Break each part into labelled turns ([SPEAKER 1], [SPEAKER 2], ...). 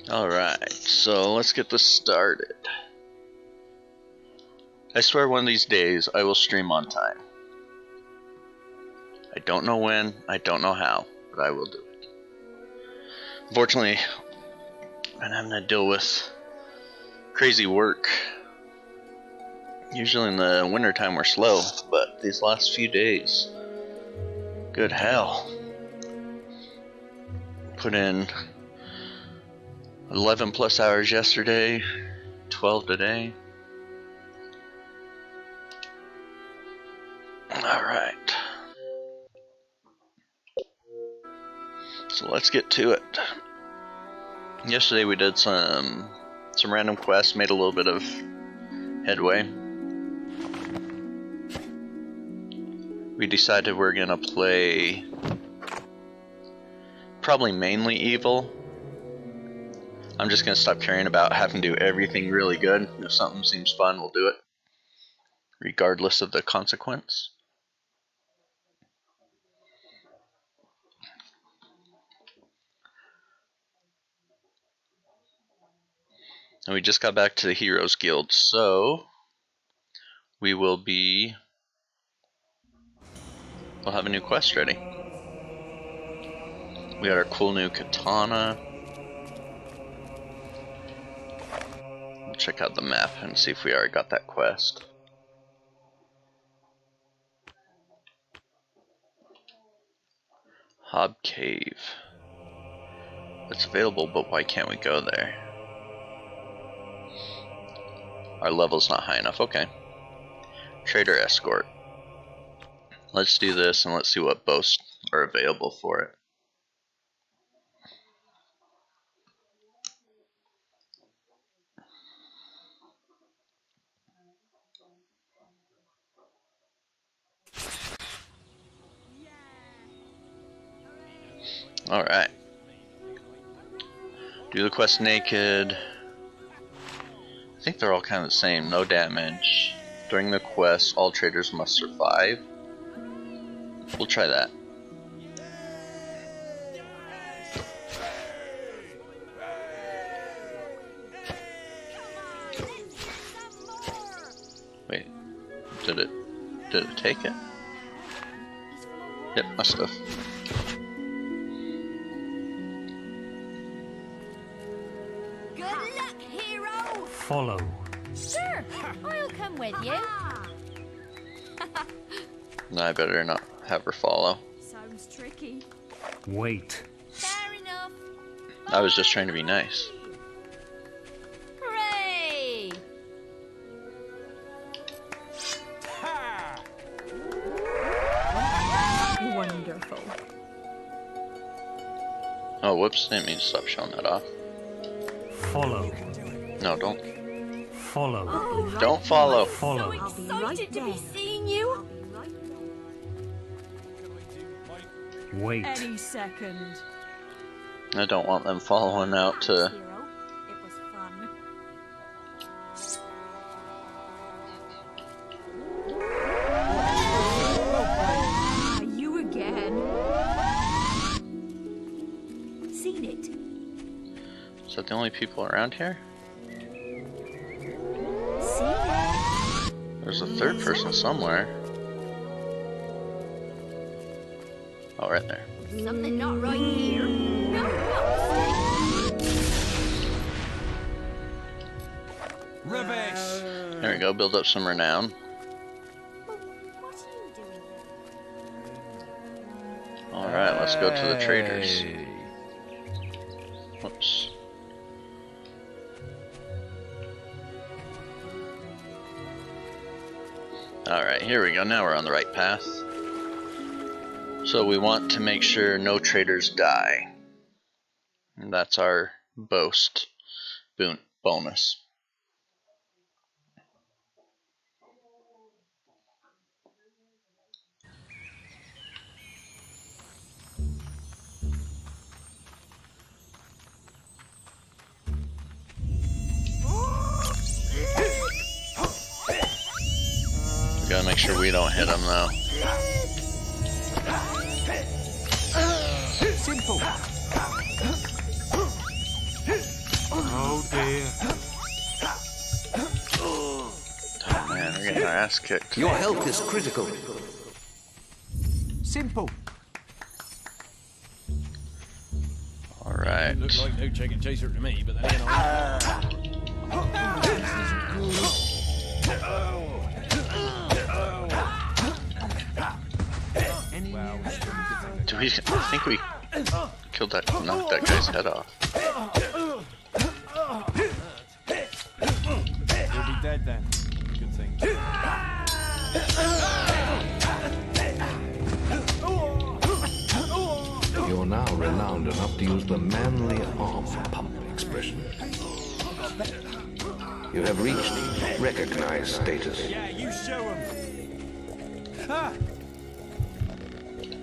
[SPEAKER 1] Alright, so let's get this started. I swear one of these days I will stream on time. I don't know when, I don't know how, but I will do it. Unfortunately, I'm having to deal with crazy work. Usually in the wintertime we're slow, but these last few days, good hell. Put in 11 plus hours yesterday, 12 today. Alright. So let's get to it. Yesterday we did some random quests, made a little bit of headway. We decided we're gonna play probably mainly evil. I'm just gonna stop caring about having to do everything really good. If something seems fun, we'll do it, regardless of the consequence. And we just got back to the Heroes Guild, so we will be... we'll have a new quest ready. We got our cool new katana. We'll check out the map and see if we already got that quest. Hob Cave. It's available, but why can't we go there? Our level's not high enough. Okay. Trader Escort. Let's do this and let's see what boasts are available for it. Alright. Do the quest naked. I think they're all kind of the same. No damage. During the quest, all traders must survive. We'll try that. Wait. Did it take it? Yep, must have.
[SPEAKER 2] Follow.
[SPEAKER 3] Sure, I'll come with you.
[SPEAKER 1] No, I better not have her follow.
[SPEAKER 3] Sounds tricky.
[SPEAKER 2] Wait.
[SPEAKER 3] Fair enough.
[SPEAKER 1] I was just trying to be nice.
[SPEAKER 3] Hooray! Wonderful.
[SPEAKER 1] Oh, whoops, didn't mean to stop showing that off.
[SPEAKER 2] Follow.
[SPEAKER 1] No, don't.
[SPEAKER 2] Follow.
[SPEAKER 3] Oh,
[SPEAKER 1] Don't follow.
[SPEAKER 2] Follow.
[SPEAKER 3] so excited to be seeing you.
[SPEAKER 2] Wait.
[SPEAKER 3] Any second.
[SPEAKER 1] I don't want them following out to...
[SPEAKER 3] Hero, it was fun. You again? Seen it?
[SPEAKER 1] Is that the only people around here?
[SPEAKER 3] Seen it?
[SPEAKER 1] There's a third person somewhere. Oh, right there.
[SPEAKER 3] Something not right here. No,
[SPEAKER 4] Rubbish!
[SPEAKER 1] There we go, build up some renown.
[SPEAKER 3] what are you doing?
[SPEAKER 1] Alright, let's go to the traders. Whoops. Alright, here we go. Now we're on the right path. So we want to make sure no traders die. And that's our boast bonus. We gotta make sure we don't hit them though.
[SPEAKER 4] Simple. Oh dear.
[SPEAKER 1] Oh man, we're getting our ass kicked.
[SPEAKER 5] Your health is critical.
[SPEAKER 4] Simple.
[SPEAKER 1] Alright.
[SPEAKER 6] Look like no chicken chaser to me, but then again, I
[SPEAKER 1] Do we? I think we killed that, knocked that guy's head off.
[SPEAKER 6] He'll be dead then. Good thing.
[SPEAKER 5] You're now renowned enough to use the manly arm pump expression. You have reached recognized status.
[SPEAKER 6] Yeah, you show him. Ah.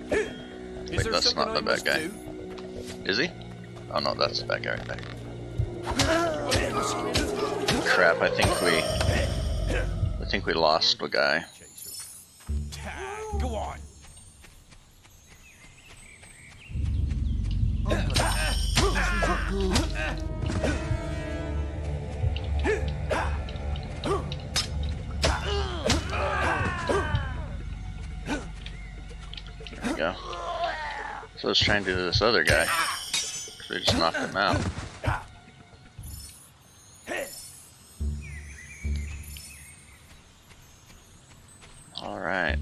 [SPEAKER 1] Wait, that's not the bad guy. Is he? Oh no, that's the bad guy right there. Crap, I think we lost the guy.
[SPEAKER 6] Go on.
[SPEAKER 1] There we go. So let's try and do this other guy. We just knocked him out. Alright.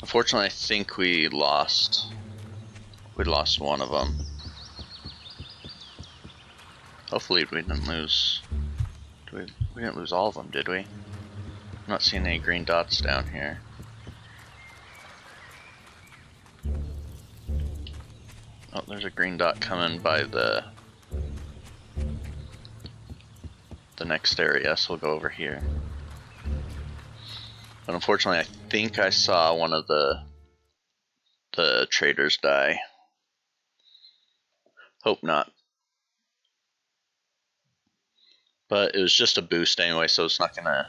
[SPEAKER 1] Unfortunately, I think we lost. We lost one of them. Hopefully we didn't lose. We didn't lose all of them, did we? I'm not seeing any green dots down here. Oh, there's a green dot coming by the next area, so we'll go over here. But unfortunately, I think I saw one of the traders die. Hope not. But it was just a boost anyway, so it's not gonna...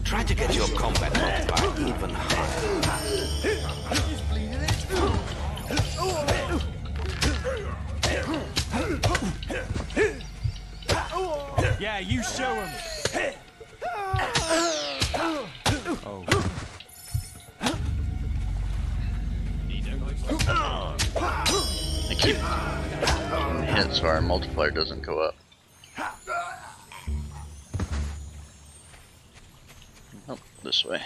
[SPEAKER 5] Try to get your combat multiplier even higher.
[SPEAKER 6] Yeah, you show him. Oh.
[SPEAKER 1] I keep hitting so our multiplier doesn't go up. Oh, this way.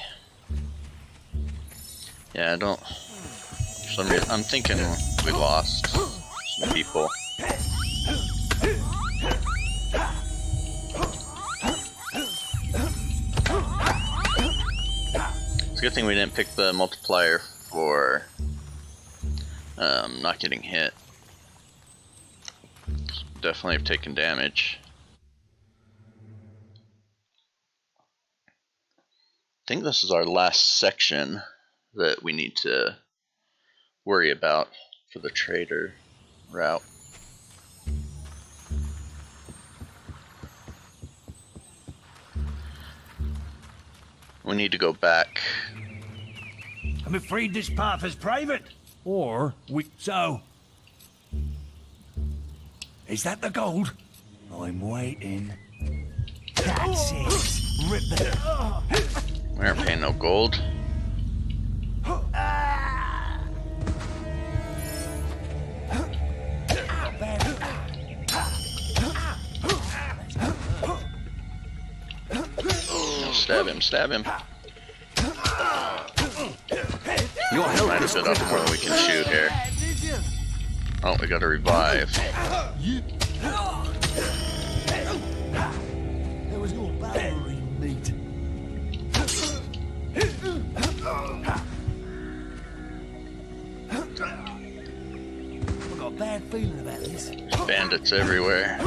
[SPEAKER 1] Yeah, I don't... For some reason, I'm thinking we lost some people. It's a good thing we didn't pick the multiplier for not getting hit. Definitely have taken damage. I think this is our last section that we need to worry about for the trader route. We need to go back.
[SPEAKER 7] I'm afraid this path is private.
[SPEAKER 6] Or we...
[SPEAKER 7] So... Is that the gold? I'm waiting. That's it. Rip the...
[SPEAKER 1] We aren't paying no gold. Stab him, stab him.
[SPEAKER 5] Your health
[SPEAKER 1] Might
[SPEAKER 5] is
[SPEAKER 1] have bit up
[SPEAKER 5] critical.
[SPEAKER 1] more we can shoot here. Oh, we gotta revive.
[SPEAKER 7] There was your battery meat. I've got a bad feeling about this.
[SPEAKER 1] There's bandits everywhere.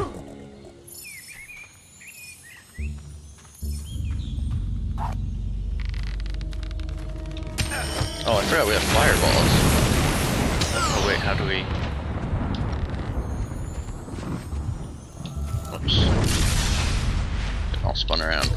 [SPEAKER 1] Oh, I forgot we have fireballs. Oh wait, how do we... Whoops. Getting all spun around.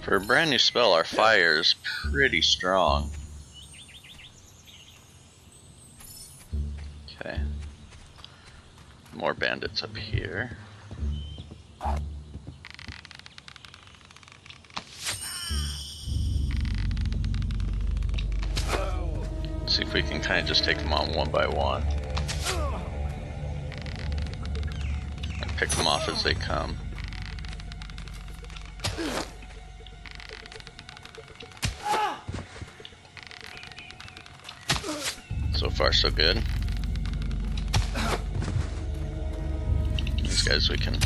[SPEAKER 1] For a brand new spell, our fire is pretty strong. Okay. More bandits up here. Let's see if we can kind of just take them on one by one. And pick them off as they come. So far, so good. These guys we can...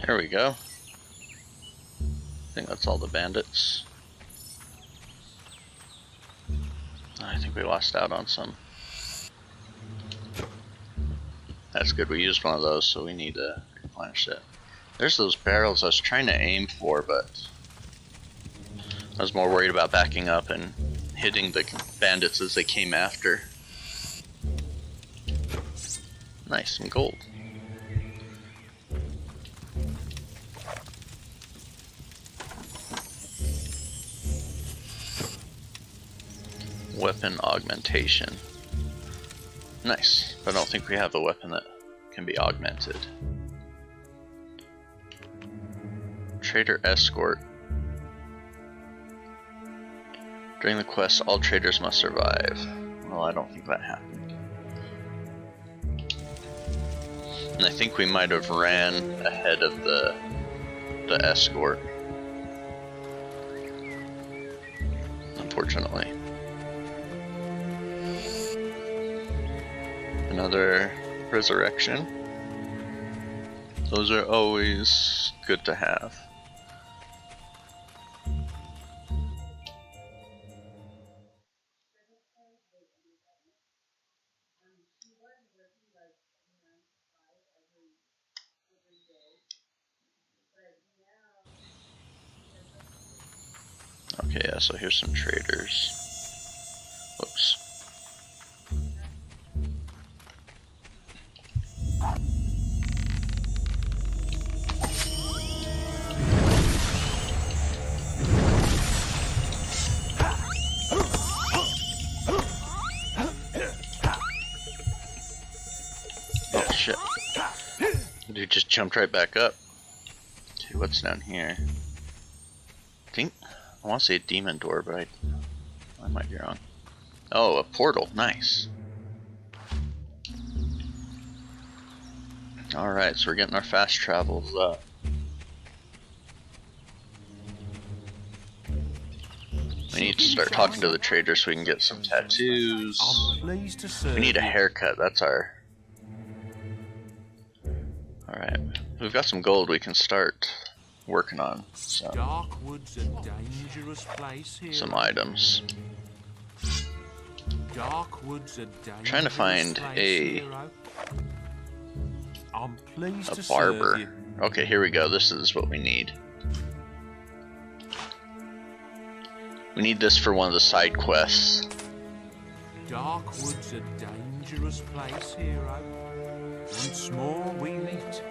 [SPEAKER 1] There we go. I think that's all the bandits. I think we lost out on some. That's good, we used one of those, so we need to replenish it. There's those barrels I was trying to aim for, but I was more worried about backing up and hitting the bandits as they came after. Nice, some gold. Weapon augmentation. Nice, but I don't think we have a weapon that can be augmented. Trader escort. During the quest, all traders must survive. Well, I don't think that happened. And I think we might have ran ahead of the escort. Unfortunately. Another resurrection. Those are always good to have. Okay, yeah, so here's some traders. Whoops. Oh shit. Dude just jumped right back up. Okay, what's down here? I think I want to say a demon door, but I might be wrong. Oh, a portal. Nice. Alright, so we're getting our fast travels up. We need to start talking to the traders so we can get some tattoos. We need a haircut, that's our... Alright, we've got some gold we can start working on
[SPEAKER 4] Darkwood's a dangerous place here.
[SPEAKER 1] some items.
[SPEAKER 4] Darkwood's a dangerous
[SPEAKER 1] Trying to find a
[SPEAKER 4] I'm pleased to
[SPEAKER 1] barber.
[SPEAKER 4] serve you.
[SPEAKER 1] Okay, here we go. This is what we need. We need this for one of the side quests.
[SPEAKER 4] Darkwood's a dangerous place, hero. Once more we meet.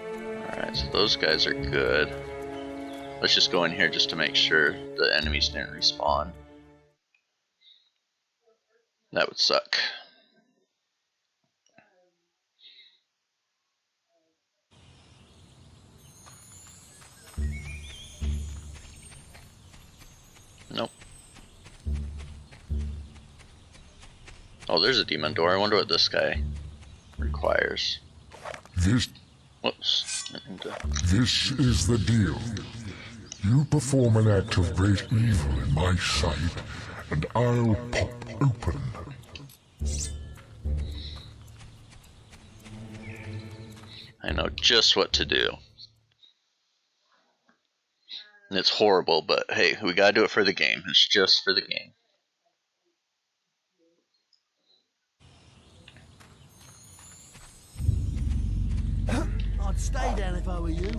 [SPEAKER 1] Alright, so those guys are good. Let's just go in here just to make sure the enemies didn't respawn. That would suck. Nope. Oh, there's a demon door. I wonder what this guy requires.
[SPEAKER 8] This
[SPEAKER 1] Whoops.
[SPEAKER 8] This is the deal. You perform an act of great evil in my sight, and I'll pop open.
[SPEAKER 1] I know just what to do. And it's horrible, but hey, we gotta do it for the game. It's just for the game.
[SPEAKER 9] I'd stay down if I were you.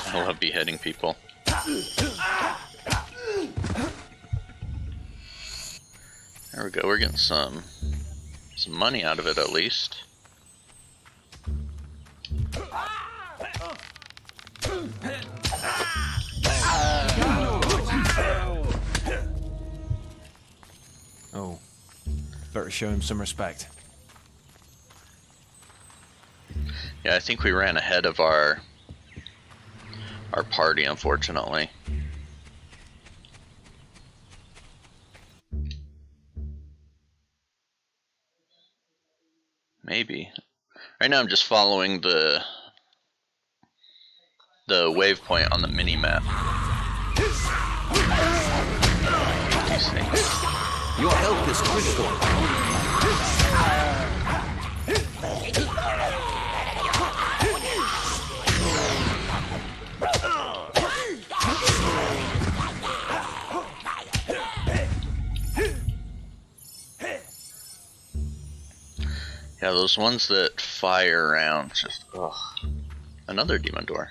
[SPEAKER 1] I love beheading people. There we go, we're getting some money out of it at least.
[SPEAKER 6] Oh, better show him some respect.
[SPEAKER 1] Yeah, I think we ran ahead of our party, unfortunately. Maybe. Right now I'm just following the waypoint on the mini map. These things.
[SPEAKER 5] Your help is critical.
[SPEAKER 1] Yeah, those ones that fire around, just ugh. Another demon door.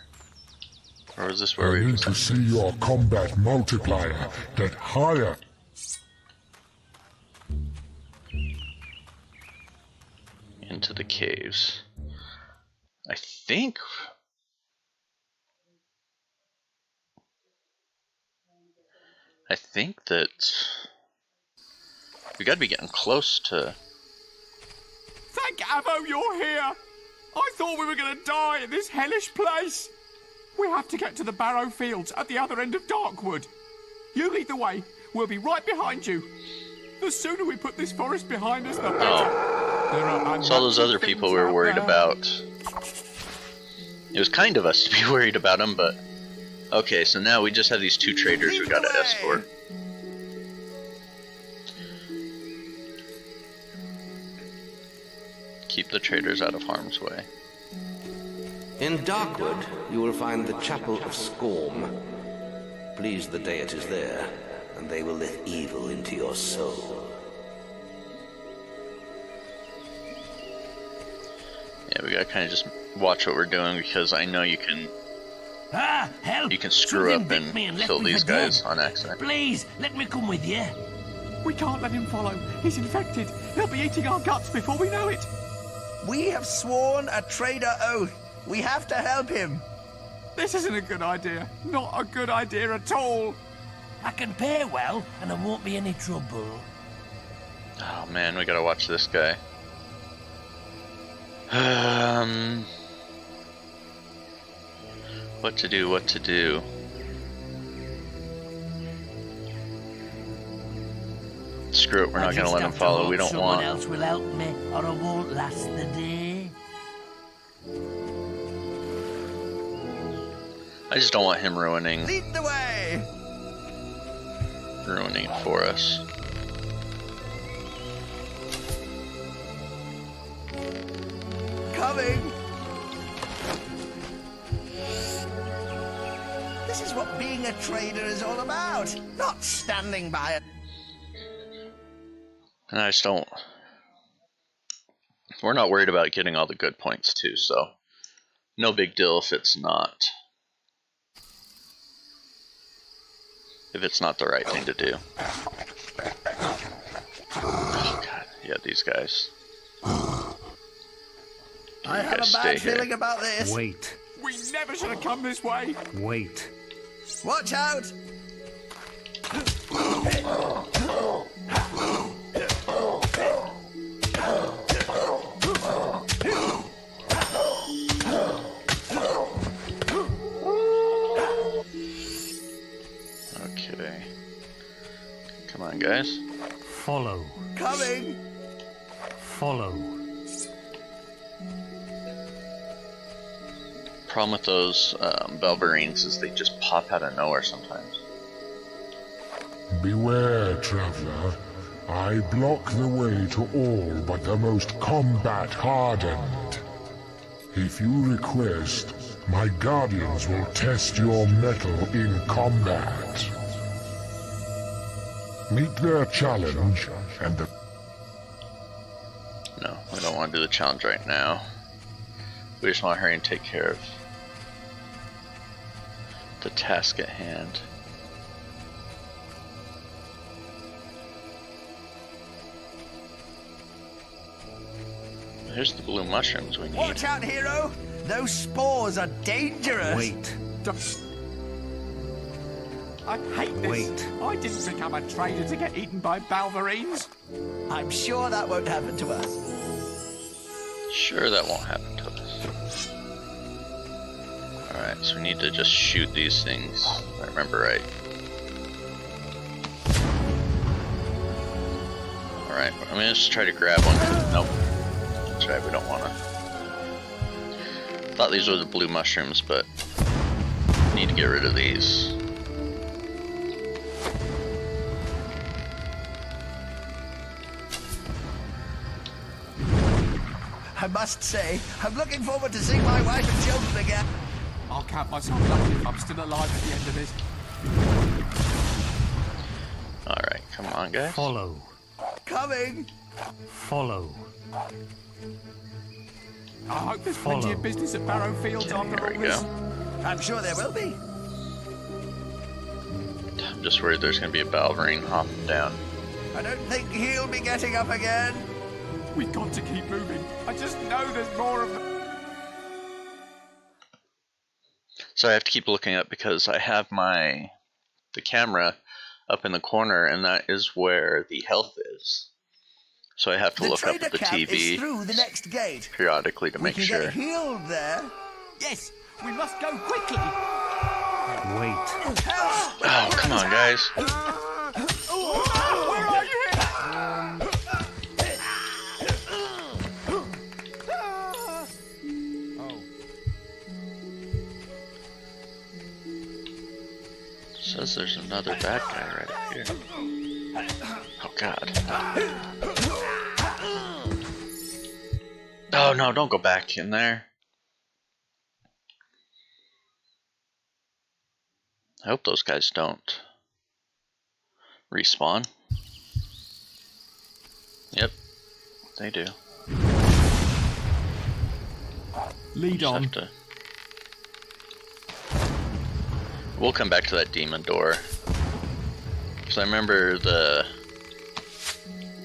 [SPEAKER 1] Or was this where
[SPEAKER 8] I
[SPEAKER 1] we
[SPEAKER 8] need
[SPEAKER 1] just
[SPEAKER 8] to see your combat multiplier get higher.
[SPEAKER 1] into the caves? I think that we gotta be getting close to.
[SPEAKER 6] Thank Avo you're here! I thought we were gonna die in this hellish place! We have to get to the Barrow Fields at the other end of Darkwood. You lead the way, we'll be right behind you. The sooner we put this forest behind us, the better. There are
[SPEAKER 1] It's all those other people we were worried about. It was kind of us to be worried about them, but okay, so now we just have these two traders we gotta escort. Keep the traders out of harm's way.
[SPEAKER 5] In Darkwood, you will find the Chapel of Scorn. Please the deities there, and they will let evil into your soul.
[SPEAKER 1] Yeah, we gotta kind of just watch what we're doing because I know you can
[SPEAKER 7] Help!
[SPEAKER 1] you can screw
[SPEAKER 7] Something
[SPEAKER 1] up
[SPEAKER 7] bit me
[SPEAKER 1] and
[SPEAKER 7] left
[SPEAKER 1] kill
[SPEAKER 7] me
[SPEAKER 1] these
[SPEAKER 7] for dead.
[SPEAKER 1] guys on accident.
[SPEAKER 7] Please, let me come with you.
[SPEAKER 6] We can't let him follow. He's infected. He'll be eating our guts before we know it.
[SPEAKER 9] We have sworn a traitor oath. We have to help him.
[SPEAKER 6] This isn't a good idea. Not a good idea at all.
[SPEAKER 7] I can pay well, and there won't be any trouble.
[SPEAKER 1] Oh man, we gotta watch this guy. What to do, what to do. Screw it, we're not gonna let him follow, we don't
[SPEAKER 7] Someone
[SPEAKER 1] want.
[SPEAKER 7] else will help me, or I won't last the day.
[SPEAKER 1] I just don't want him ruining
[SPEAKER 9] Lead the way.
[SPEAKER 1] it for us.
[SPEAKER 9] Coming. This is what being a trader is all about. Not standing by it.
[SPEAKER 1] And I just don't. We're not worried about getting all the good points too, so no big deal if it's not. If it's not the right thing to do. Oh god, yeah, these guys.
[SPEAKER 9] I have a bad feeling about this.
[SPEAKER 2] Wait.
[SPEAKER 6] We never should have come this way.
[SPEAKER 2] Wait.
[SPEAKER 9] Watch out.
[SPEAKER 1] on, guys.
[SPEAKER 2] Follow.
[SPEAKER 9] Coming!
[SPEAKER 2] Follow.
[SPEAKER 1] Problem with those Belverines is they just pop out of nowhere sometimes.
[SPEAKER 8] Beware, traveler. I block the way to all but the most combat-hardened. If you request, my guardians will test your mettle in combat. Meet their challenge, and the...
[SPEAKER 1] No, we don't want to do the challenge right now. We just want to hurry and take care of the task at hand. Here's the blue mushrooms we need.
[SPEAKER 9] Watch out, hero! Those spores are dangerous!
[SPEAKER 2] Wait.
[SPEAKER 6] I hate this.
[SPEAKER 2] Wait.
[SPEAKER 6] I didn't become a trader to get eaten by Balverines.
[SPEAKER 9] I'm sure that won't happen to us.
[SPEAKER 1] Sure, that won't happen to us. Alright, so we need to just shoot these things, if I remember right. Alright, I'm gonna just try to grab one. Nope. That's right, we don't wanna. Thought these were the blue mushrooms, but need to get rid of these.
[SPEAKER 9] I must say, I'm looking forward to seeing my wife and children again.
[SPEAKER 6] I'll count myself lucky if I'm still alive at the end of this.
[SPEAKER 1] Alright, come on, guys.
[SPEAKER 2] Follow.
[SPEAKER 9] Coming!
[SPEAKER 2] Follow.
[SPEAKER 6] I hope there's plenty
[SPEAKER 2] Follow.
[SPEAKER 6] of business at Barrow Fields after
[SPEAKER 1] Here
[SPEAKER 6] all
[SPEAKER 1] we
[SPEAKER 6] this.
[SPEAKER 1] go.
[SPEAKER 9] I'm sure there will be.
[SPEAKER 1] I'm just worried there's gonna be a Balverine hopping down.
[SPEAKER 9] I don't think he'll be getting up again.
[SPEAKER 6] We've got to keep moving. I just know there's more of them.
[SPEAKER 1] So I have to keep looking up because I have the camera up in the corner, and that is where the health is. So I have to
[SPEAKER 9] The
[SPEAKER 1] look up
[SPEAKER 9] trader
[SPEAKER 1] at the
[SPEAKER 9] camp is
[SPEAKER 1] TV
[SPEAKER 9] through the next gate.
[SPEAKER 1] periodically to
[SPEAKER 9] We
[SPEAKER 1] make
[SPEAKER 9] can
[SPEAKER 1] sure.
[SPEAKER 9] get healed there.
[SPEAKER 6] Yes, we must go quickly.
[SPEAKER 2] Wait.
[SPEAKER 1] Oh, come on, guys.
[SPEAKER 6] Where are you here?
[SPEAKER 1] Says there's another bad guy right up here. Oh, God. Oh, no, don't go back in there. I hope those guys don't respawn. Yep, they do.
[SPEAKER 6] Lead
[SPEAKER 1] Just
[SPEAKER 6] on.
[SPEAKER 1] have to... We'll come back to that demon door. Because I remember I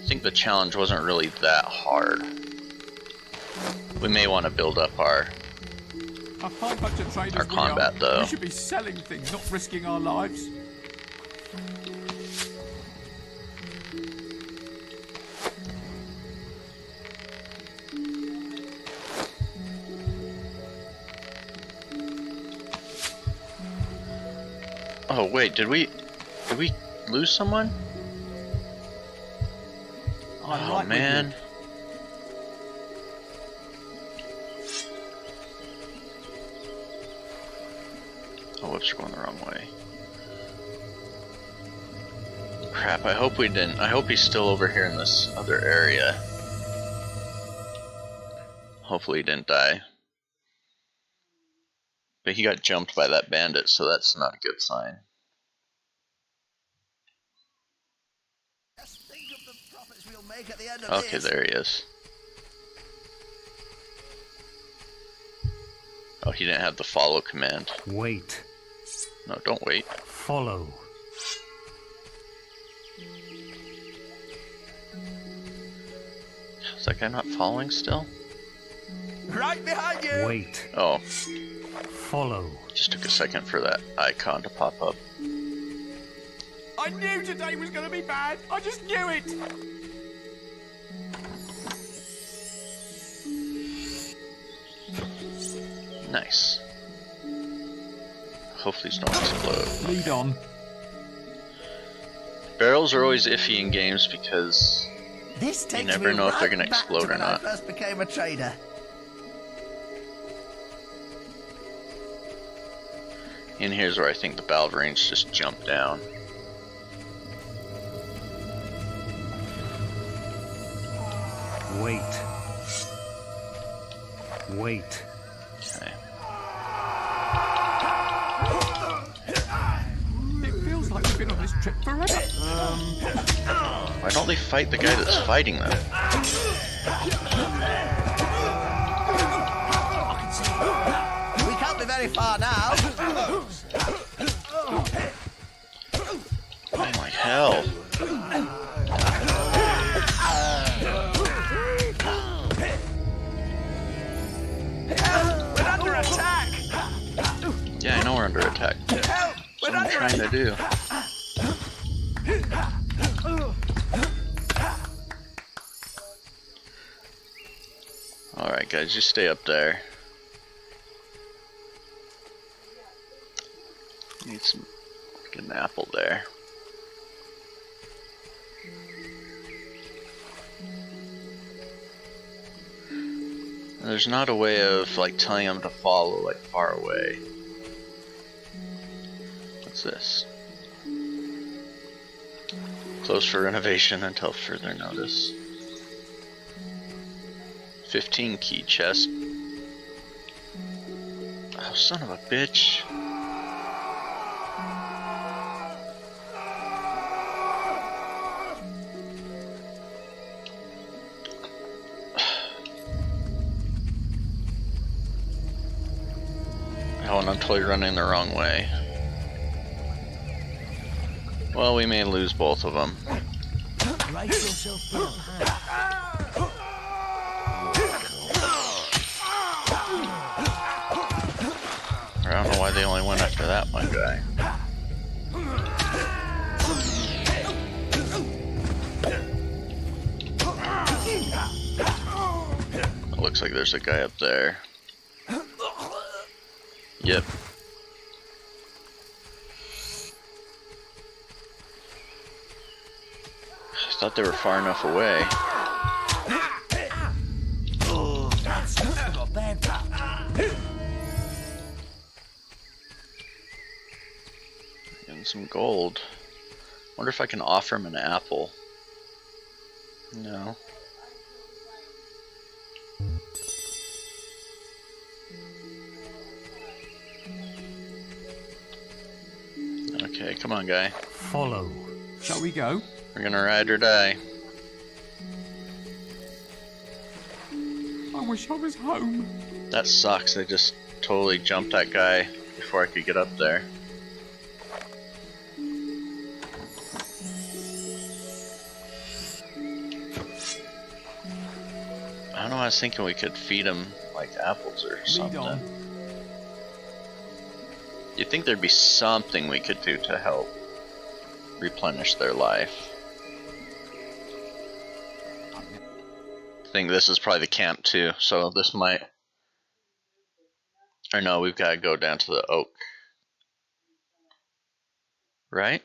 [SPEAKER 1] think the challenge wasn't really that hard. We may want to build up our
[SPEAKER 6] A fine bunch of traders
[SPEAKER 1] Our
[SPEAKER 6] we
[SPEAKER 1] combat,
[SPEAKER 6] are.
[SPEAKER 1] though.
[SPEAKER 6] We should be selling things, not risking our lives.
[SPEAKER 1] Oh wait, did we lose someone?
[SPEAKER 6] I'm
[SPEAKER 1] Oh
[SPEAKER 6] right with you.
[SPEAKER 1] man. Oh, whoops, we're going the wrong way. Crap, I hope we didn't. I hope he's still over here in this other area. Hopefully he didn't die. But he got jumped by that bandit, so that's not a good sign.
[SPEAKER 9] Just think of the profits we'll make at the end of
[SPEAKER 1] Okay,
[SPEAKER 9] this.
[SPEAKER 1] there he is. Oh, he didn't have the follow command.
[SPEAKER 2] Wait.
[SPEAKER 1] No, don't wait.
[SPEAKER 2] Follow.
[SPEAKER 1] Is that guy not following still?
[SPEAKER 9] Right behind you!
[SPEAKER 2] Wait.
[SPEAKER 1] Oh,
[SPEAKER 2] Follow.
[SPEAKER 1] just took a second for that icon to pop up.
[SPEAKER 6] I knew today was going to be bad. I just knew it.
[SPEAKER 1] Nice. Hopefully these don't explode.
[SPEAKER 6] Lead on.
[SPEAKER 1] Barrels are always iffy in games because
[SPEAKER 9] This takes
[SPEAKER 1] never
[SPEAKER 9] me
[SPEAKER 1] know if they're
[SPEAKER 9] right
[SPEAKER 1] gonna
[SPEAKER 9] back
[SPEAKER 1] explode
[SPEAKER 9] to
[SPEAKER 1] or
[SPEAKER 9] when
[SPEAKER 1] not.
[SPEAKER 9] I first became a trader.
[SPEAKER 1] And here's where I think the Balverines just jump down.
[SPEAKER 2] Wait. Wait.
[SPEAKER 1] Okay.
[SPEAKER 6] It feels like we've been on this trip forever.
[SPEAKER 1] Why don't they fight the guy that's fighting them?
[SPEAKER 9] We can't be very far now.
[SPEAKER 1] Oh my hell.
[SPEAKER 9] We're under attack.
[SPEAKER 1] Yeah, I know we're under attack. That's
[SPEAKER 9] Help!
[SPEAKER 1] what I'm trying to do. Alright guys, you stay up there. Need some, get an apple there. There's not a way of like telling them to follow like far away. What's this? Close for renovation until further notice. 15 key chest. Oh, son of a bitch. Oh, and I'm totally running the wrong way. Well, we may lose both of them.
[SPEAKER 9] Right yourself down.
[SPEAKER 1] I don't know why they only went after that one guy. It looks like there's a guy up there. Yep. I thought they were far enough away. Getting some gold. Wonder if I can offer him an apple. No. Okay, come on, guy.
[SPEAKER 2] Follow.
[SPEAKER 6] Shall we go?
[SPEAKER 1] We're gonna ride or die.
[SPEAKER 6] I wish I was home.
[SPEAKER 1] That sucks. They just totally jumped that guy before I could get up there. I don't know, I was thinking we could feed him like apples or something.
[SPEAKER 6] on.
[SPEAKER 1] You'd think there'd be something we could do to help replenish their life. I think this is probably the camp too, so this might... Or no, we've got to go down to the oak. Right?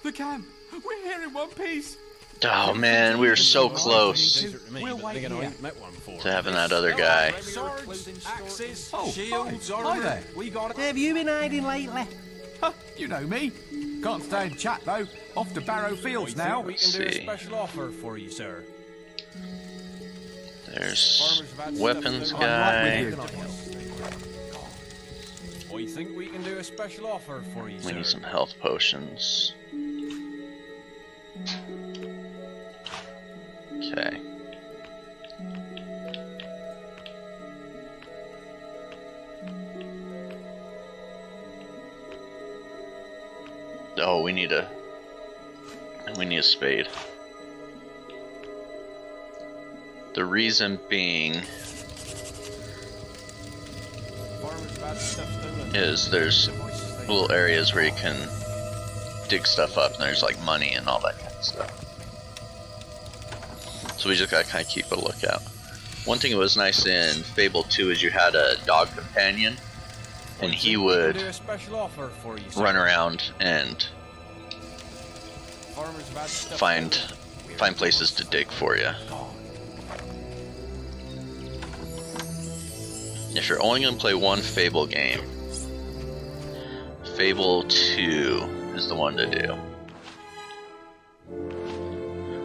[SPEAKER 6] The camp. We're here in one piece.
[SPEAKER 1] Oh man, we were so close
[SPEAKER 6] We'll wait here.
[SPEAKER 1] to having that other guy.
[SPEAKER 4] Swords, axes,
[SPEAKER 6] Oh,
[SPEAKER 4] shields,
[SPEAKER 6] hi. Hi
[SPEAKER 4] armor.
[SPEAKER 6] there.
[SPEAKER 4] We got it.
[SPEAKER 9] Have you been hiding lately?
[SPEAKER 6] Huh, you know me. Can't stay and chat though. Off to Barrow Fields now.
[SPEAKER 4] We can do a
[SPEAKER 1] See.
[SPEAKER 4] special offer for you, sir.
[SPEAKER 1] There's
[SPEAKER 4] Farmers have had
[SPEAKER 1] weapons
[SPEAKER 4] stuff
[SPEAKER 1] guy.
[SPEAKER 6] I'm right with
[SPEAKER 4] I think we can do a special offer for you,
[SPEAKER 1] We
[SPEAKER 4] sir.
[SPEAKER 1] need some health potions. Okay. Oh, we need a spade. The reason being
[SPEAKER 4] Farmers have had stuff stolen.
[SPEAKER 1] is there's little areas where you can dig stuff up and there's like money and all that kind of stuff. So we just gotta kind of keep a lookout. One thing that was nice in Fable 2 is you had a dog companion and he would
[SPEAKER 4] Do a special offer for you, sir.
[SPEAKER 1] run around and
[SPEAKER 4] Farmers have had stuff
[SPEAKER 1] find places to dig for you. If you're only going to play one Fable game, Fable 2 is the one to do.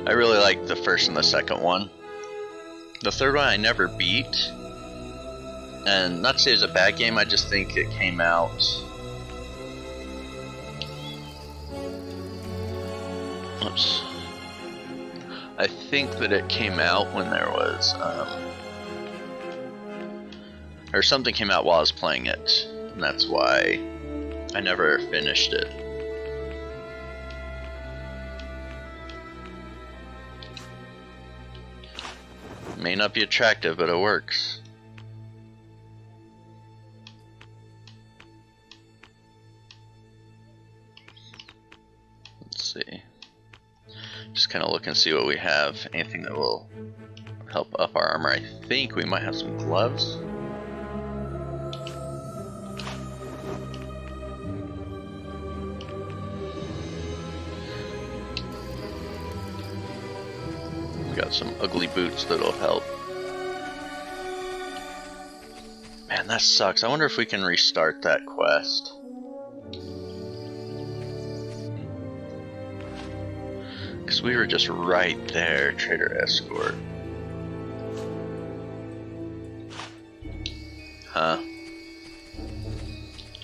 [SPEAKER 1] I really like the first and the second one. The third one I never beat. And not to say it's a bad game, I just think it came out... Oops. I think that it came out when there was... or something came out while I was playing it. And that's why I never finished it. May not be attractive, but it works. Let's see. Just kind of look and see what we have. Anything that will help up our armor. I think we might have some gloves. Got some ugly boots that'll help. Man, that sucks. I wonder if we can restart that quest. Because we were just right there, Trader Escort. Huh?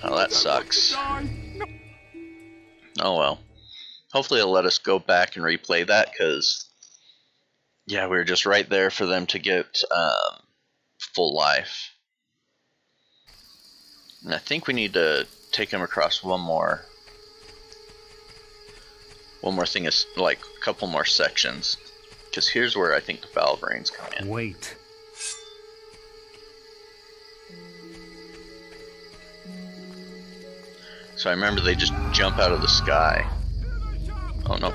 [SPEAKER 1] Oh, that sucks. Oh well. Hopefully it'll let us go back and replay that, because yeah, we were just right there for them to get full life. And I think we need to take them across one more thing, is like a couple more sections. Because here's where I think the valve rains come in.
[SPEAKER 2] Wait.
[SPEAKER 1] So I remember they just jump out of the sky. Oh no.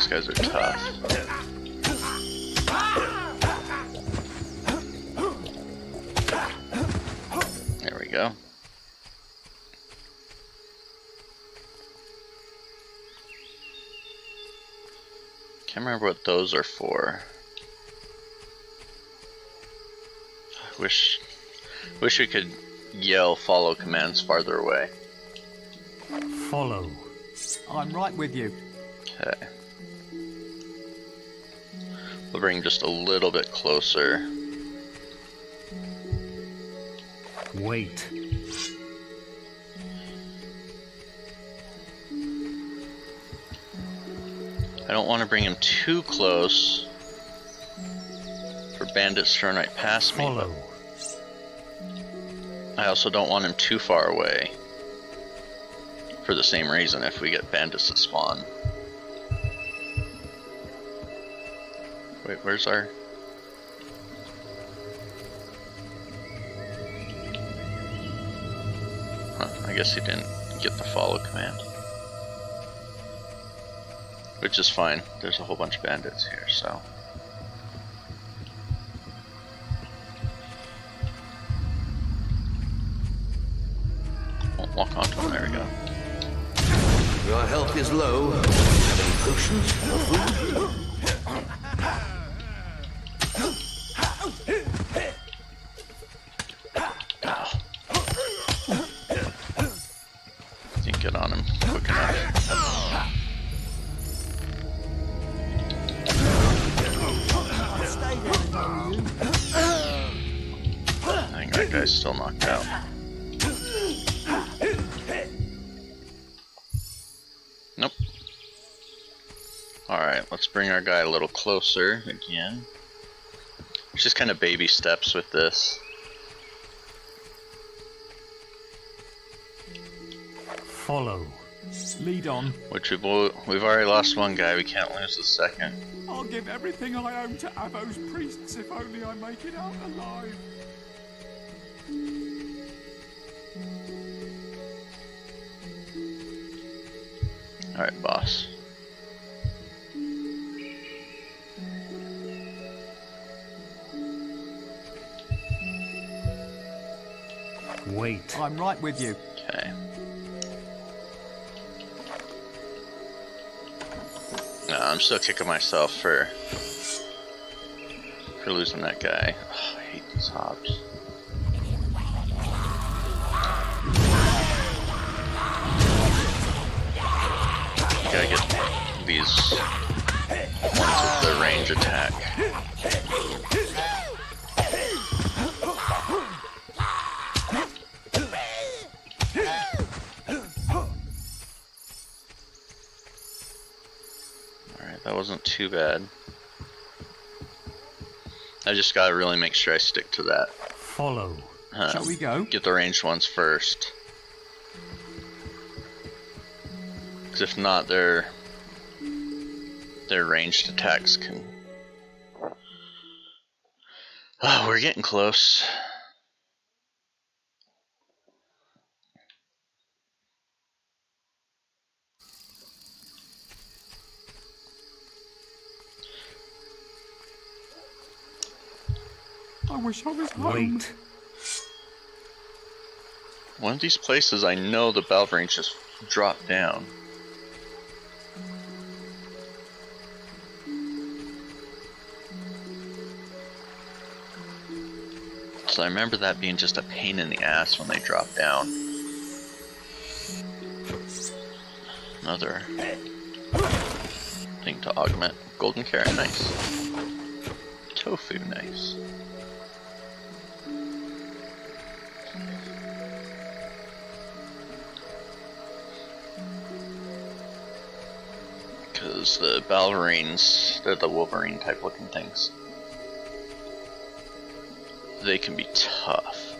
[SPEAKER 1] Guys are tough. There we go. Can't remember what those are for. Wish we could yell follow commands farther away.
[SPEAKER 2] Follow.
[SPEAKER 6] I'm right with you.
[SPEAKER 1] Okay. We'll bring just a little bit closer.
[SPEAKER 2] Wait.
[SPEAKER 1] I don't want to bring him too close for bandits to run right past me.
[SPEAKER 2] Follow.
[SPEAKER 1] I also don't want him too far away for the same reason if we get bandits to spawn. Wait, where's our... Huh, I guess he didn't get the follow command. Which is fine. There's a whole bunch of bandits here, so... Won't walk onto him, there we go.
[SPEAKER 5] Your health is low. Have any potions or food?
[SPEAKER 1] Didn't get on him quick enough. I think that guy's still knocked out. Nope. Alright, let's bring our guy a little closer again. It's just kind of baby steps with this.
[SPEAKER 2] Follow.
[SPEAKER 6] Lead on.
[SPEAKER 1] Which we've already lost one guy. We can't lose the second.
[SPEAKER 6] I'll give everything I own to Avo's priests if only I make it out alive.
[SPEAKER 1] All right, boss.
[SPEAKER 2] Wait.
[SPEAKER 6] I'm right with you.
[SPEAKER 1] Okay. No, I'm still kicking myself for losing that guy. Oh, I hate these hops. Gotta get these ones with the range attack. Alright, that wasn't too bad. I just gotta really make sure I stick to that.
[SPEAKER 2] Follow.
[SPEAKER 6] Shall we go?
[SPEAKER 1] Get the ranged ones first. Because if not, their ranged attacks can... Oh, we're getting close.
[SPEAKER 6] I wish I was home.
[SPEAKER 2] Wait.
[SPEAKER 1] One of these places I know the valve range just dropped down. So I remember that being just a pain in the ass when they dropped down. Another thing to augment. Golden carrot, nice. Tofu, nice. Because the ballerines, they're the Wolverine type looking things. They can be tough.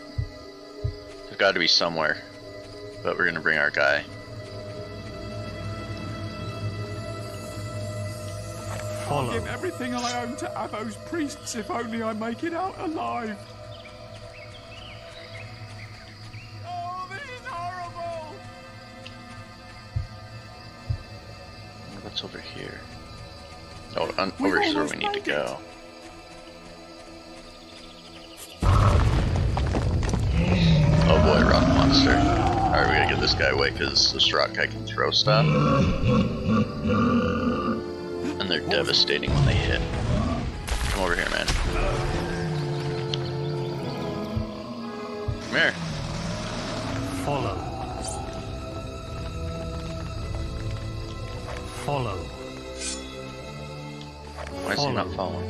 [SPEAKER 1] They've got to be somewhere. But we're gonna bring our guy.
[SPEAKER 6] I'll give everything I own to Avo's priests if only I make it out alive. Oh, this is horrible!
[SPEAKER 1] What's over here? Oh, over here is where we need to go. Oh boy, rock monster. Alright, we gotta get this guy away because this rock guy can throw stuff. And they're devastating when they hit. Come over here, man. Come here.
[SPEAKER 2] Follow. Follow.
[SPEAKER 1] Why is he not following?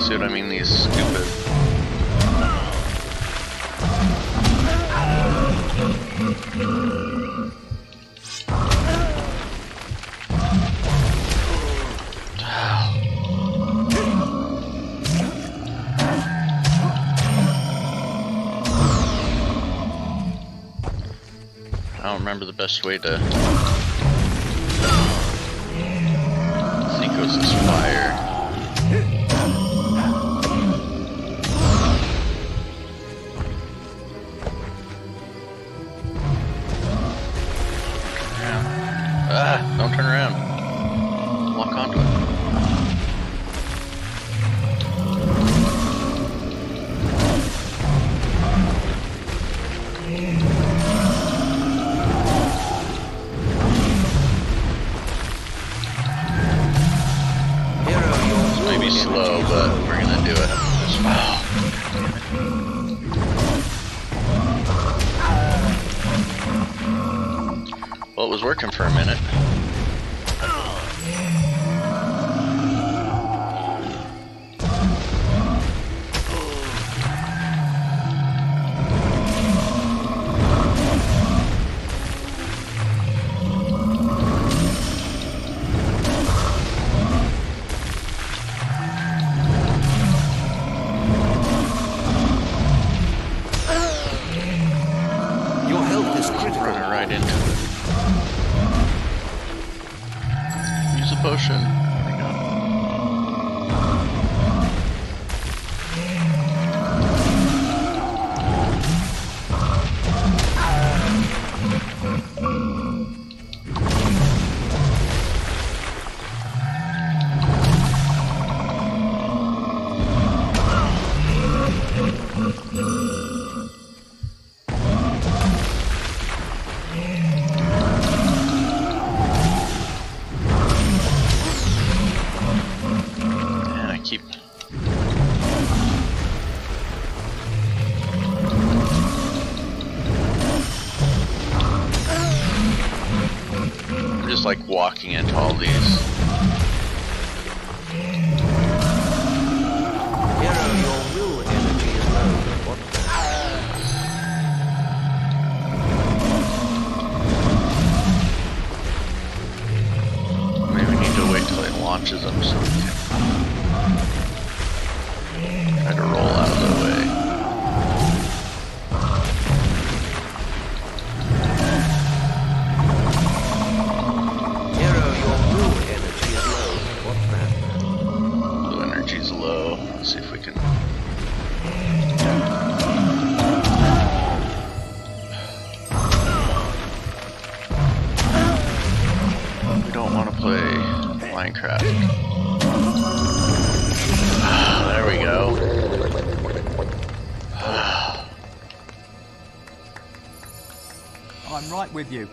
[SPEAKER 1] See what I mean? These stupid... I don't remember the best way to... I think it was this fire. Don't turn around. Walk onto it. This may be slow, but we're gonna do it. Well, it was working for a minute.
[SPEAKER 5] critical.
[SPEAKER 1] Running right into it. Use a potion. There we go. And I keep I'm just like walking into all these.
[SPEAKER 5] Hero, your will energy is low. What?
[SPEAKER 1] Maybe we need to wait till it launches them so we can try to roll out of the way.
[SPEAKER 5] Hero, your will energy is low. What's that?
[SPEAKER 1] Blue energy's low. Let's see if we can. We don't want to play Minecraft. There we go.
[SPEAKER 6] I'm right with you.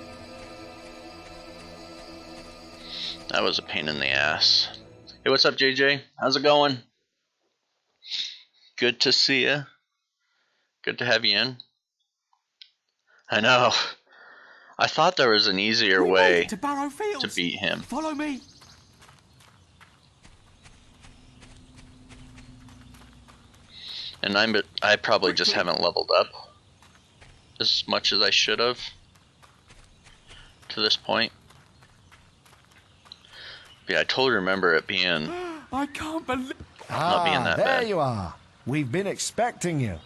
[SPEAKER 1] That was a pain in the ass. Hey, what's up, JJ? How's it going? Good to see you. Good to have you in. I know. I thought there was an easier
[SPEAKER 6] We
[SPEAKER 1] way
[SPEAKER 6] made it to Barrow Fields.
[SPEAKER 1] to beat him.
[SPEAKER 6] Follow me.
[SPEAKER 1] And I probably just haven't leveled up as much as I should have to this point. But yeah, I totally remember it being
[SPEAKER 6] I can't believe.
[SPEAKER 1] not being that
[SPEAKER 9] there
[SPEAKER 1] bad.
[SPEAKER 9] you are. We've been expecting you.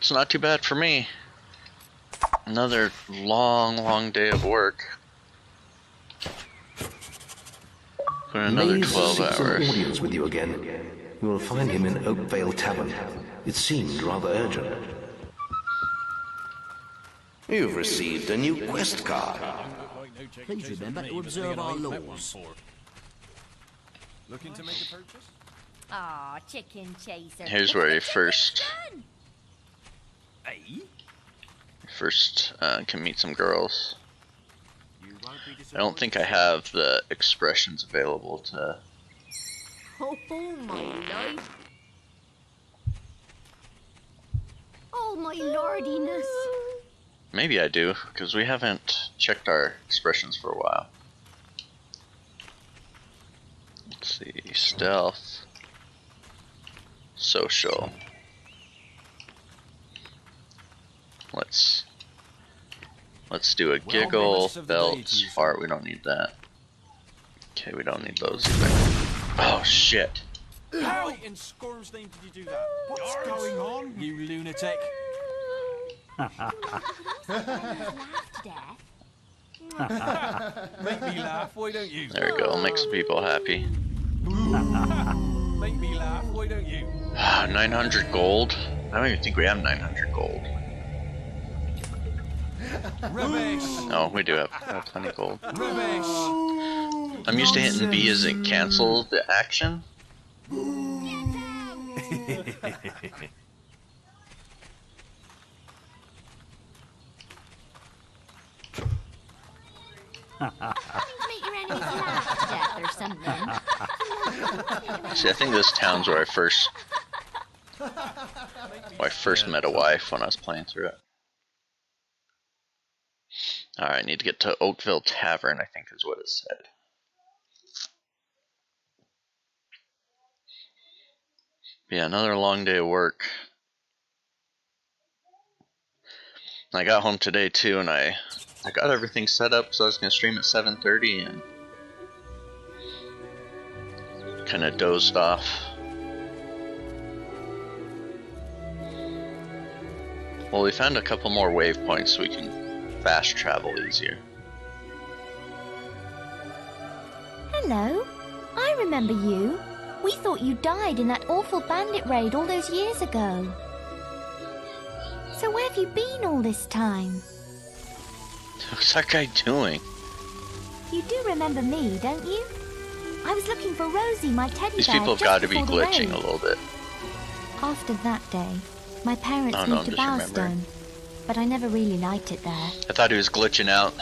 [SPEAKER 1] It's not too bad for me. Another long day of work. Put in another
[SPEAKER 5] May
[SPEAKER 1] 12
[SPEAKER 5] seeks an
[SPEAKER 1] hours.
[SPEAKER 5] audience with you again. You will find him in Oakvale Tavern. It seemed rather urgent. You've received a new quest card.
[SPEAKER 10] Please remember to observe our laws.
[SPEAKER 4] Looking to make a purchase?
[SPEAKER 3] Aw, chicken chaser.
[SPEAKER 1] Here's where you first
[SPEAKER 6] Hey?
[SPEAKER 1] can meet some girls.
[SPEAKER 4] You won't be
[SPEAKER 1] I don't think I have the expressions available to.
[SPEAKER 3] Oh, my life. Oh, my lordiness.
[SPEAKER 1] Maybe I do, because we haven't checked our expressions for a while. Let's see, stealth, social. Let's do a giggle,
[SPEAKER 4] members of the
[SPEAKER 1] belt,
[SPEAKER 4] deities.
[SPEAKER 1] fart. We don't need that. Okay, we don't need those either. Oh shit!
[SPEAKER 4] How in Scorm's name did you do that? What's going on, you lunatic?
[SPEAKER 3] Laugh to death.
[SPEAKER 4] Make me laugh, why don't you?
[SPEAKER 1] There we go. Make some people happy.
[SPEAKER 4] Make me laugh, why don't you?
[SPEAKER 1] 900 gold. I don't even think we have 900 gold.
[SPEAKER 4] Rubbish!
[SPEAKER 1] No, we do have plenty of gold.
[SPEAKER 4] Rubbish!
[SPEAKER 1] I'm used to hitting B as it cancel the action.
[SPEAKER 3] Make your enemies laugh to death or something.
[SPEAKER 1] See, I think this town's where I first met a wife when I was playing through it. Alright, I need to get to Oakville Tavern, I think is what it said. Yeah, another long day of work. I got home today too, and I got everything set up, so I was gonna stream at 7:30 and kind of dozed off. Well, we found a couple more waypoints so we can fast travel easier.
[SPEAKER 3] Hello. I remember you. We thought you died in that awful bandit raid all those years ago. So where have you been all this time?
[SPEAKER 1] What's that guy doing?
[SPEAKER 3] You do remember me, don't you? I was looking for Rosie, my teddy bear.
[SPEAKER 1] These people have got to be glitching a little bit.
[SPEAKER 3] After that day, my parents
[SPEAKER 1] Oh, no,
[SPEAKER 3] moved to
[SPEAKER 1] I'm just remembering.
[SPEAKER 3] Bowerstone, but I never really liked it there.
[SPEAKER 1] I thought he was glitching out.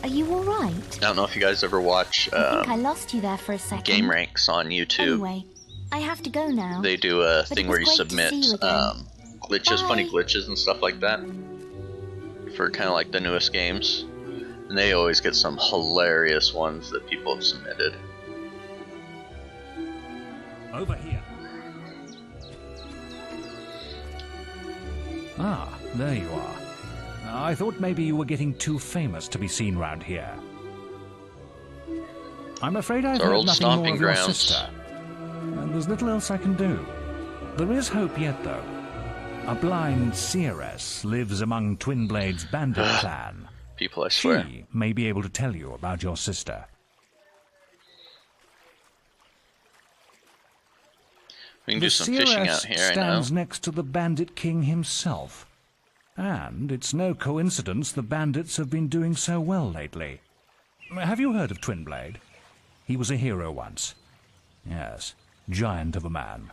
[SPEAKER 3] Are you alright?
[SPEAKER 1] I don't know if you guys ever watch
[SPEAKER 3] I think I lost you there for a second.
[SPEAKER 1] Game Ranks on YouTube.
[SPEAKER 3] Anyway, I have to go now.
[SPEAKER 1] They do a
[SPEAKER 3] But
[SPEAKER 1] thing
[SPEAKER 3] it
[SPEAKER 1] where
[SPEAKER 3] was
[SPEAKER 1] you
[SPEAKER 3] great to
[SPEAKER 1] submit
[SPEAKER 3] see you again.
[SPEAKER 1] glitches, funny
[SPEAKER 3] Bye.
[SPEAKER 1] glitches and stuff like that for kind of like the newest games. And they always get some hilarious ones that people have submitted.
[SPEAKER 7] Over here. Ah, there you are. I thought maybe you were getting too famous to be seen round here. I'm afraid I've
[SPEAKER 1] It's our
[SPEAKER 7] heard
[SPEAKER 1] old
[SPEAKER 7] nothing more
[SPEAKER 1] stomping
[SPEAKER 7] of your
[SPEAKER 1] grounds.
[SPEAKER 7] sister. And there's little else I can do. There is hope yet, though. A blind seeress lives among Twinblade's bandit clan.
[SPEAKER 1] People, I swear.
[SPEAKER 7] She may be able to tell you about your sister.
[SPEAKER 1] We can do some fishing
[SPEAKER 7] Seeress
[SPEAKER 1] out here, I know.
[SPEAKER 7] stands next to the bandit king himself. And it's no coincidence the bandits have been doing so well lately. Have you heard of Twinblade? He was a hero once. Yes, giant of a man.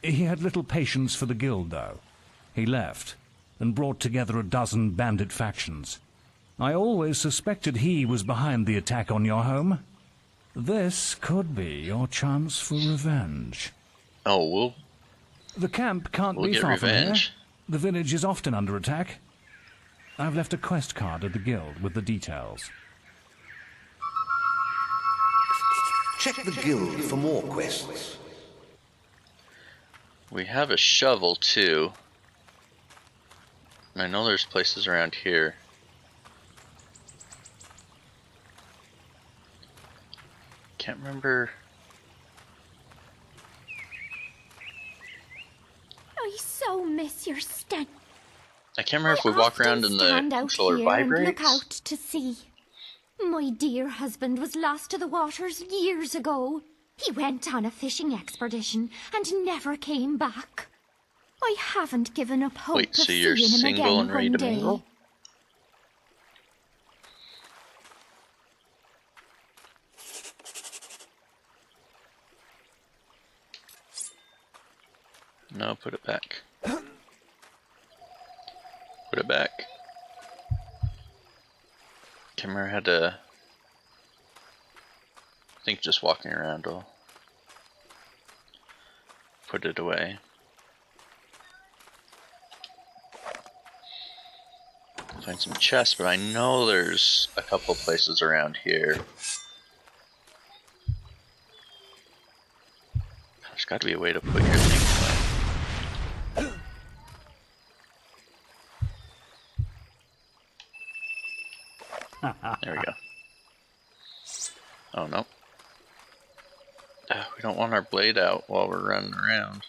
[SPEAKER 7] He had little patience for the guild, though. He left and brought together a dozen bandit factions. I always suspected he was behind the attack on your home. This could be your chance for revenge.
[SPEAKER 1] Oh,
[SPEAKER 7] The camp can't
[SPEAKER 1] we'll
[SPEAKER 7] be
[SPEAKER 1] get
[SPEAKER 7] far from here.
[SPEAKER 1] revenge.
[SPEAKER 7] The village is often under attack. I've left a quest card at the guild with the details.
[SPEAKER 5] Check the guild for more quests.
[SPEAKER 1] We have a shovel too. And I know there's places around here. Can't remember.
[SPEAKER 3] I so miss your stench.
[SPEAKER 1] I can't remember if we walk around in
[SPEAKER 3] Stand
[SPEAKER 1] the
[SPEAKER 3] out
[SPEAKER 1] solar
[SPEAKER 3] here and look
[SPEAKER 1] vibrates.
[SPEAKER 3] out to sea. My dear husband was lost to the waters years ago. He went on a fishing expedition and never came back. I haven't given up hope
[SPEAKER 1] Wait,
[SPEAKER 3] of
[SPEAKER 1] so you're
[SPEAKER 3] seeing him
[SPEAKER 1] single
[SPEAKER 3] again
[SPEAKER 1] and ready
[SPEAKER 3] one
[SPEAKER 1] to
[SPEAKER 3] day.
[SPEAKER 1] mingle? No, put it back. Put it back. Can't remember how to. I think just walking around will put it away. Find some chests, but I know there's a couple places around here. There's got to be a way to put your thing away. There we go. Oh no. We don't want our blade out while we're running around.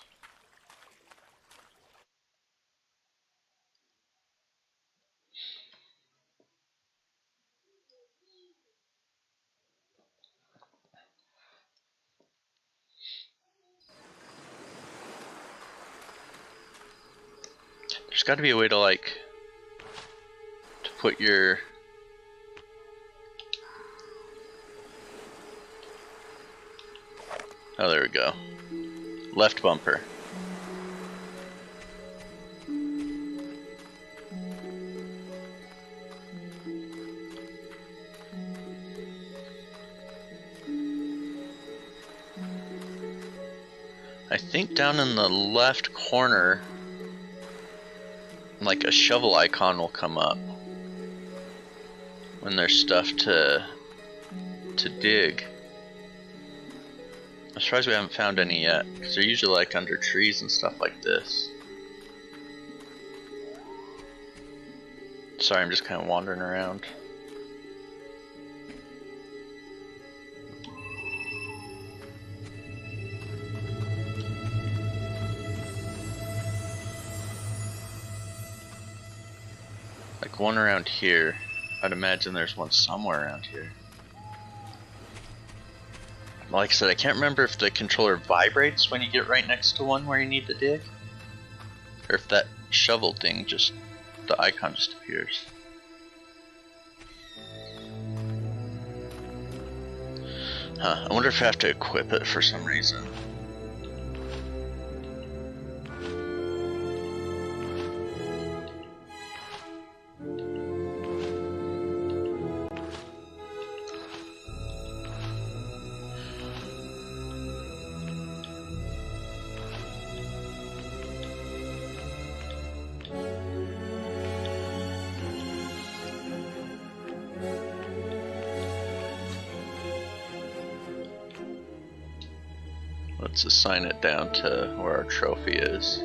[SPEAKER 1] There's got to be a way to to put your oh, there we go. Left bumper. I think down in the left corner, like a shovel icon will come up when there's stuff to dig. I'm surprised we haven't found any yet, because they're usually like under trees and stuff like this. Sorry, I'm just kind of wandering around. Like one around here. I'd imagine there's one somewhere around here. Like I said, I can't remember if the controller vibrates when you get right next to one where you need to dig, or if that shovel thing just, the icon just appears. Huh, I wonder if I have to equip it for some reason. Let's assign it down to where our trophy is.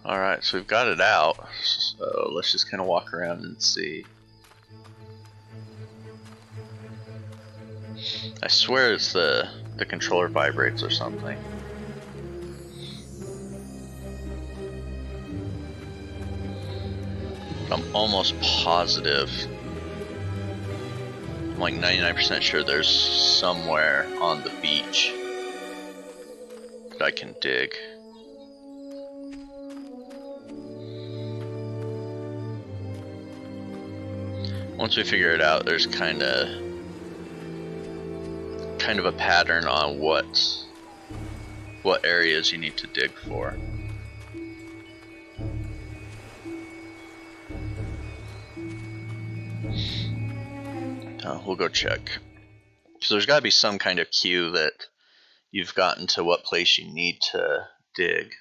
[SPEAKER 1] Alright, so we've got it out, so let's just kind of walk around and see. I swear it's the controller vibrates or something. I'm almost positive. I'm like 99% sure there's somewhere on the beach that I can dig. Once we figure it out, there's kind of a pattern on what areas you need to dig for. We'll go check. So there's got to be some kind of cue that you've gotten to what place you need to dig.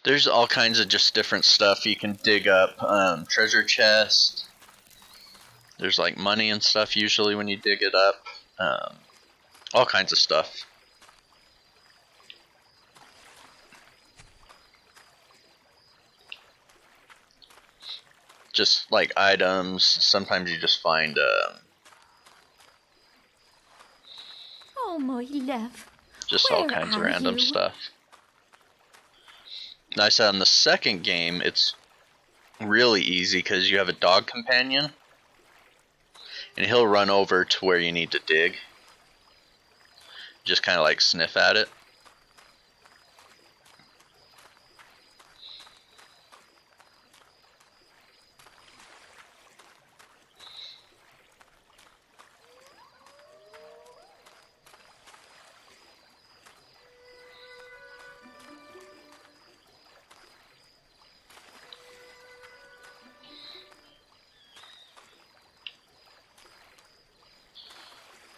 [SPEAKER 1] There's all kinds of just different stuff you can dig up. Treasure chest. There's like money and stuff usually when you dig it up. All kinds of stuff. Just like items. Sometimes you just find
[SPEAKER 3] Oh, my love.
[SPEAKER 1] just all kinds of random stuff. Now I said on the second game it's really easy because you have a dog companion and he'll run over to where you need to dig. Just kind of like sniff at it.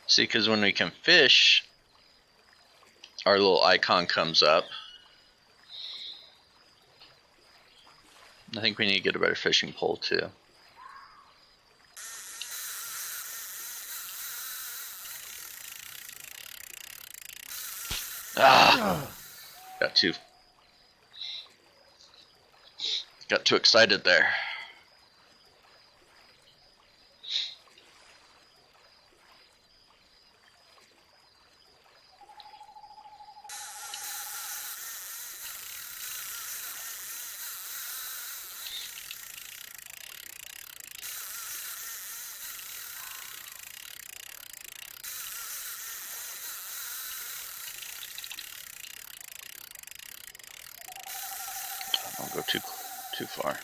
[SPEAKER 1] See, because when we can fish, our little icon comes up. I think we need to get a better fishing pole too. Ah! Got too excited there. Don't go too far.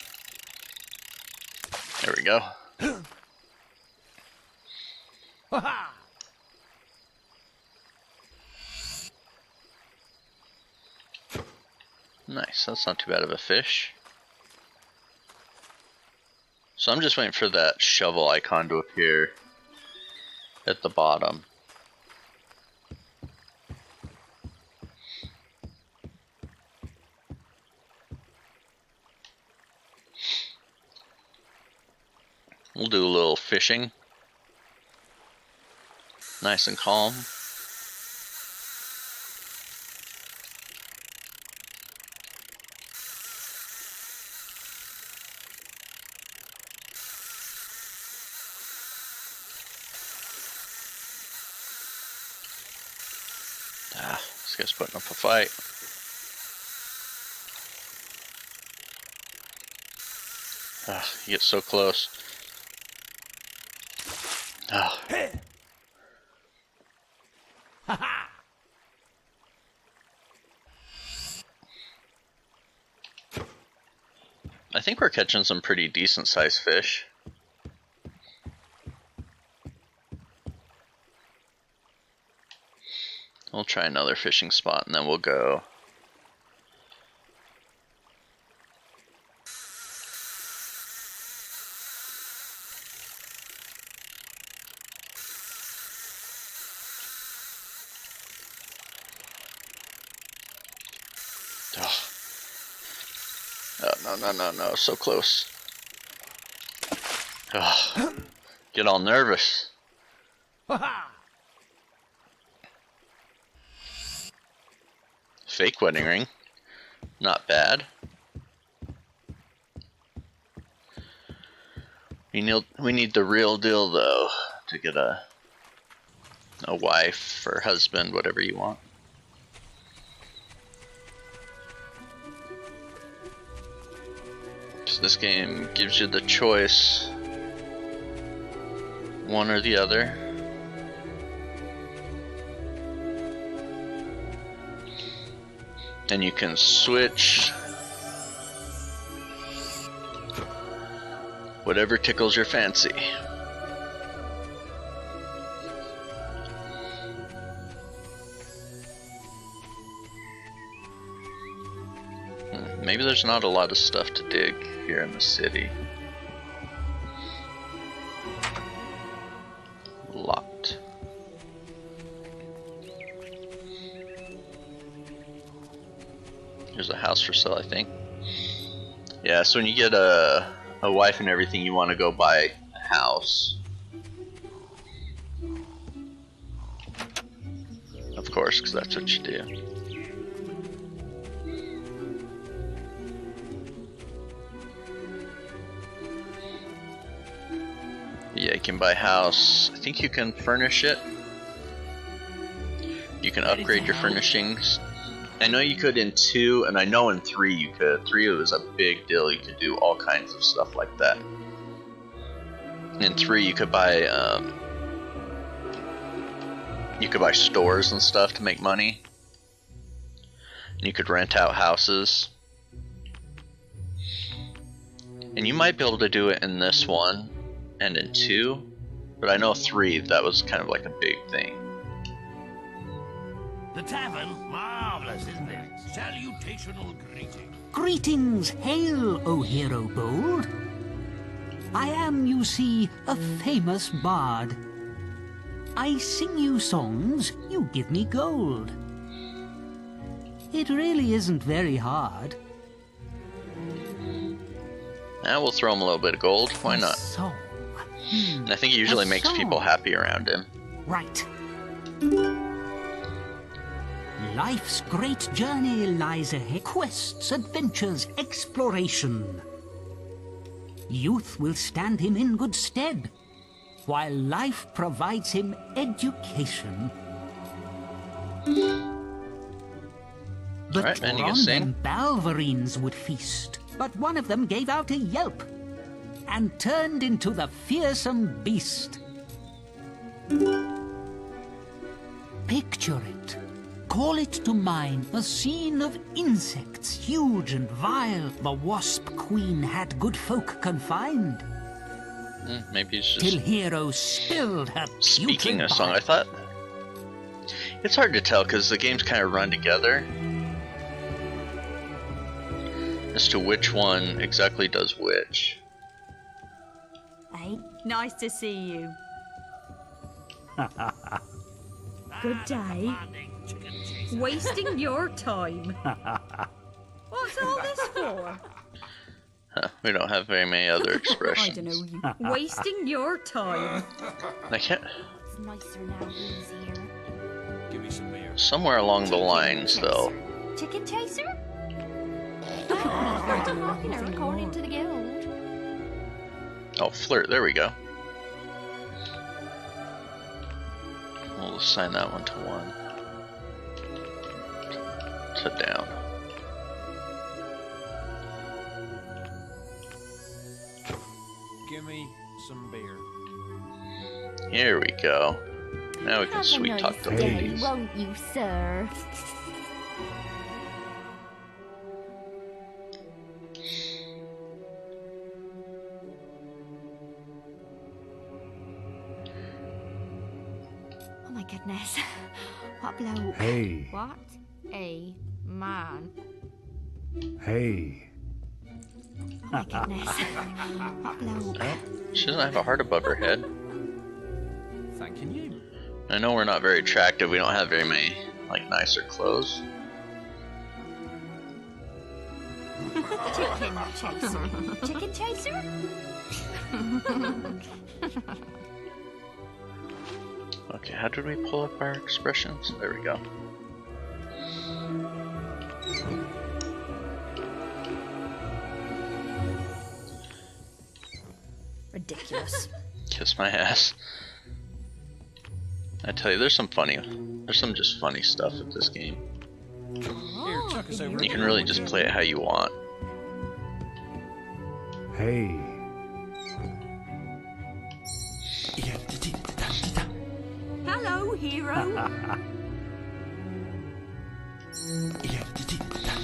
[SPEAKER 1] There we go. Nice, that's not too bad of a fish. So I'm just waiting for that shovel icon to appear at the bottom. We'll do a little fishing. Nice and calm. This guy's putting up a fight. He gets so close. I think we're catching some pretty decent sized fish. We'll try another fishing spot and then we'll go. Oh, no, so close. Oh, get all nervous. Fake wedding ring. Not bad. We need the real deal though to get a wife or husband, whatever you want. So this game gives you the choice, one or the other. And you can switch whatever tickles your fancy. Maybe there's not a lot of stuff to dig here in the city. Locked. There's a house for sale, I think. Yeah, so when you get a wife and everything, you want to go buy a house. Of course, because that's what you do. Yeah, you can buy a house. I think you can furnish it. You can upgrade your furnishings. I know you could in 2, and I know in 3 you could. 3 it was a big deal. You could do all kinds of stuff like that. In 3 you could buy stores and stuff to make money. And you could rent out houses. And you might be able to do it in this one and in 2, but I know 3 that was kind of like a big thing.
[SPEAKER 10] The tavern? Marvelous, isn't it? Salutational greeting.
[SPEAKER 11] Greetings, hail, O hero bold. I am, you see, a famous bard. I sing you songs, you give me gold. It really isn't very hard.
[SPEAKER 1] We'll throw him a little bit of gold, why not?
[SPEAKER 11] Song.
[SPEAKER 1] And I think it usually makes people happy around him.
[SPEAKER 11] Right. Life's great journey lies ahead. Quests, adventures, exploration. Youth will stand him in good stead, while life provides him education. The
[SPEAKER 1] Alright, man, you can
[SPEAKER 11] Tron
[SPEAKER 1] sing.
[SPEAKER 11] and Balverines would feast, but one of them gave out a yelp and turned into the fearsome beast. Picture it. Call it to mind a scene of insects, huge and vile. The wasp queen had good folk confined.
[SPEAKER 1] Maybe it's just
[SPEAKER 11] Till Hero spilled her
[SPEAKER 1] speaking
[SPEAKER 11] putrid
[SPEAKER 1] a song. I
[SPEAKER 11] bile.
[SPEAKER 1] thought it's hard to tell because the games kind of run together as to which one exactly does which.
[SPEAKER 12] Hey, nice to see you. Good day. Wasting your time. What's all this for?
[SPEAKER 1] We don't have very many other
[SPEAKER 12] I
[SPEAKER 1] expressions.
[SPEAKER 12] don't know, you. Wasting your time.
[SPEAKER 1] I can't.
[SPEAKER 3] It's nicer now, easier.
[SPEAKER 4] Give me some beer.
[SPEAKER 1] Somewhere along the lines, though.
[SPEAKER 3] Chicken chaser? Popular according to the guild.
[SPEAKER 1] Oh, flirt. There we go. We'll assign that one to 1. to down.
[SPEAKER 4] Give me some beer.
[SPEAKER 1] Here we go. Now we can
[SPEAKER 3] Have a
[SPEAKER 1] sweet
[SPEAKER 3] nice
[SPEAKER 1] talk the
[SPEAKER 3] day,
[SPEAKER 1] ladies.
[SPEAKER 3] won't you, sir? Oh my goodness. What bloke?
[SPEAKER 7] Hey.
[SPEAKER 3] What a man.
[SPEAKER 7] Hey.
[SPEAKER 3] Oh my goodness. What bloke?
[SPEAKER 1] She doesn't have a heart above her head.
[SPEAKER 4] Thanking you.
[SPEAKER 1] I know we're not very attractive. We don't have very many, like, nicer clothes.
[SPEAKER 3] Chicken chaser. Chicken chaser?
[SPEAKER 1] Okay, how did we pull up our expressions? There we go.
[SPEAKER 12] Ridiculous.
[SPEAKER 1] Kiss my ass. I tell you, there's some just funny stuff with this game.
[SPEAKER 4] Here, chuck us over.
[SPEAKER 1] You can really just play it how you want.
[SPEAKER 7] Hey.
[SPEAKER 12] Hello, hero.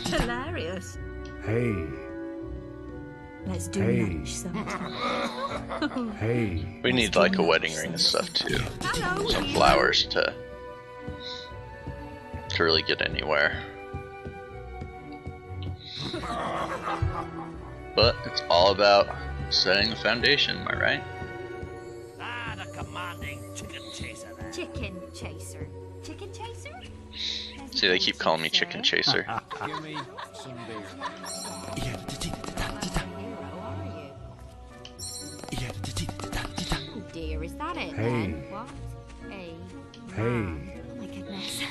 [SPEAKER 12] Hilarious.
[SPEAKER 7] Hey.
[SPEAKER 12] Let's do
[SPEAKER 7] Hey.
[SPEAKER 12] lunch sometime.
[SPEAKER 7] Hey.
[SPEAKER 1] We need like a wedding ring and stuff too.
[SPEAKER 12] Hello,
[SPEAKER 1] Some
[SPEAKER 12] hero.
[SPEAKER 1] flowers to really get anywhere. But it's all about setting the foundation, am I right?
[SPEAKER 10] Ah, the commanding chicken chaser there.
[SPEAKER 3] Chicken chaser. Chicken chaser?
[SPEAKER 1] See, they keep calling me Chicken Chaser.
[SPEAKER 4] Give me some beer.
[SPEAKER 3] Oh dear, is that it
[SPEAKER 7] Hey.
[SPEAKER 3] then? What a
[SPEAKER 7] Hey.
[SPEAKER 3] Oh my goodness.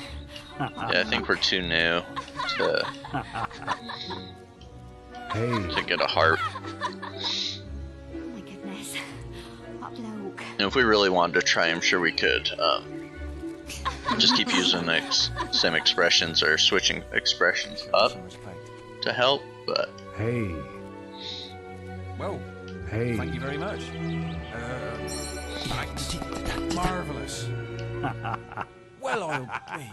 [SPEAKER 1] Yeah, I think we're too new to
[SPEAKER 7] Hey.
[SPEAKER 1] get a heart.
[SPEAKER 3] Oh my goodness. What bloke?
[SPEAKER 1] And if we really wanted to try, I'm sure we could just keep using the same expressions or switching expressions up to help, but
[SPEAKER 7] Hey.
[SPEAKER 4] Well,
[SPEAKER 7] Hey.
[SPEAKER 4] thank you very much. Thanks. Marvellous. Well oiled beef.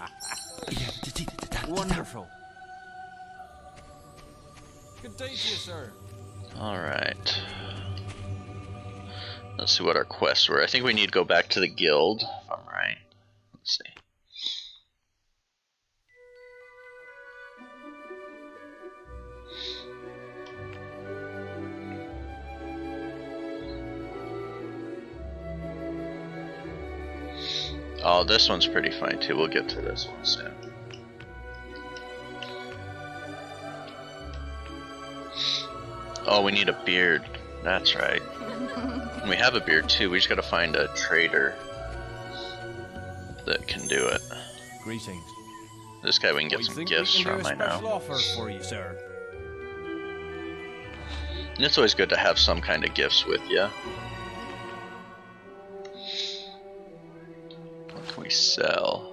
[SPEAKER 4] Wonderful. Good day to you, sir.
[SPEAKER 1] alright. Let's see what our quests were. I think we need to go back to the guild, if I'm right. Let's see. Oh, this one's pretty funny too. We'll get to this one soon. Oh, we need a beard. That's right. And we have a beard too. We just gotta find a trader that can do it.
[SPEAKER 4] Greetings.
[SPEAKER 1] This guy we can get
[SPEAKER 4] We
[SPEAKER 1] some
[SPEAKER 4] think
[SPEAKER 1] gifts
[SPEAKER 4] we can
[SPEAKER 1] from,
[SPEAKER 4] do
[SPEAKER 1] I
[SPEAKER 4] a special
[SPEAKER 1] know.
[SPEAKER 4] offer for you, sir.
[SPEAKER 1] And it's always good to have some kind of gifts with you. What can we sell?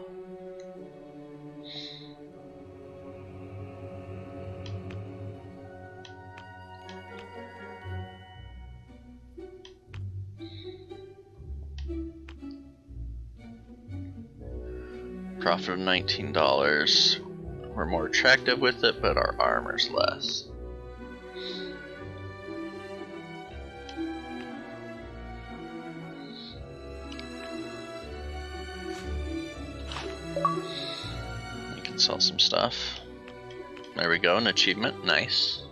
[SPEAKER 1] Profit of $19. We're more attractive with it, but our armor's less. We can sell some stuff. There we go, an achievement. Nice.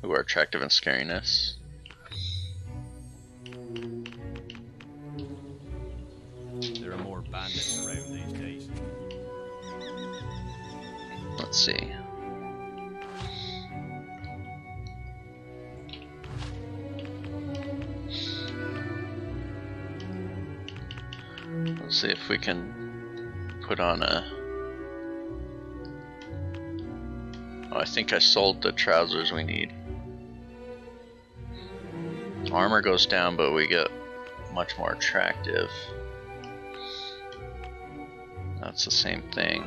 [SPEAKER 1] Who are attractive and scariness.
[SPEAKER 4] There are more bandits around these days.
[SPEAKER 1] Let's see. Let's see if we can put on a... Oh, I think I sold the trousers we need. Armor goes down, but we get much more attractive. That's the same thing.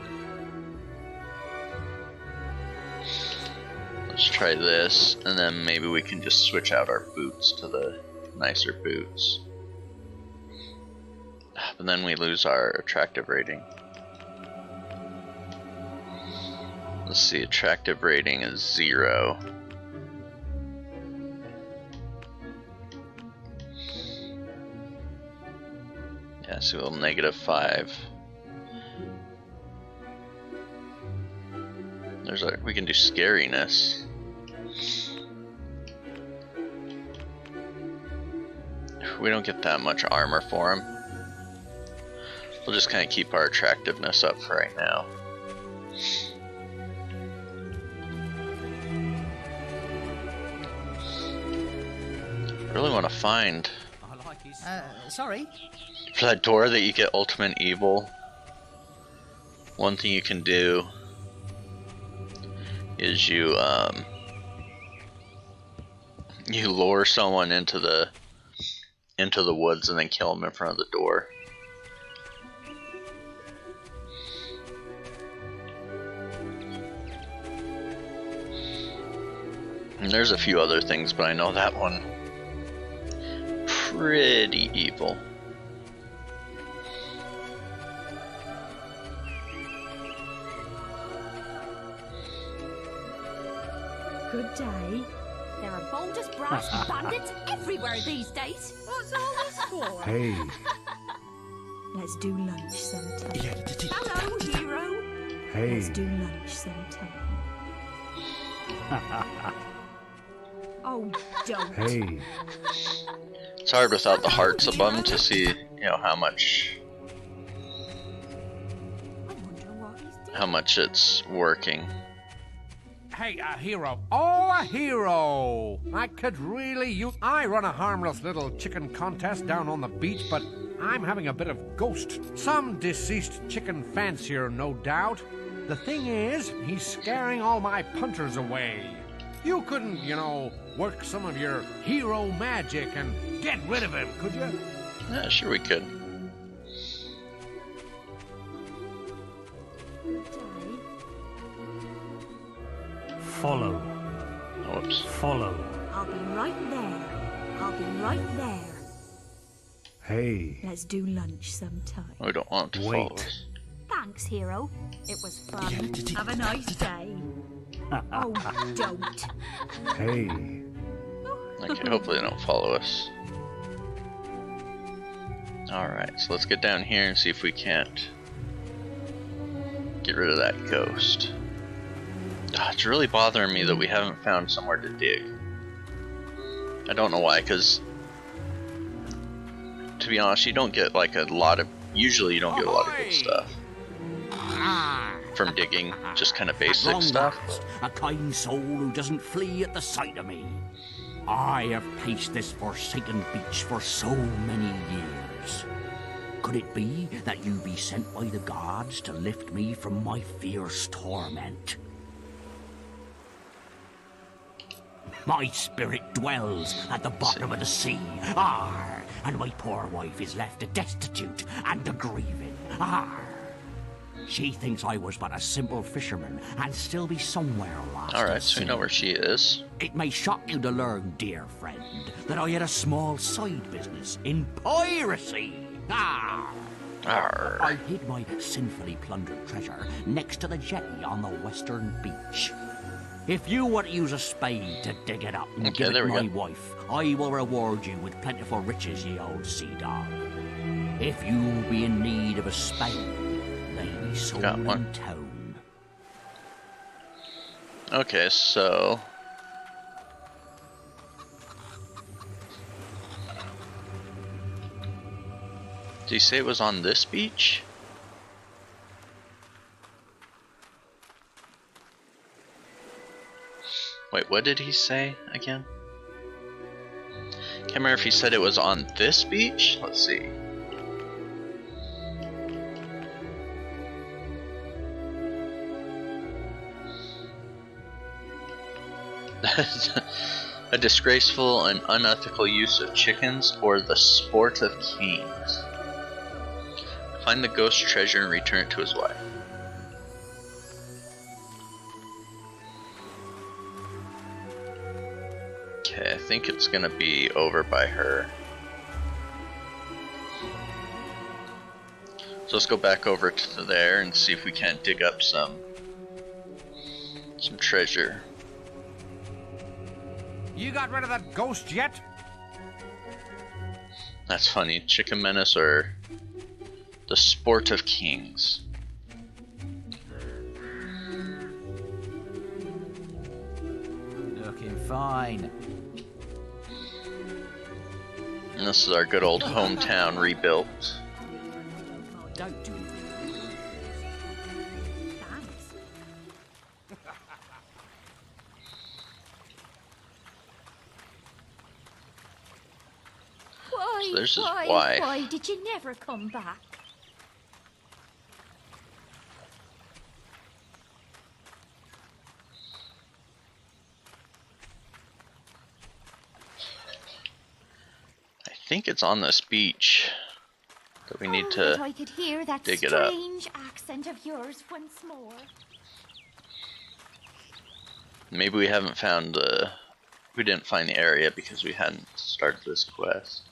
[SPEAKER 1] Let's try this, and then maybe we can just switch out our boots to the nicer boots. But then we lose our attractive rating. Let's see, attractive rating is 0. Yeah, so we'll -5. We can do scariness. We don't get that much armor for him. We'll just kind of keep our attractiveness up for right now. I really want to find
[SPEAKER 9] sorry?
[SPEAKER 1] for that door that you get ultimate evil. One thing you can do is you lure someone into the woods and then kill them in front of the door. And there's a few other things, but I know that one pretty evil.
[SPEAKER 12] Good day. There are bold as brass bandits everywhere these days. What's all this for?
[SPEAKER 7] Hey.
[SPEAKER 12] Let's do lunch sometime. Hello, hero.
[SPEAKER 7] Hey.
[SPEAKER 12] Let's do lunch sometime. Oh, don't.
[SPEAKER 7] Hey.
[SPEAKER 1] It's hard without the hearts above them to see, how much it's working.
[SPEAKER 10] Hey, a hero. Oh, a hero! I could really use... I run a harmless little chicken contest down on the beach, but I'm having a bit of ghost. Some deceased chicken fancier, no doubt. The thing is, he's scaring all my punters away. You couldn't, work some of your hero magic and get rid of him, could you?
[SPEAKER 1] Yeah, sure we could.
[SPEAKER 2] Follow.
[SPEAKER 1] Whoops.
[SPEAKER 2] Follow.
[SPEAKER 12] I'll be right there. I'll be right there.
[SPEAKER 7] Hey.
[SPEAKER 12] Let's do lunch sometime.
[SPEAKER 1] We don't want to follow us.
[SPEAKER 12] Thanks, hero. It was fun. Have a nice day. Oh, don't.
[SPEAKER 7] Hey.
[SPEAKER 1] Okay, hopefully they don't follow us. Alright, so let's get down here and see if we can't get rid of that ghost. It's really bothering me that we haven't found somewhere to dig. I don't know why, because to be honest, you don't get like a lot of... Usually you don't get a lot of good stuff from digging, just kind of basic stuff.
[SPEAKER 10] A kind soul who doesn't flee at the sight of me. I have paced this forsaken beach for so many years. Could it be that you be sent by the gods to lift me from my fierce torment? My spirit dwells at the bottom of the sea, and my poor wife is left destitute and a-grieving, She thinks I was but a simple fisherman and still be somewhere lost.
[SPEAKER 1] Alright, so we know where she is.
[SPEAKER 10] It may shock you to learn, dear friend, that I had a small side business in piracy. I hid my sinfully plundered treasure next to the jetty on the western beach. If you were to use a spade to dig it up and give it my wife, I will reward you with plentiful riches, ye old sea dog. If you be in need of a spade, they be sold in town.
[SPEAKER 1] Okay, so... Did you say it was on this beach? Wait, what did he say again? Can't remember if he said it was on this beach? Let's see. A disgraceful and unethical use of chickens or the sport of kings. Find the ghost treasure and return it to his wife. Okay, I think it's gonna be over by her. So let's go back over to there and see if we can't dig up some treasure.
[SPEAKER 10] You got rid of that ghost yet?
[SPEAKER 1] That's funny. Chicken Menace or the Sport of Kings.
[SPEAKER 13] Looking fine.
[SPEAKER 1] And this is our good old hometown rebuilt.
[SPEAKER 13] Don't do anything.
[SPEAKER 3] Why,
[SPEAKER 1] There's his wife.
[SPEAKER 3] why did you never come back?
[SPEAKER 1] I think it's on this beach that we need
[SPEAKER 3] But
[SPEAKER 1] to
[SPEAKER 3] I could hear that
[SPEAKER 1] dig it up.
[SPEAKER 3] strange accent of yours once more.
[SPEAKER 1] Maybe we haven't found we didn't find the area because we hadn't started this quest.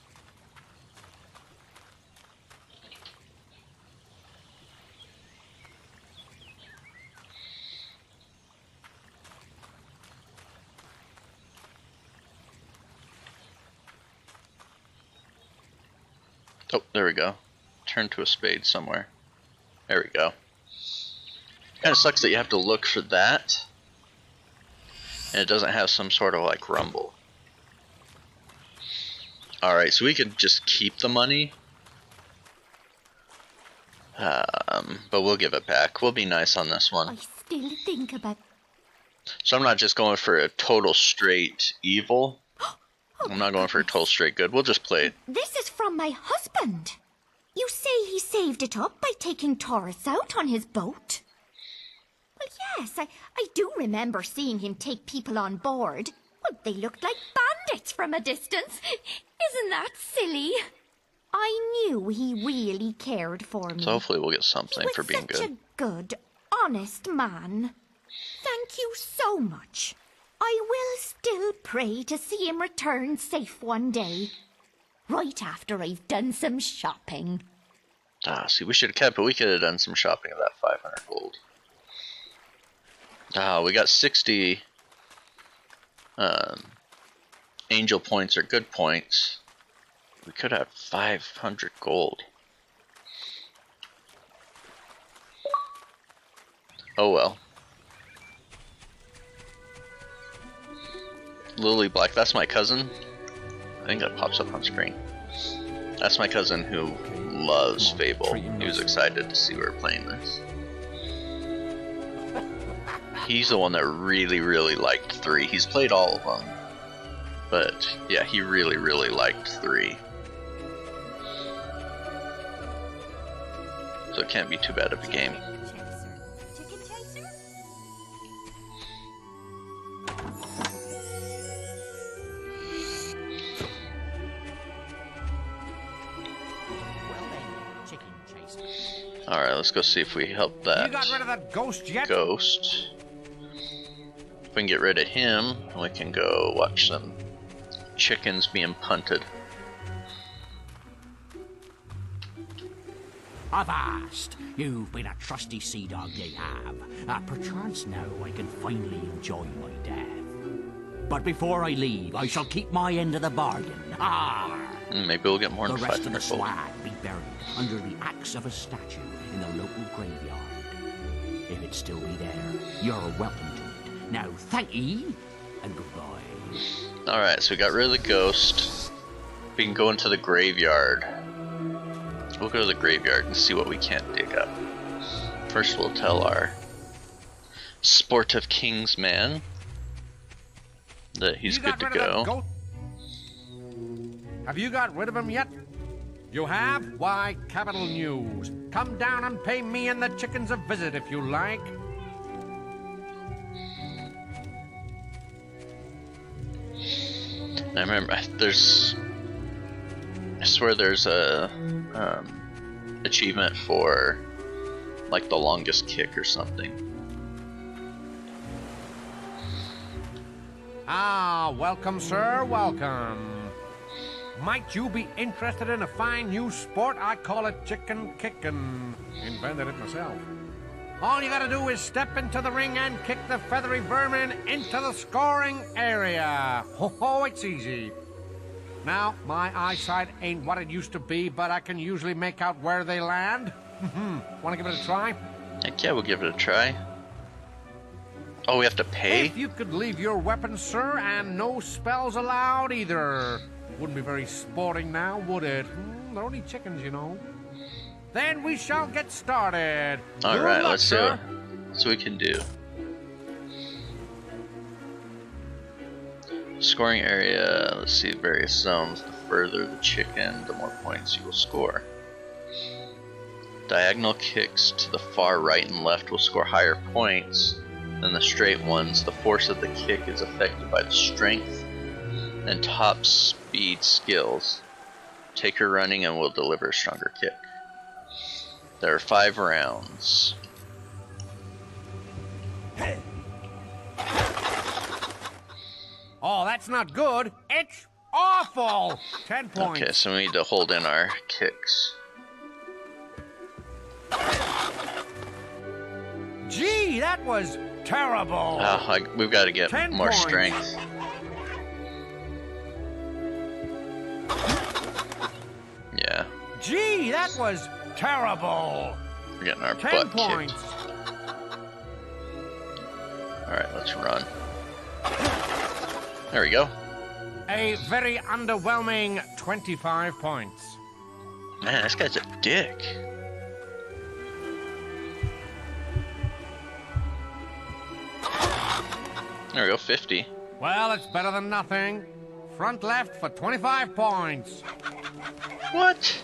[SPEAKER 1] Oh, there we go. Turn to a spade somewhere. There we go. Kind of sucks that you have to look for that, and it doesn't have some sort of like rumble. Alright, so we could just keep the money. But we'll give it back. We'll be nice on this one.
[SPEAKER 3] I still think about...
[SPEAKER 1] So I'm not just going for a total straight evil. I'm not going for a total straight good. We'll just play it.
[SPEAKER 3] This is from my husband. You say he saved it up by taking tourists out on his boat? Well, yes, I do remember seeing him take people on board. Well, they looked like bandits from a distance. Isn't that silly? I knew he really cared for me.
[SPEAKER 1] So hopefully we'll get something for being
[SPEAKER 3] Such
[SPEAKER 1] good.
[SPEAKER 3] a good, honest man. Thank you so much. I will still pray to see him return safe one day. Right after I've done some shopping.
[SPEAKER 1] Ah, see, we should have kept it. We could have done some shopping of that 500 gold. Ah, we got 60 angel points or good points. We could have 500 gold. Oh well. Lily Black, that's my cousin. I think that pops up on screen. That's my cousin who loves Fable. He was excited to see we were playing this. He's the one that really, really liked 3. He's played all of them. But yeah, he really, really liked 3. So it can't be too bad of a game. Alright, let's go see if we help that.
[SPEAKER 10] You got rid of that ghost yet?
[SPEAKER 1] Ghost. If we can get rid of him, we can go watch some chickens being punted.
[SPEAKER 11] Avast! You've been a trusty sea dog, ye have. Perchance now I can finally enjoy my death. But before I leave, I shall keep my end of the bargain.
[SPEAKER 1] Maybe we'll get more
[SPEAKER 11] the
[SPEAKER 1] than
[SPEAKER 11] rest of the
[SPEAKER 1] 500 gold.
[SPEAKER 11] swag be buried under the axe of a statue in the local graveyard. If it still be there, you're welcome to it. Now thank ye, and goodbye.
[SPEAKER 1] Alright, so we got rid of the ghost. We can go into the graveyard. We'll go to the graveyard and see what we can't dig up. First we'll tell our Sport of Kings man that he's good to go.
[SPEAKER 10] Have you got rid of him yet? You have? Why, capital news. Come down and pay me and the chickens a visit if you like.
[SPEAKER 1] I remember I swear there's a achievement for like the longest kick or something.
[SPEAKER 10] Ah, welcome, sir, welcome. Might you be interested in a fine new sport? I call it chicken kicking. Invented it myself. All you gotta do is step into the ring and kick the feathery vermin into the scoring area. Oh, it's easy. Now, my eyesight ain't what it used to be, but I can usually make out where they land. Wanna give it a try?
[SPEAKER 1] Heck yeah, we'll give it a try. Oh, we have to pay?
[SPEAKER 10] If you could leave your weapon, sir, and no spells allowed either. Wouldn't be very sporting now, would it? They're only chickens, you know. Then we shall get started.
[SPEAKER 1] Alright, let's see what we can do. Scoring area, let's see, various zones. The further the chicken, the more points you will score. Diagonal kicks to the far right and left will score higher points than the straight ones. The force of the kick is affected by the strength and top speed skills. Take her running and will deliver a stronger kick. There are 5 rounds.
[SPEAKER 10] Oh, that's not good. It's awful. 10 points.
[SPEAKER 1] Okay, so we need to hold in our kicks.
[SPEAKER 10] Gee, that was terrible.
[SPEAKER 1] Oh, we've got to get
[SPEAKER 10] 10
[SPEAKER 1] more
[SPEAKER 10] points.
[SPEAKER 1] strength. Yeah.
[SPEAKER 10] Gee, that was terrible.
[SPEAKER 1] We're getting our
[SPEAKER 10] 10
[SPEAKER 1] butt
[SPEAKER 10] points.
[SPEAKER 1] kicked. Alright, let's run. There we go.
[SPEAKER 10] A very underwhelming 25 points.
[SPEAKER 1] Man, this guy's a dick. There we go, 50.
[SPEAKER 10] Well, it's better than nothing. Front left for 25 points.
[SPEAKER 1] What?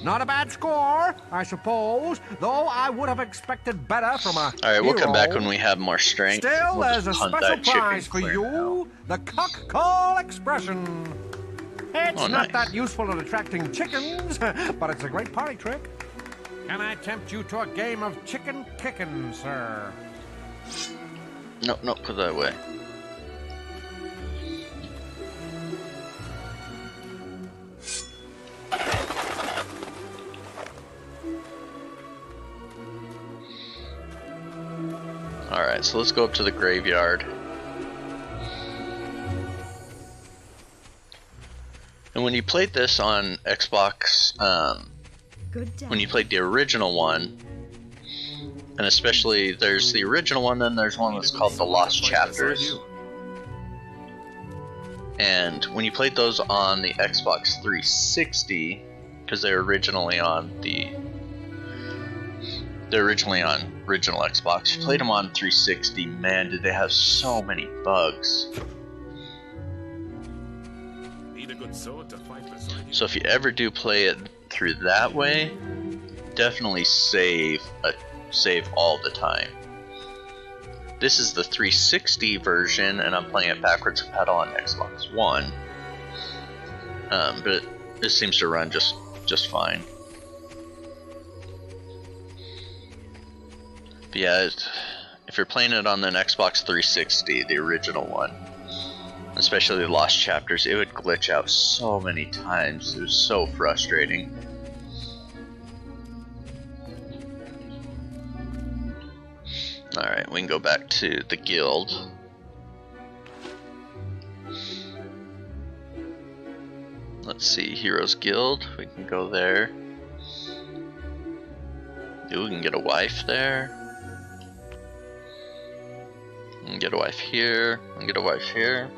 [SPEAKER 10] Not a bad score, I suppose, though I would have expected better from a
[SPEAKER 1] Alright, we'll come back
[SPEAKER 10] hero.
[SPEAKER 1] when we have more strength.
[SPEAKER 10] Still,
[SPEAKER 1] We'll
[SPEAKER 10] there's a
[SPEAKER 1] just hunt
[SPEAKER 10] special
[SPEAKER 1] that chicken
[SPEAKER 10] prize for
[SPEAKER 1] clear
[SPEAKER 10] you,
[SPEAKER 1] now.
[SPEAKER 10] the cock call expression. It's
[SPEAKER 1] Oh,
[SPEAKER 10] not
[SPEAKER 1] nice.
[SPEAKER 10] that useful at attracting chickens, but it's a great party trick. Can I tempt you to a game of chicken kicking, sir?
[SPEAKER 1] No, no, put that away. Alright, so let's go up to the graveyard. And when you played this on Xbox, when you played the original one, and especially there's the original one, then there's one that's called The Lost Chapters. And when you played those on the Xbox 360, because they're originally on original Xbox, you played them on 360, man, did they have so many bugs.
[SPEAKER 14] Need a good sword to fight beside you.
[SPEAKER 1] So if you ever do play it through that way, definitely save all the time. This is the 360 version, and I'm playing it backwards compatible on Xbox One. But it seems to run just fine. But yeah, if you're playing it on an Xbox 360, the original one, especially the Lost Chapters, it would glitch out so many times. It was so frustrating. Alright, we can go back to the guild. Let's see, Heroes Guild, we can go there. Ooh, we can get a wife there. We can get a wife here, we can get a wife here.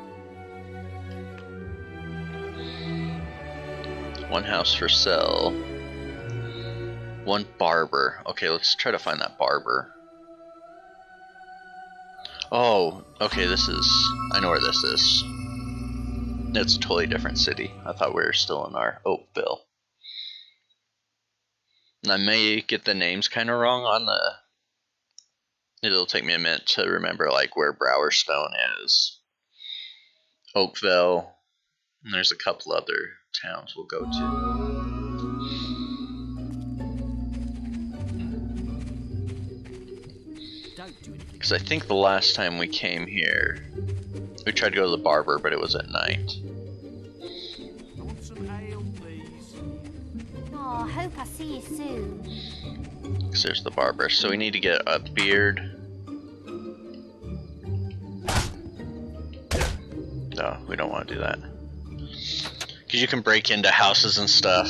[SPEAKER 1] One house for sale. One barber. Okay, let's try to find that barber. Oh, okay, I know where this is. It's a totally different city. I thought we were still in our Oakville. And I may get the names kind of wrong on the... It'll take me a minute to remember, like, where Browerstone is. Oakville, and there's a couple other towns we'll go to. Because I think the last time we came here, we tried to go to the barber, but it was at night.
[SPEAKER 4] I want some ale, please.
[SPEAKER 3] Oh, hope I see you soon.
[SPEAKER 1] Because there's the barber. So we need to get a beard. No, we don't want to do that. Because you can break into houses and stuff.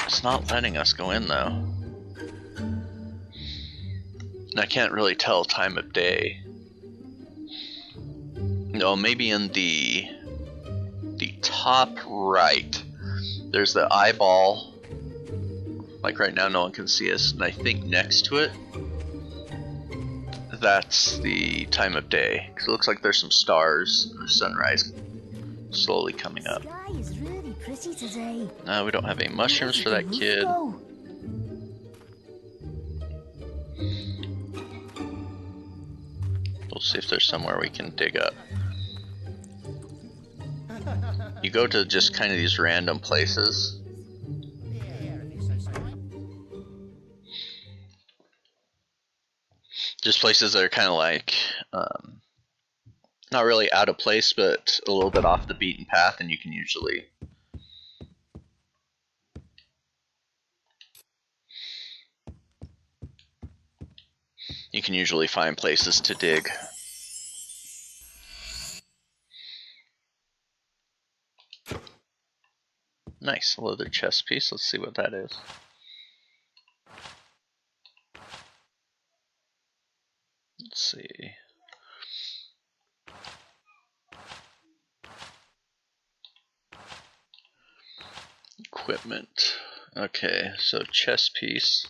[SPEAKER 1] It's not letting us go in though. And I can't really tell time of day. No, maybe in the top right, there's the eyeball. Like right now, no one can see us, and I think next to it, that's the time of day. Because it looks like there's some stars and the sunrise slowly coming up.
[SPEAKER 12] The sky is really pretty today.
[SPEAKER 1] No, we don't have any mushrooms for that kid. We'll see if there's somewhere we can dig up. You go to just kind of these random places. Just places that are kind of like, not really out of place, but a little bit off the beaten path, and you can usually find places to dig. Nice, a leather chest piece. Let's see what that is. Let's see. Equipment. Okay, so chest piece.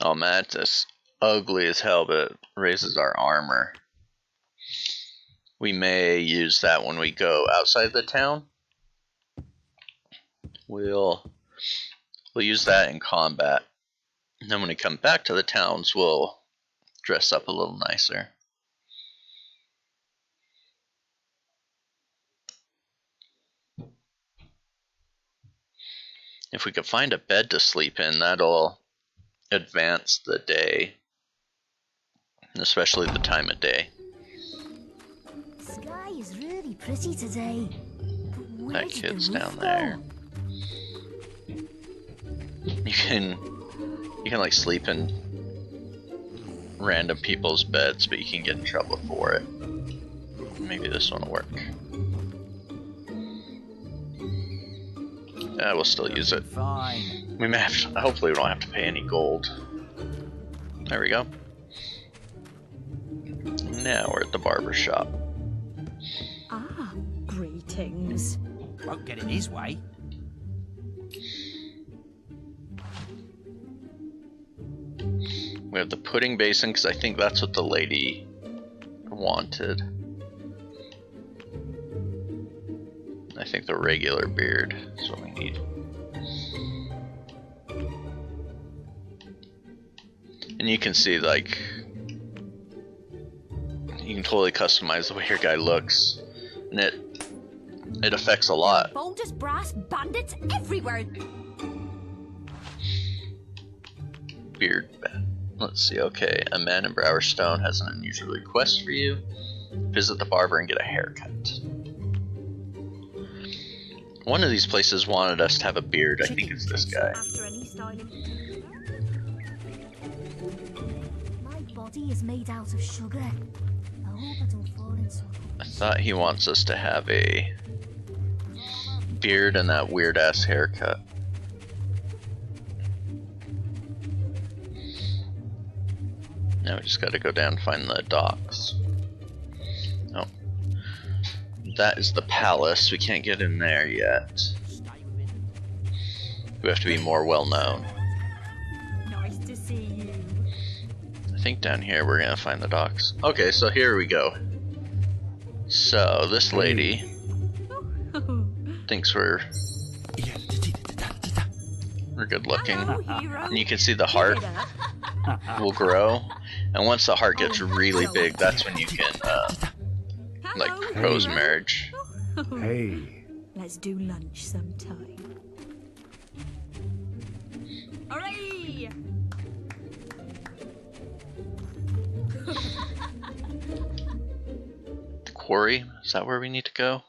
[SPEAKER 1] Oh man, it's just ugly as hell, but it raises our armor. We may use that when we go outside the town. We'll use that in combat. And then when we come back to the towns, we'll dress up a little nicer. If we could find a bed to sleep in, that'll advance the day. Especially the time of day.
[SPEAKER 12] The sky is really pretty today.
[SPEAKER 1] That kid's down there. You can like sleep in random people's beds, but you can get in trouble for it. Maybe this one will work. We'll still use it.
[SPEAKER 13] Fine.
[SPEAKER 1] We may have to, hopefully we don't have to pay any gold. There we go. Now we're at the barber shop.
[SPEAKER 12] Ah, greetings.
[SPEAKER 13] Won't get in his way.
[SPEAKER 1] We have the pudding basin, because I think that's what the lady wanted. I think the regular beard is what we need. And you can see, like, you can totally customize the way your guy looks, and it affects a lot.
[SPEAKER 12] Boldest brass bandits everywhere.
[SPEAKER 1] Beard. Let's see. Okay, a man in Browerstone has an unusual request for you. Visit the barber and get a haircut. One of these places wanted us to have a beard. I think it's this guy.
[SPEAKER 12] After any styling. My body is made out of sugar. I hope I don't fall in trouble.
[SPEAKER 1] I thought he wants us to have a beard and that weird ass haircut. Now we just gotta go down and find the docks. Oh. That is the palace. We can't get in there yet. We have to be more well known.
[SPEAKER 12] Nice to see you.
[SPEAKER 1] I think down here we're gonna find the docks. Okay, so here we go. So this lady thinks we're We're good looking.
[SPEAKER 12] Hello, hero.
[SPEAKER 1] And you can see the heart will grow. And once the heart gets really big, that's when you can, like, propose marriage.
[SPEAKER 7] Hey.
[SPEAKER 12] Let's do lunch sometime. Hooray!
[SPEAKER 1] The quarry? Is that where we need to go?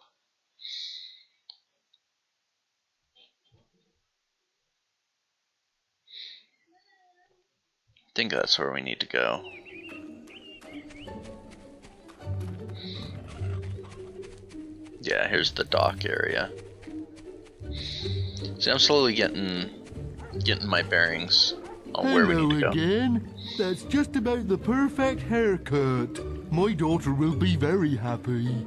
[SPEAKER 1] I think that's where we need to go. Yeah, here's the dock area. See, I'm slowly getting my bearings on where we need to go.
[SPEAKER 15] Again. That's just about the perfect haircut. My daughter will be very happy.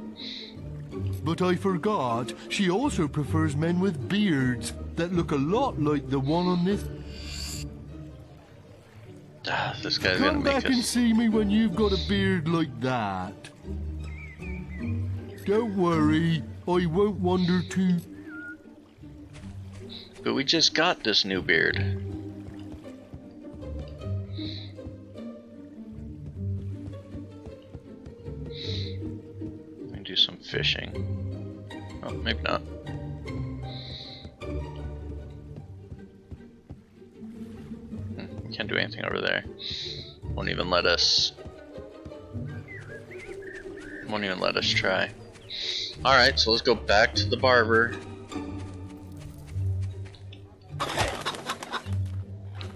[SPEAKER 15] But I forgot, she also prefers men with beards that look a lot like the one on this.
[SPEAKER 1] This guy's gonna
[SPEAKER 15] Come
[SPEAKER 1] make
[SPEAKER 15] back and
[SPEAKER 1] us.
[SPEAKER 15] see me when you've got a beard like that. Don't worry, I won't wander too.
[SPEAKER 1] But we just got this new beard. Let me do some fishing. Oh, maybe not. Can't do anything over there. Won't even let us try. Alright, so let's go back to the barber.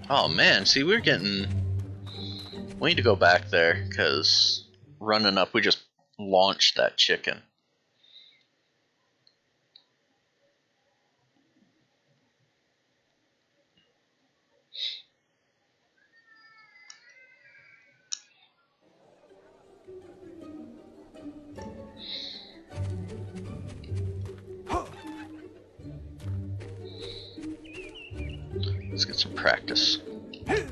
[SPEAKER 1] Oh man, see, we need to go back there, because running up, we just launched that chicken. Let's get some practice. Okay,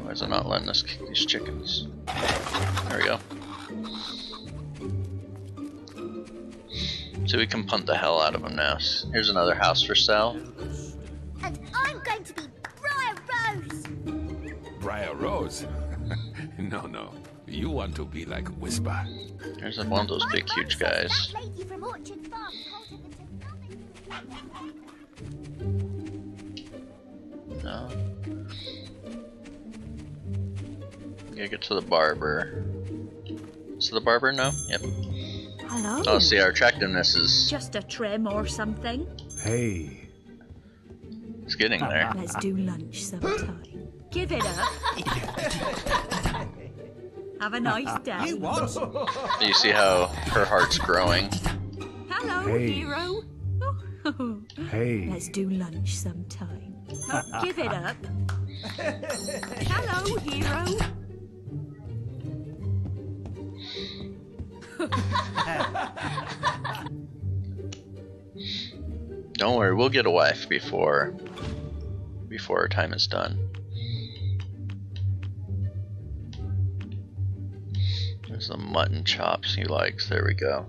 [SPEAKER 1] why is it not letting us kick these chickens? There we go. So we can punt the hell out of them now. Here's another house for sale.
[SPEAKER 16] And I'm going to be Briar Rose.
[SPEAKER 14] Briar Rose? No. You want to be like Whisper.
[SPEAKER 1] There's one of those big, huge guys.
[SPEAKER 16] That lady from Orchard Farm told her that
[SPEAKER 1] No. Gotta get to the barber. Is it the barber? No? Yep.
[SPEAKER 12] Hello.
[SPEAKER 1] Oh, see, our attractiveness is...
[SPEAKER 12] Just a trim or something.
[SPEAKER 7] Hey.
[SPEAKER 1] It's getting there.
[SPEAKER 12] Let's do lunch sometime. Give it up. Have a nice day.
[SPEAKER 1] You see how her heart's growing?
[SPEAKER 12] Hello,
[SPEAKER 7] Hey.
[SPEAKER 12] hero.
[SPEAKER 7] Hey.
[SPEAKER 12] Let's do lunch sometime. Give it up. Hello, hero.
[SPEAKER 1] Don't worry, we'll get a wife before our time is done. There's the mutton chops he likes. There we go.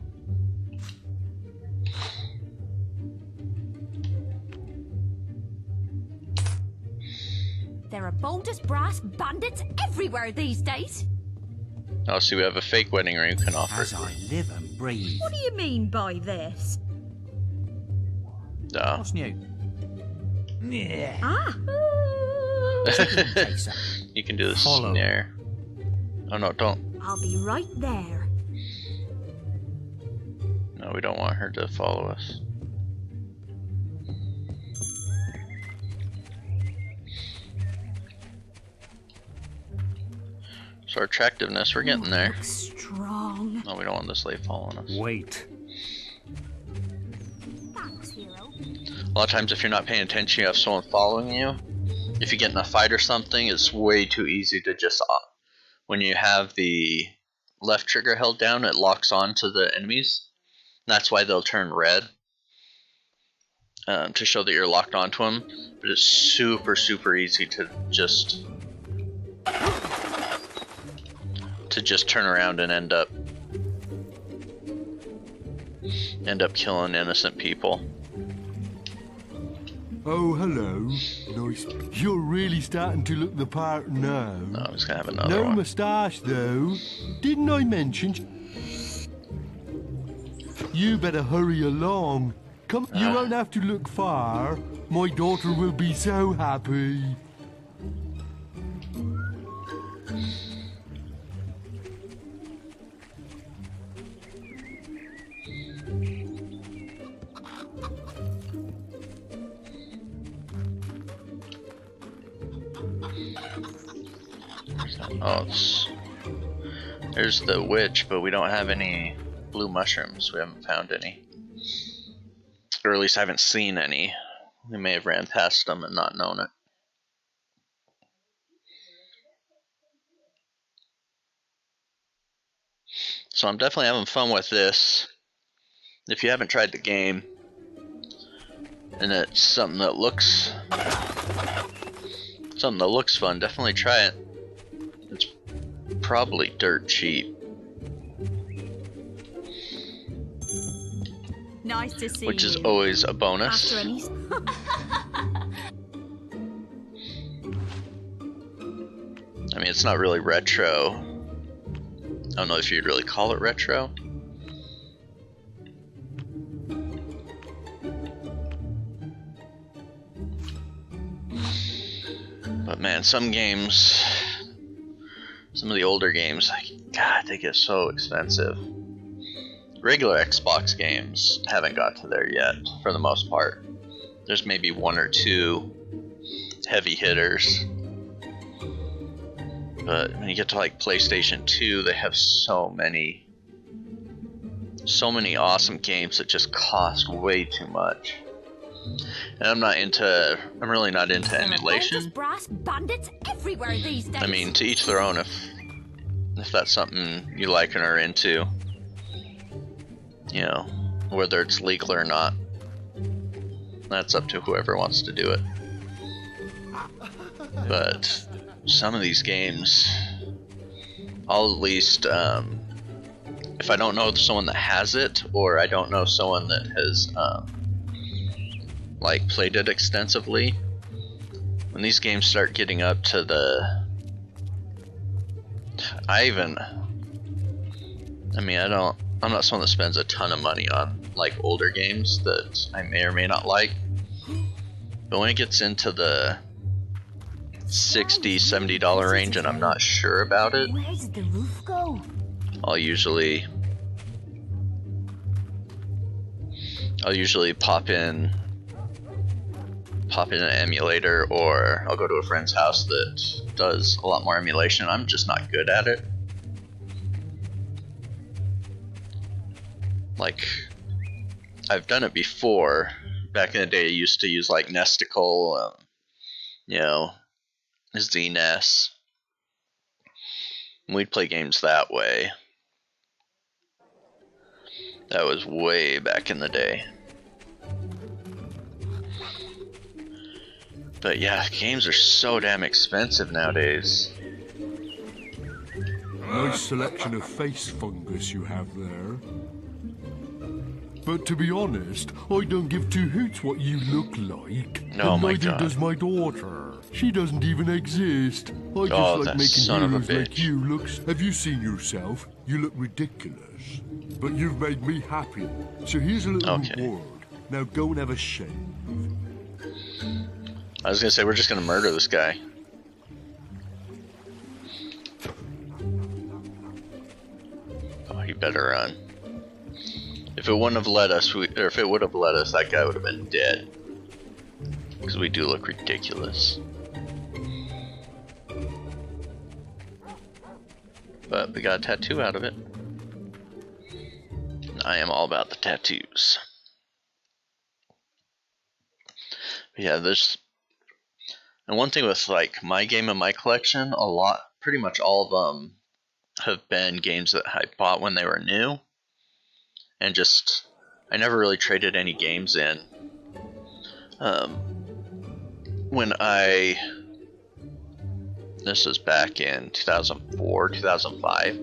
[SPEAKER 12] There are bold as brass bandits everywhere these days.
[SPEAKER 1] Oh, see, we have a fake wedding ring you can offer.
[SPEAKER 13] As I live and breathe.
[SPEAKER 12] What do you mean by this?
[SPEAKER 1] Duh.
[SPEAKER 13] What's new? Yeah.
[SPEAKER 12] Ah.
[SPEAKER 1] You can do the
[SPEAKER 13] Follow.
[SPEAKER 1] snare. Oh no, don't.
[SPEAKER 12] I'll be right there.
[SPEAKER 1] No, we don't want her to follow us. So our attractiveness, we're getting there.
[SPEAKER 12] Strong.
[SPEAKER 1] No, we don't want this lady following us.
[SPEAKER 7] Wait.
[SPEAKER 16] Thanks, hero.
[SPEAKER 1] A lot of times if you're not paying attention, you have someone following you. If you get in a fight or something, it's way too easy to just... When you have the left trigger held down, it locks on to the enemies. And that's why they'll turn red. To show that you're locked onto them. But it's super, super easy to just turn around and end up end up killing innocent people.
[SPEAKER 15] Oh, hello. Nice. You're really starting to look the part now.
[SPEAKER 1] No, he's gonna have another
[SPEAKER 15] no
[SPEAKER 1] one.
[SPEAKER 15] moustache, though. Didn't I mention? You better hurry along. Come, you won't have to look far. My daughter will be so happy.
[SPEAKER 1] Oh, there's the witch, but we don't have any blue mushrooms. We haven't found any. Or at least I haven't seen any. We may have ran past them and not known it. So I'm definitely having fun with this. If you haven't tried the game, and it's something that looks fun, definitely try it. It's probably dirt cheap.
[SPEAKER 12] Nice to see
[SPEAKER 1] which is
[SPEAKER 12] you.
[SPEAKER 1] always a bonus.
[SPEAKER 12] After any...
[SPEAKER 1] I mean, it's not really retro. I don't know if you'd really call it retro. But man, some games, some of the older games, God, they get so expensive. Regular Xbox games haven't got to there yet, for the most part. There's maybe one or two heavy hitters. But when you get to like PlayStation 2, they have so many awesome games that just cost way too much. And I'm really not into emulation.
[SPEAKER 12] Brass bandits everywhere these days.
[SPEAKER 1] I mean, to each their own. If that's something you like and are into, you know, whether it's legal or not, that's up to whoever wants to do it. But some of these games, I'll at least, if I don't know someone that has it, or I don't know someone that has like played it extensively, when these games start getting up to the, I'm not someone that spends a ton of money on like older games that I may or may not like, but when it gets into the $60–70 range and I'm not sure about it,
[SPEAKER 12] Where did the roof go?
[SPEAKER 1] I'll usually pop in an emulator, or I'll go to a friend's house that does a lot more emulation. I'm just not good at it. Like, I've done it before. Back in the day, I used to use like Nesticle, you know, ZNES. We'd play games that way. That was way back in the day. But yeah, games are so damn expensive nowadays.
[SPEAKER 15] Nice selection of face fungus you have there. But to be honest, I don't give two hoots what you look like.
[SPEAKER 1] Oh
[SPEAKER 15] and
[SPEAKER 1] my
[SPEAKER 15] neither
[SPEAKER 1] God.
[SPEAKER 15] does my daughter. She doesn't even exist. I just
[SPEAKER 1] Oh,
[SPEAKER 15] like
[SPEAKER 1] that
[SPEAKER 15] making
[SPEAKER 1] son of a
[SPEAKER 15] heroes like
[SPEAKER 1] bitch.
[SPEAKER 15] you look. Have you seen yourself? You look ridiculous. But you've made me happy. So here's a little reward. Now go and have a shave.
[SPEAKER 1] I was gonna say, we're just gonna murder this guy. Oh, he better run. If it wouldn't have let us, or if it would have let us, that guy would have been dead. Because we do look ridiculous. But we got a tattoo out of it. I am all about the tattoos. But yeah, and one thing with like my game and my collection, pretty much all of them have been games that I bought when they were new, and just I never really traded any games in. This was back in 2004, 2005.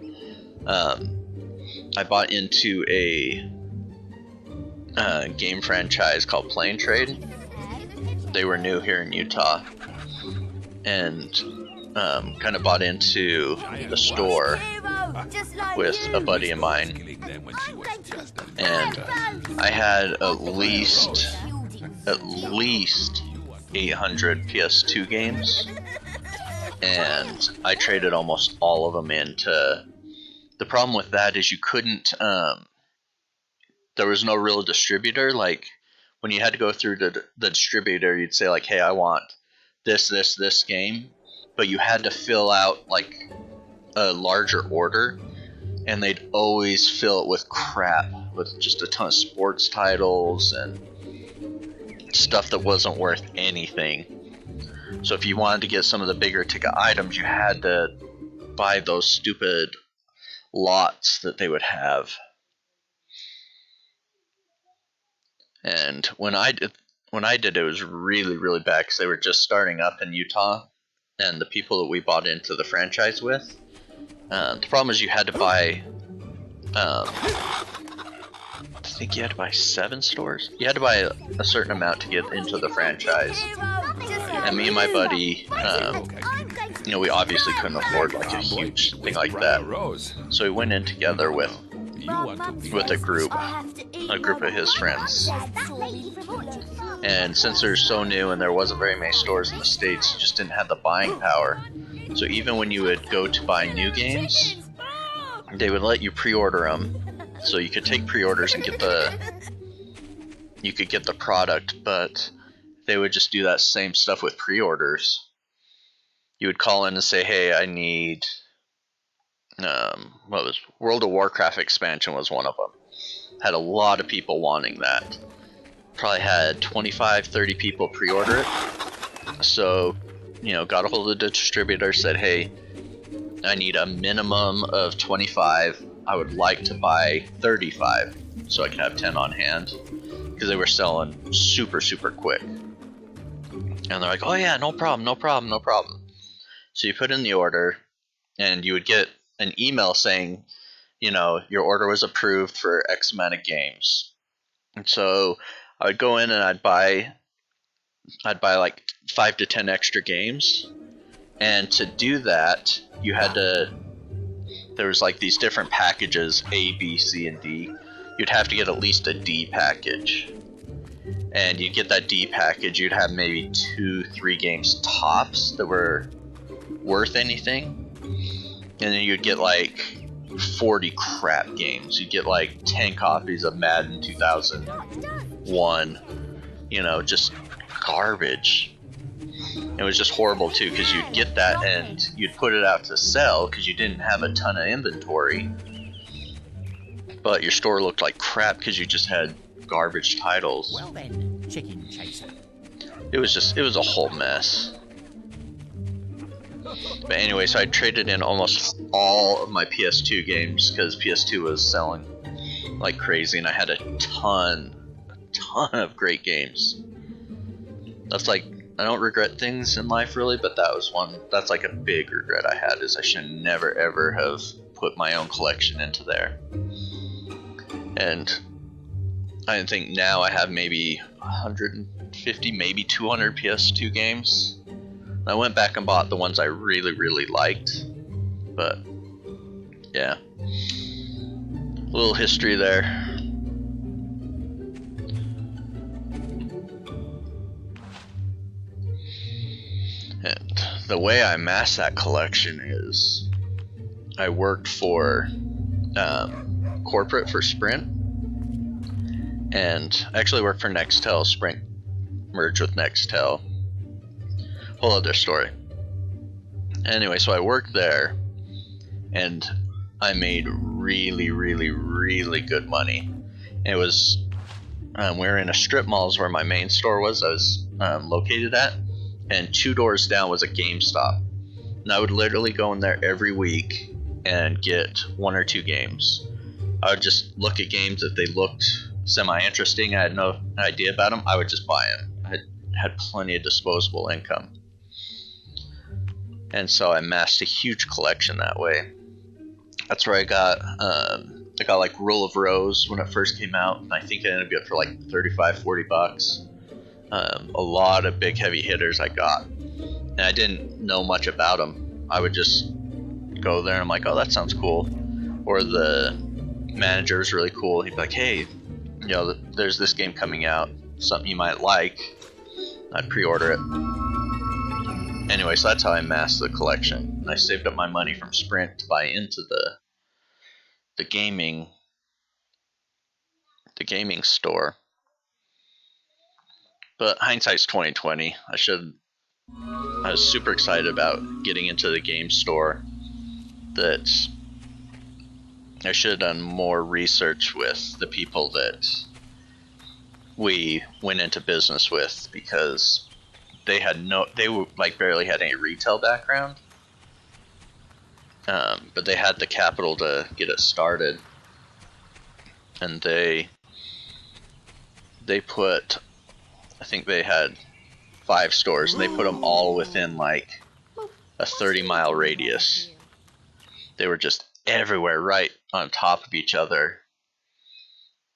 [SPEAKER 1] I bought into game franchise called Plane Trade. They were new here in Utah, and kind of bought into the store with a buddy of mine, and I had at least 800 PS2 games, and I traded almost all of them into. The problem with that is you couldn't. There was no real distributor. Like when you had to go through the distributor, you'd say like, "Hey, I want this game," but you had to fill out like a larger order, and they'd always fill it with crap, with just a ton of sports titles and stuff that wasn't worth anything. So if you wanted to get some of the bigger ticket items, you had to buy those stupid lots that they would have. And when I did it was really, really bad because they were just starting up in Utah, and the people that we bought into the franchise with, the problem is you had to buy, I think you had to buy 7 stores. You had to buy a certain amount to get into the franchise. And me and my buddy, we obviously couldn't afford like a huge thing like that. So we went in together with a group of his friends. And since they're so new and there wasn't very many stores in the States, you just didn't have the buying power. So even when you would go to buy new games, they would let you pre-order them. So you could take pre-orders and get the product, but they would just do that same stuff with pre-orders. You would call in and say, "Hey, I need World of Warcraft expansion was one of them." Had a lot of people wanting that. Probably had 25-30 people pre-order it. So, got a hold of the distributor, said, "Hey, I need a minimum of 25. I would like to buy 35 so I can have 10 on hand," because they were selling super, super quick. And they're like, "Oh yeah, no problem. So you put in the order, and you would get an email saying, your order was approved for X amount of games. And so I would go in and I'd buy like 5 to 10 extra games. And to do that, there was like these different packages, A, B, C, and D. You'd have to get at least a D package. And you'd get that D package, you'd have maybe 2-3 games tops that were worth anything. And then you'd get like 40 crap games. You'd get like 10 copies of Madden 2001. Just garbage. It was just horrible too, because you'd get that and you'd put it out to sell because you didn't have a ton of inventory. But your store looked like crap because you just had garbage titles.
[SPEAKER 17] Well then, chicken chaser.
[SPEAKER 1] It was a whole mess. But anyway, so I traded in almost all of my PS2 games because PS2 was selling like crazy, and I had a ton of great games. That's like, I don't regret things in life really, but that's like a big regret I had, is I should never ever have put my own collection into there. And I think now I have maybe 150, maybe 200 PS2 games. I went back and bought the ones I really, really liked. But, yeah. A little history there. And the way I amassed that collection is I worked for corporate for Sprint, and I actually worked for Nextel. Sprint merged with Nextel. Whole other story. Anyway, so I worked there, and I made really, really, really good money. It was we were in a strip mall where my main store was. I was located at, and 2 doors down was a GameStop. And I would literally go in there every week and get 1 or 2 games. I would just look at games if they looked semi-interesting. I had no idea about them. I would just buy them. I had plenty of disposable income. And so I amassed a huge collection that way. That's where I got I got like Rule of Rose when it first came out, and I think I ended up getting it for like 35, 40 bucks. A lot of big heavy hitters I got, and I didn't know much about them. I would just go there and I'm like, oh, that sounds cool. Or the manager was really cool. He'd be like, hey, you know, there's this game coming out, something you might like. I'd pre-order it. Anyway, so that's how I amassed the collection. And I saved up my money from Sprint to buy into the gaming store. But hindsight's 2020. I was super excited about getting into the game store. That I should have done more research with the people that we went into business with, because they were like barely had any retail background, but they had the capital to get it started, and they put, I think they had 5 stores, and they put them all within like a 30-mile radius. They were just everywhere, right on top of each other.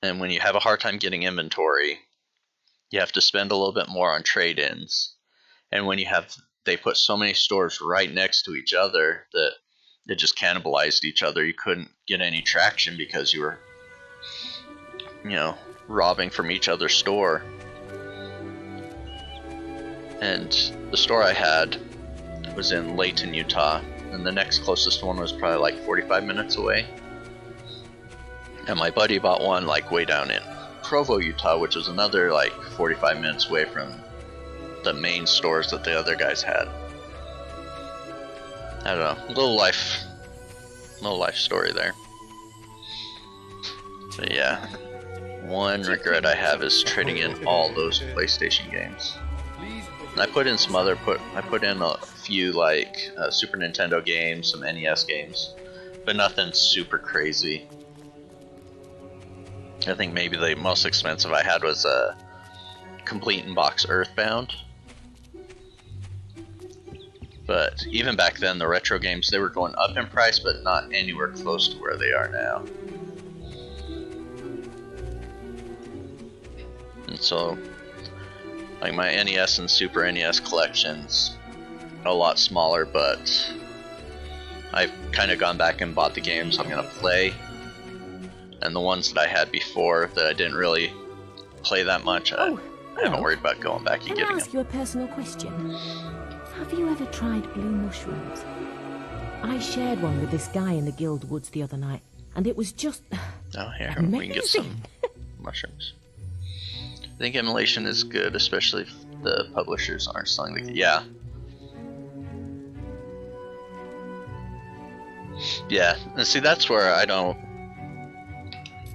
[SPEAKER 1] And when you have a hard time getting inventory, you have to spend a little bit more on trade-ins. And when they put so many stores right next to each other that it just cannibalized each other. You couldn't get any traction because you were, you know, robbing from each other's store. And the store I had was in Layton, Utah, and the next closest one was probably like 45 minutes away. And my buddy bought one like way down in Provo, Utah, which was another like 45 minutes away from the main stores that the other guys had. I don't know, little life story there. But yeah, one regret I have is trading in all those PlayStation games. And I put in some other, I put in a few like Super Nintendo games, some NES games, but nothing super crazy. I think maybe the most expensive I had was a complete in-box Earthbound. But even back then, the retro games, they were going up in price, but not anywhere close to where they are now. And so, like my NES and Super NES collections, a lot smaller, but I've kind of gone back and bought the games I'm going to play. And the ones that I had before that I didn't really play that much, I haven't worried about going back and getting them.
[SPEAKER 18] Can I ask you a personal question? Have you ever tried blue mushrooms? I shared one with this guy in the Guild Woods the other night, and it was just
[SPEAKER 1] oh, here,
[SPEAKER 18] amazing.
[SPEAKER 1] We can get some mushrooms. I think emulation is good, especially if the publishers aren't selling the... Yeah. Yeah, and see, that's where I don't...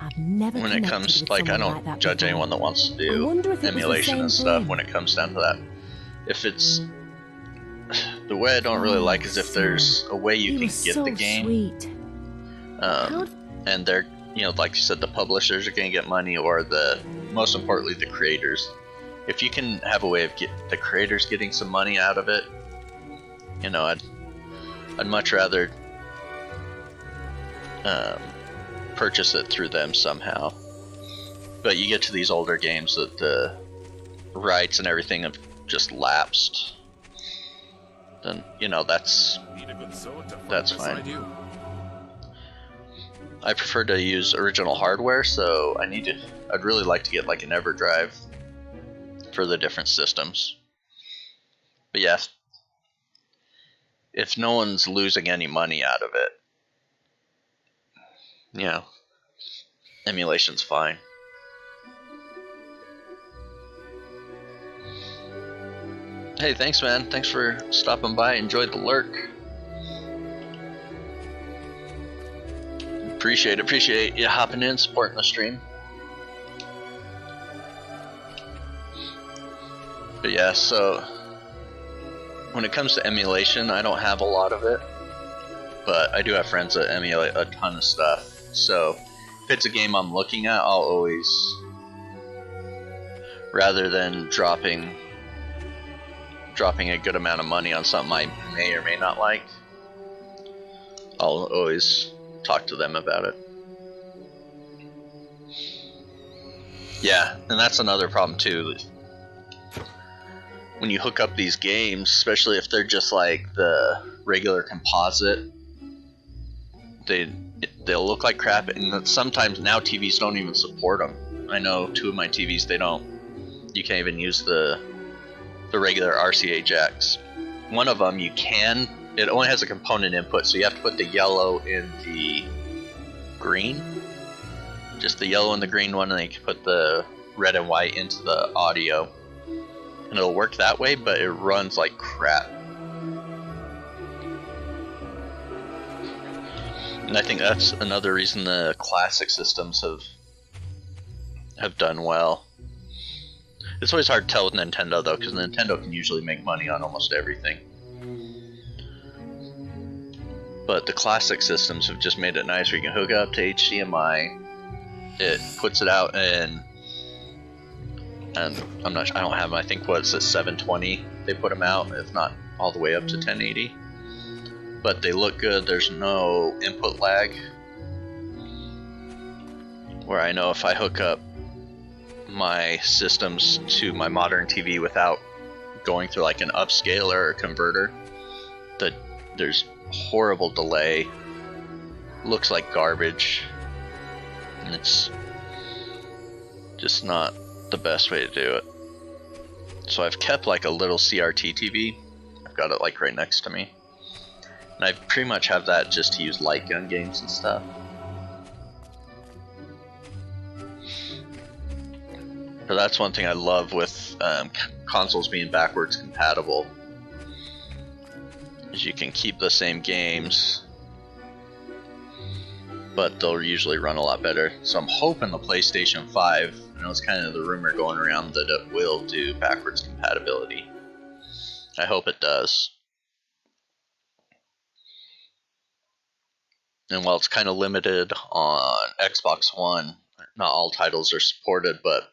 [SPEAKER 18] I've never
[SPEAKER 1] when it comes, like, I don't
[SPEAKER 18] like
[SPEAKER 1] judge anyone that wants to do emulation and stuff when it comes down to that. If it's... The way I don't really like is if there's a way you can get the game,
[SPEAKER 18] sweet.
[SPEAKER 1] And they're, you know, like you said, the publishers are going to get money, or most importantly, the creators. If you can have a way of the creators getting some money out of it, you know, I'd much rather purchase it through them somehow. But you get to these older games that the rights and everything have just lapsed. Then, you know, that's fine. I prefer to use original hardware, so I'd really like to get like an EverDrive for the different systems. But yeah, if no one's losing any money out of it, you know, emulation's fine. Hey, thanks, man. Thanks for stopping by. Enjoyed the lurk. Appreciate you hopping in, supporting the stream. But yeah, so when it comes to emulation, I don't have a lot of it, but I do have friends that emulate a ton of stuff. So if it's a game I'm looking at, I'll always, rather than dropping a good amount of money on something I may or may not like, I'll always talk to them about it. Yeah, and that's another problem too. When you hook up these games, especially if they're just like the regular composite, they'll look like crap, and sometimes now TVs don't even support them. I know 2 of my TVs, they don't. You can't even use the regular RCA jacks. One of them you can. It only has a component input, so you have to put the yellow in the green. Just the yellow and the green one, and then you can put the red and white into the audio. And it'll work that way, but it runs like crap. And I think that's another reason the classic systems have done well. It's always hard to tell with Nintendo though, because Nintendo can usually make money on almost everything. But the classic systems have just made it nice where you can hook it up to HDMI. It puts it out and I'm not. I don't have them. I think what's it 720? They put them out, if not all the way up to 1080. But they look good. There's no input lag. Where I know if I hook up my systems to my modern TV without going through like an upscaler or converter, that there's horrible delay. Looks like garbage. And it's just not the best way to do it. So I've kept like a little CRT TV. I've got it like right next to me. And I pretty much have that just to use light gun games and stuff. But that's one thing I love with consoles being backwards compatible, is you can keep the same games, but they'll usually run a lot better. So I'm hoping the PlayStation 5, you know, it's kind of the rumor going around that it will do backwards compatibility. I hope it does. And while it's kind of limited on Xbox One, not all titles are supported, but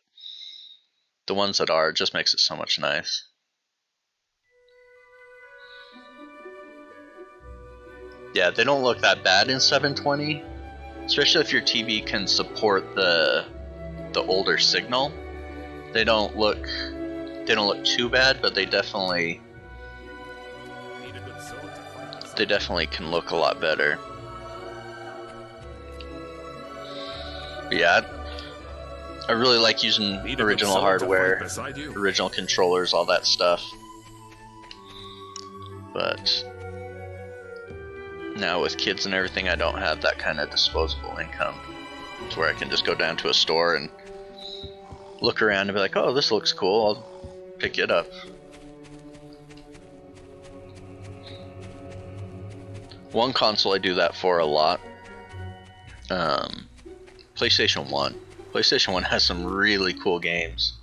[SPEAKER 1] the ones that are, it just makes it so much nice. Yeah, they don't look that bad in 720, especially if your TV can support the older signal. They don't look too bad, but they definitely can look a lot better. But yeah, I really like using original hardware, original controllers, all that stuff. But now with kids and everything, I don't have that kind of disposable income to where I can just go down to a store and look around and be like, oh, this looks cool, I'll pick it up. One console I do that for a lot, PlayStation 1. PlayStation 1 has some really cool games.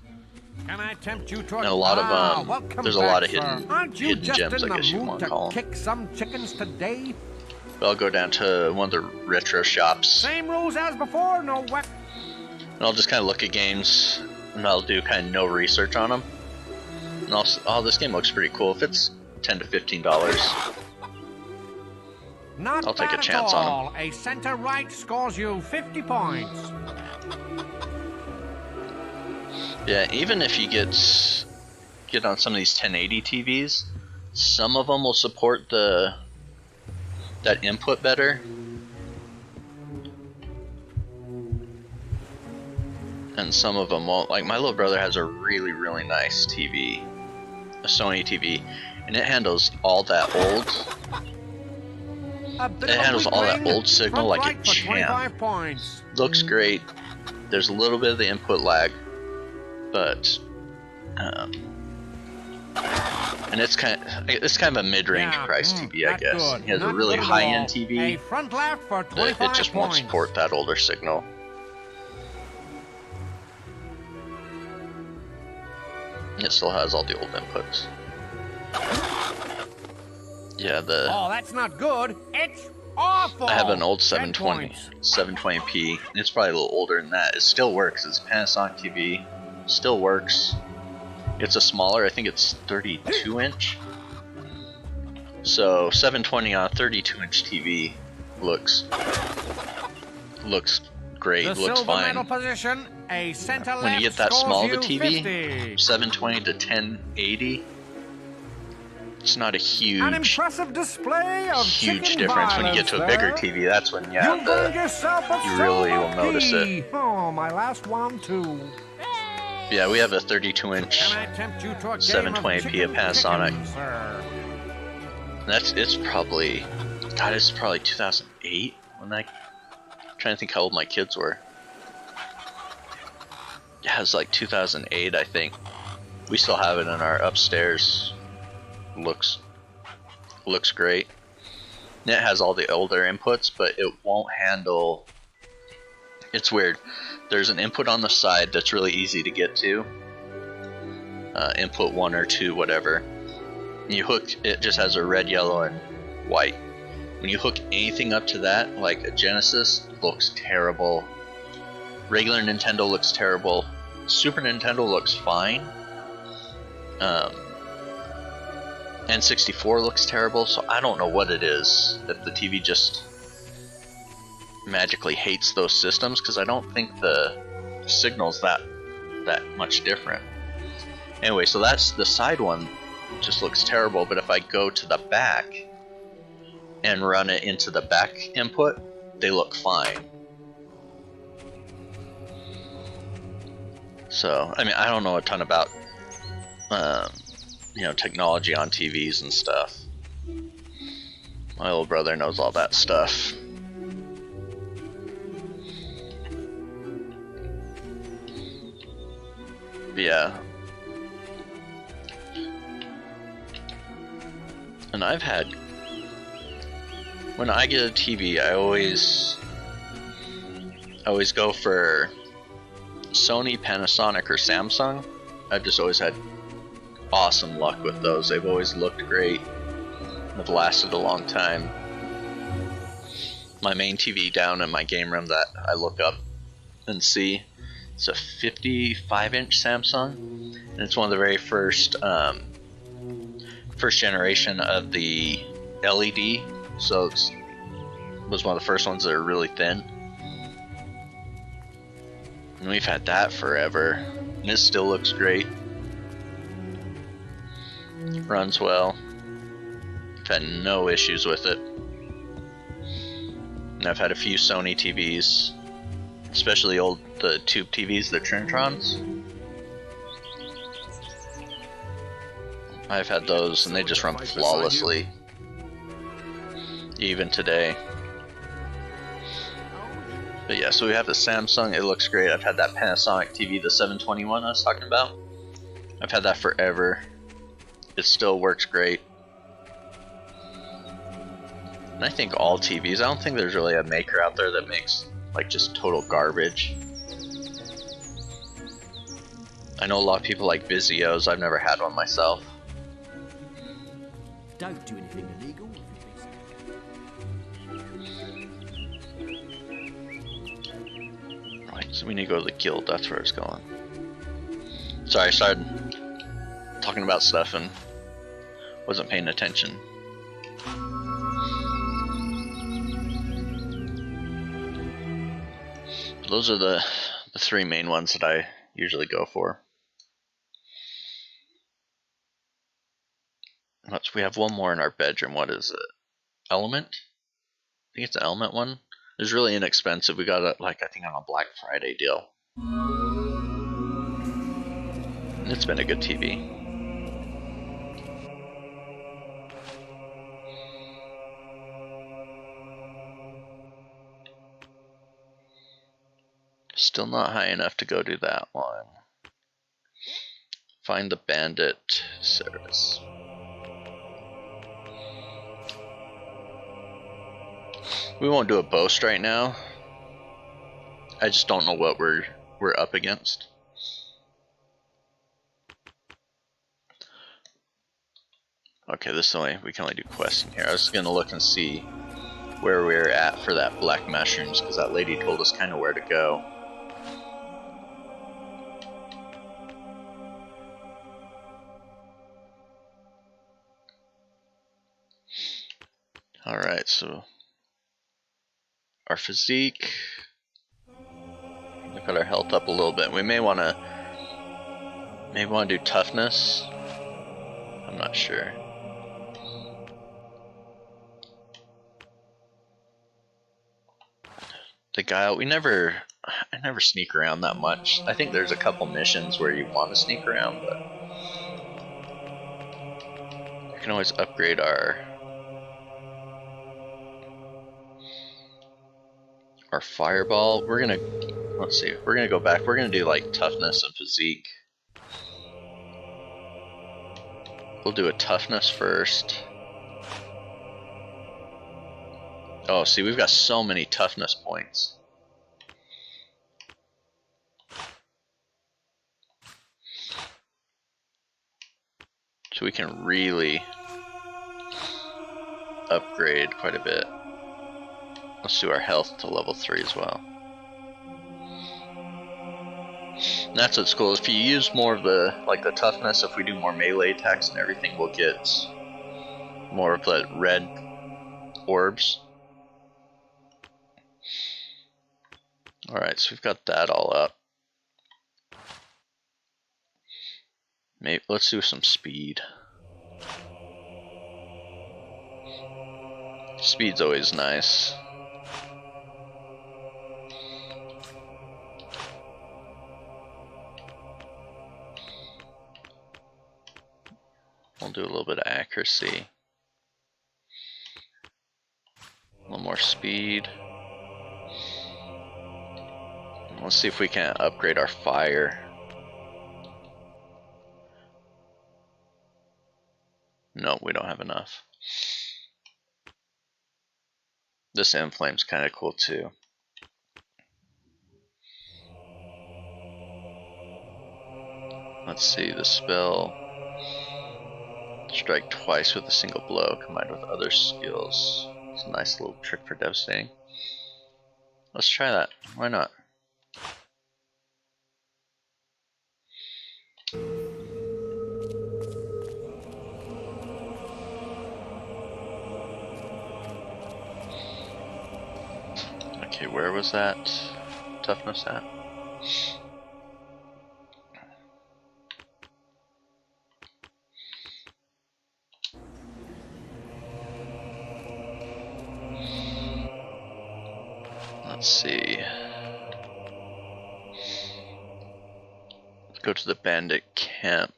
[SPEAKER 10] Can I tempt you to
[SPEAKER 1] and a lot of there's a lot of hidden gems, I guess you want to call them.
[SPEAKER 10] Kick some chickens today?
[SPEAKER 1] But I'll go down to one of the retro shops.
[SPEAKER 10] Same rules as before, no what?
[SPEAKER 1] And I'll just kind of look at games, and I'll do kind of no research on them. And I'll, oh, this game looks pretty cool. If it's $10 to $15, I'll take a chance on them.
[SPEAKER 10] A center right scores you 50 points.
[SPEAKER 1] Yeah, even if you get on some of these 1080 TVs, some of them will support that input better. And some of them won't. Like my little brother has a really, really nice TV, a Sony TV, and it handles all that old. It handles all that old signal like a champ. Looks great. There's a little bit of the input lag, but and it's kind of a mid-range price TV, I guess. He has a really high-end TV. It just won't support that older signal. It still has all the old inputs. Yeah,
[SPEAKER 10] oh, that's not good. It's awful.
[SPEAKER 1] I have an old 720p, and it's probably a little older than that. It still works. It's a Panasonic TV. Still works. It's a smaller, I think it's 32-inch. So 720 on a 32-inch TV looks great,
[SPEAKER 10] The
[SPEAKER 1] looks
[SPEAKER 10] silver
[SPEAKER 1] fine.
[SPEAKER 10] medal position, a center
[SPEAKER 1] When you
[SPEAKER 10] left
[SPEAKER 1] get that
[SPEAKER 10] scores
[SPEAKER 1] small of a
[SPEAKER 10] you
[SPEAKER 1] TV,
[SPEAKER 10] 50.
[SPEAKER 1] 720 to 1080, it's not a
[SPEAKER 10] An
[SPEAKER 1] huge,
[SPEAKER 10] impressive display of
[SPEAKER 1] huge
[SPEAKER 10] chicken
[SPEAKER 1] difference. When you get to a bigger
[SPEAKER 10] violence there.
[SPEAKER 1] TV, that's when
[SPEAKER 10] You've earned yourself a
[SPEAKER 1] you really
[SPEAKER 10] silver
[SPEAKER 1] will notice it.
[SPEAKER 10] key. Oh, my last one too.
[SPEAKER 1] Yeah, we have a 32-inch
[SPEAKER 10] Can I tempt you to a game of
[SPEAKER 1] 720p
[SPEAKER 10] chicken
[SPEAKER 1] Panasonic.
[SPEAKER 10] chicken, sir?
[SPEAKER 1] It's probably 2008 when I'm trying to think how old my kids were. Yeah, it was like 2008, I think. We still have it in our upstairs. Looks great. And it has all the older inputs, but it won't handle. It's weird. There's an input on the side that's really easy to get to. Input 1 or 2, whatever. You hook it, just has a red, yellow, and white. When you hook anything up to that, like a Genesis, looks terrible. Regular Nintendo looks terrible. Super Nintendo looks fine. N64 looks terrible, so I don't know what it is. If the TV just magically hates those systems, because I don't think the signal's that much different. Anyway, so that's the side one. Just looks terrible, but if I go to the back and run it into the back input, they look fine. So, I mean, I don't know a ton about technology on TVs and stuff. My little brother knows all that stuff. But yeah. And I've had, when I get a TV, I always go for Sony, Panasonic, or Samsung. I've just always had awesome luck with those. They've always looked great. Have lasted a long time. My main TV down in my game room that I look up and see, it's a 55-inch Samsung, and it's one of the very first generation of the LED. So it was one of the first ones that are really thin. And we've had that forever, and it still looks great. Runs well. I've had no issues with it. And I've had a few Sony TVs, especially the tube TVs, the Trintrons. I've had those, and they just run flawlessly, even today. But yeah, so we have the Samsung, it looks great. I've had that Panasonic TV, the 721 I was talking about. I've had that forever. It still works great. And I think all TVs, I don't think there's really a maker out there that makes like just total garbage. I know a lot of people like Vizios. I've never had one myself.
[SPEAKER 17] Don't do anything illegal.
[SPEAKER 1] Right, so we need to go to the guild. That's where it's going. Sorry, I started talking about stuff and wasn't paying attention. Those are the three main ones that I usually go for. We have one more in our bedroom. What is it? Element? I think it's an Element one. It's really inexpensive. We got it I think on a Black Friday deal. It's been a good TV. Still not high enough to go do that one. Find the bandit service. We won't do a boast right now. I just don't know what we're up against. Okay, this is only, we can only do quests in here. I was gonna look and see where we're at for that black mushrooms, because that lady told us kind of where to go. Alright, so our physique. Got our health up a little bit. We may want to do toughness. I'm not sure. The guile, I never sneak around that much. I think there's a couple missions where you want to sneak around, but we can always upgrade our fireball. Let's see, we're gonna go back. We're gonna do like toughness and physique. We'll do a toughness first. Oh, see, we've got so many toughness points. So we can really upgrade quite a bit. Let's do our health to level 3 as well. And that's what's cool. If you use more of the toughness, if we do more melee attacks and everything, we'll get more of the red orbs. Alright, so we've got that all up. Maybe let's do some speed. Speed's always nice. We'll do a little bit of accuracy. A little more speed. Let's see if we can upgrade our fire. No, we don't have enough. This end flame's kind of cool too. Let's see, the spell. Strike twice with a single blow combined with other skills. It's a nice little trick for devastating. Let's try that. Why not? Okay, where was that toughness at? Let's see. Let's go to the bandit camp.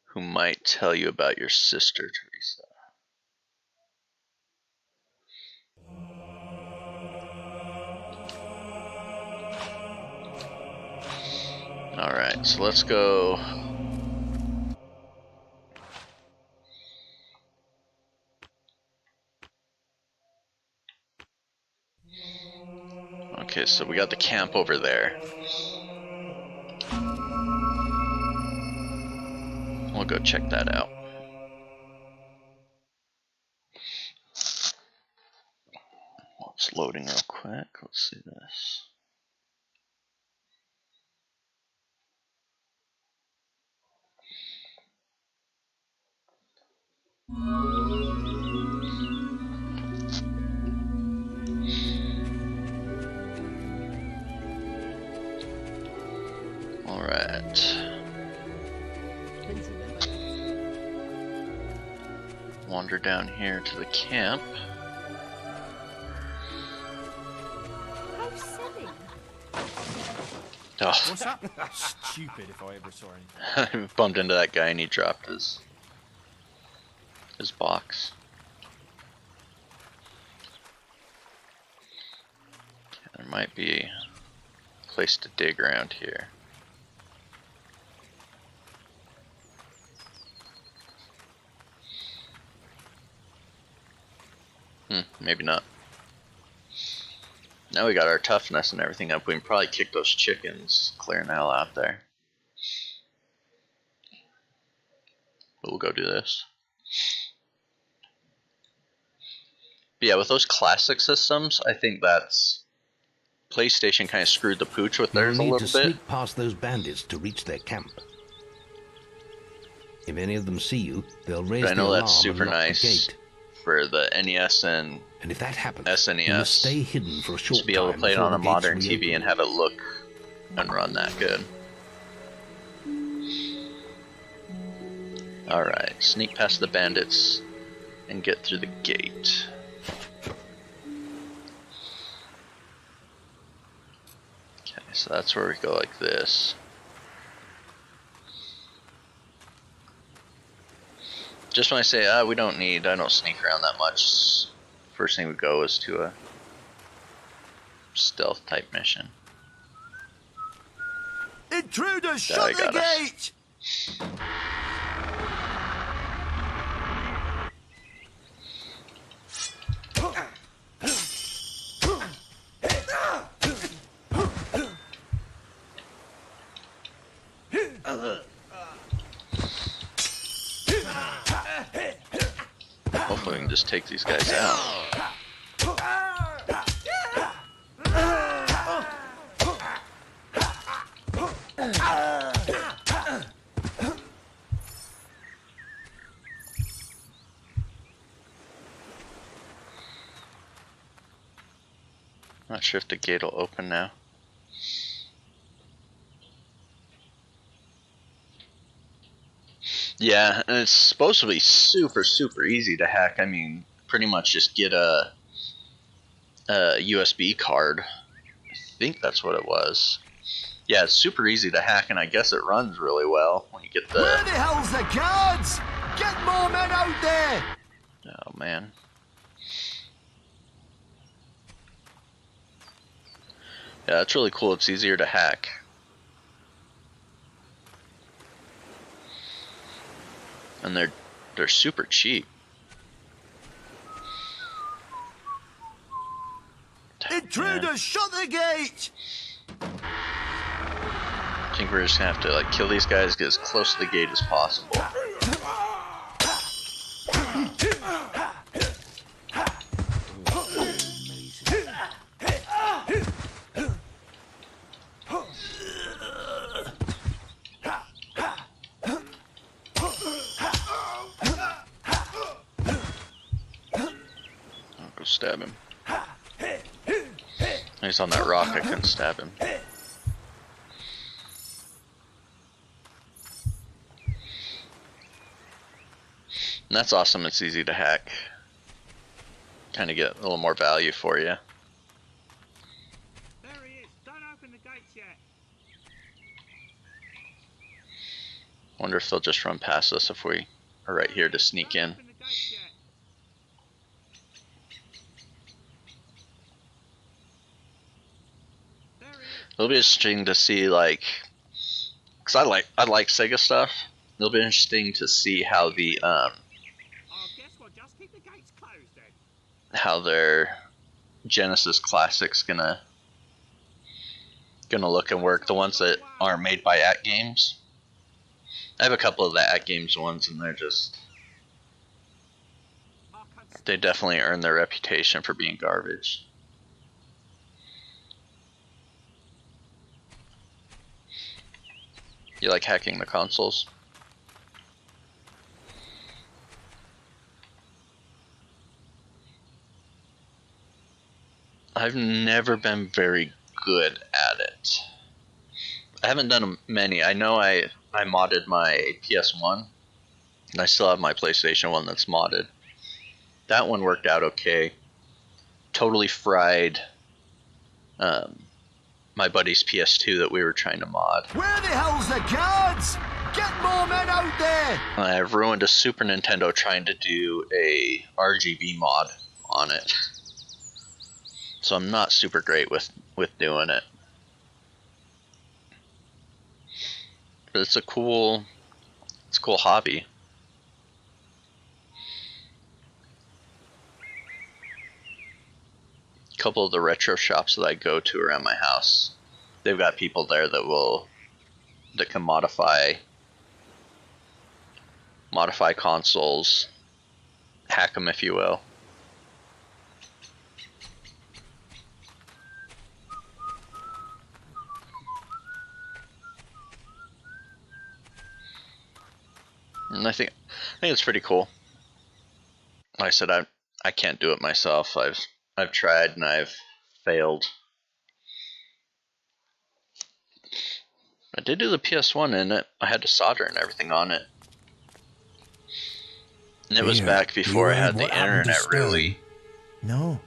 [SPEAKER 1] Who might tell you about your sister, Teresa? Alright, so let's go. Okay, so we got the camp over there. We'll go check that out. It's loading real quick. Let's see this. Alright. Wander down here to the camp.
[SPEAKER 12] How silly.
[SPEAKER 1] Oh.
[SPEAKER 4] What's that? Stupid if I ever saw anything.
[SPEAKER 1] I bumped into that guy and he dropped his box. There might be a place to dig around here. Maybe not. Now we got our toughness and everything up. We can probably kick those chickens clearing the hell out there. But we'll go do this. But yeah, with those classic systems, I think that's PlayStation kind of screwed the pooch with theirs a little bit.
[SPEAKER 5] You'll need to sneak past those bandits to reach their camp. If any of them see you, they'll raise the alarm and lock the gate.
[SPEAKER 1] For the NES and
[SPEAKER 5] And if that happens,
[SPEAKER 1] SNES.
[SPEAKER 5] you must stay hidden for a short
[SPEAKER 1] To be able to
[SPEAKER 5] time
[SPEAKER 1] play it
[SPEAKER 5] before
[SPEAKER 1] on a
[SPEAKER 5] the gates
[SPEAKER 1] modern TV
[SPEAKER 5] reopen.
[SPEAKER 1] and have it look and run that good. Alright, sneak past the bandits and get through the gate. Okay, so that's where we go like this. Just when I say, I don't sneak around that much, first thing we go is to a stealth type mission.
[SPEAKER 9] Intruders, shut the gate!
[SPEAKER 1] Hopefully we can just take these guys out. Not sure if the gate will open now. Yeah, and it's supposed to be super easy to hack. I mean, pretty much just get a USB card. I think that's what it was. Yeah, it's super easy to hack, and I guess it runs really well when you get the...
[SPEAKER 9] Where the hell's the guards? Get more men out there!
[SPEAKER 1] Oh, man. Yeah, that's really cool. It's easier to hack. And they're super cheap.
[SPEAKER 9] Intruders, shut the gate!
[SPEAKER 1] I think we're just gonna have to like kill these guys, get as close to the gate as possible. I'll go stab him. He's on that rock, I couldn't stab him. And that's awesome, it's easy to hack. Kind of get a little more value for you.
[SPEAKER 2] There he is. Don't open the gates yet.
[SPEAKER 1] Wonder if they'll just run past us if we are right here to sneak in. It'll be interesting to see, like, cause I like Sega stuff. It'll be interesting to see how the how their Genesis classics gonna look and work. The ones that aren't made by At Games. I have a couple of the At Games ones, and they definitely earn their reputation for being garbage. You like hacking the consoles? I've never been very good at it. I haven't done many. I know I modded my PS1, and I still have my PlayStation 1 that's modded. That one worked out okay. Totally fried my buddy's PS2 that we were trying to mod.
[SPEAKER 9] Where the hell's the guards? Get more men out there!
[SPEAKER 1] I've ruined a Super Nintendo trying to do a RGB mod on it. So I'm not super great with doing it. But it's a cool hobby. A couple of the retro shops that I go to around my house, they've got people there that can modify consoles, hack them if you will. And I think it's pretty cool. Like I said, I I can't do it myself. I've tried and I've failed. I did do the PS1 in it. I had to solder and everything on it. And it was back before I had the internet, really.
[SPEAKER 9] No.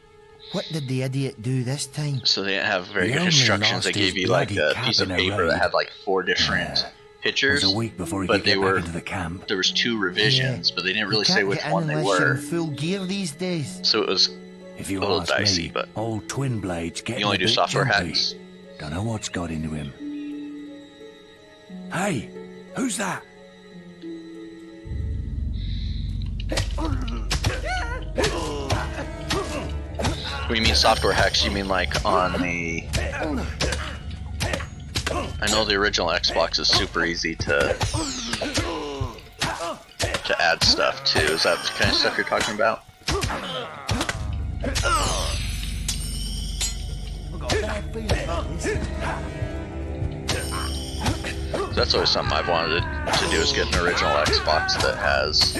[SPEAKER 9] What did the idiot do this time?
[SPEAKER 1] So they didn't have very good instructions. They gave you like a piece of paper that had like 4 different pictures, but they were there was 2 revisions, but they didn't really say which one they were.
[SPEAKER 9] Full gear these days.
[SPEAKER 1] So it was
[SPEAKER 7] If you
[SPEAKER 1] a little
[SPEAKER 7] ask
[SPEAKER 1] dicey,
[SPEAKER 7] me,
[SPEAKER 1] but
[SPEAKER 7] old Twin Blade's getting
[SPEAKER 1] you only
[SPEAKER 7] a
[SPEAKER 1] do
[SPEAKER 7] bit
[SPEAKER 1] software
[SPEAKER 7] jumpy.
[SPEAKER 1] hacks.
[SPEAKER 7] Don't know what's got into him. Hey, who's that?
[SPEAKER 1] When you mean software hacks, you mean like on the... I know the original Xbox is super easy to add stuff to. Is that the kind of stuff you're talking about? That's always something I've wanted to do, is get an original Xbox that has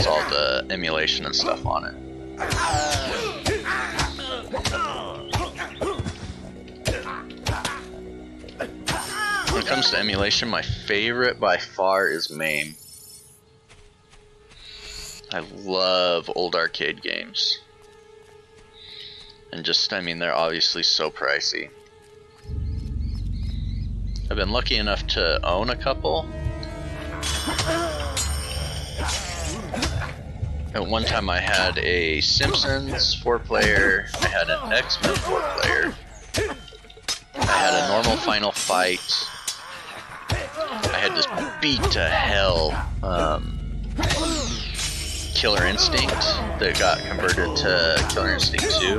[SPEAKER 1] all the emulation and stuff on it. When it comes to emulation, my favorite by far is MAME. I love old arcade games. And just, I mean, they're obviously so pricey. I've been lucky enough to own a couple. At one time I had a Simpsons 4-player, I had an X-Men 4-player, I had a normal Final Fight, I had this beat to hell Killer Instinct that got converted to Killer Instinct 2.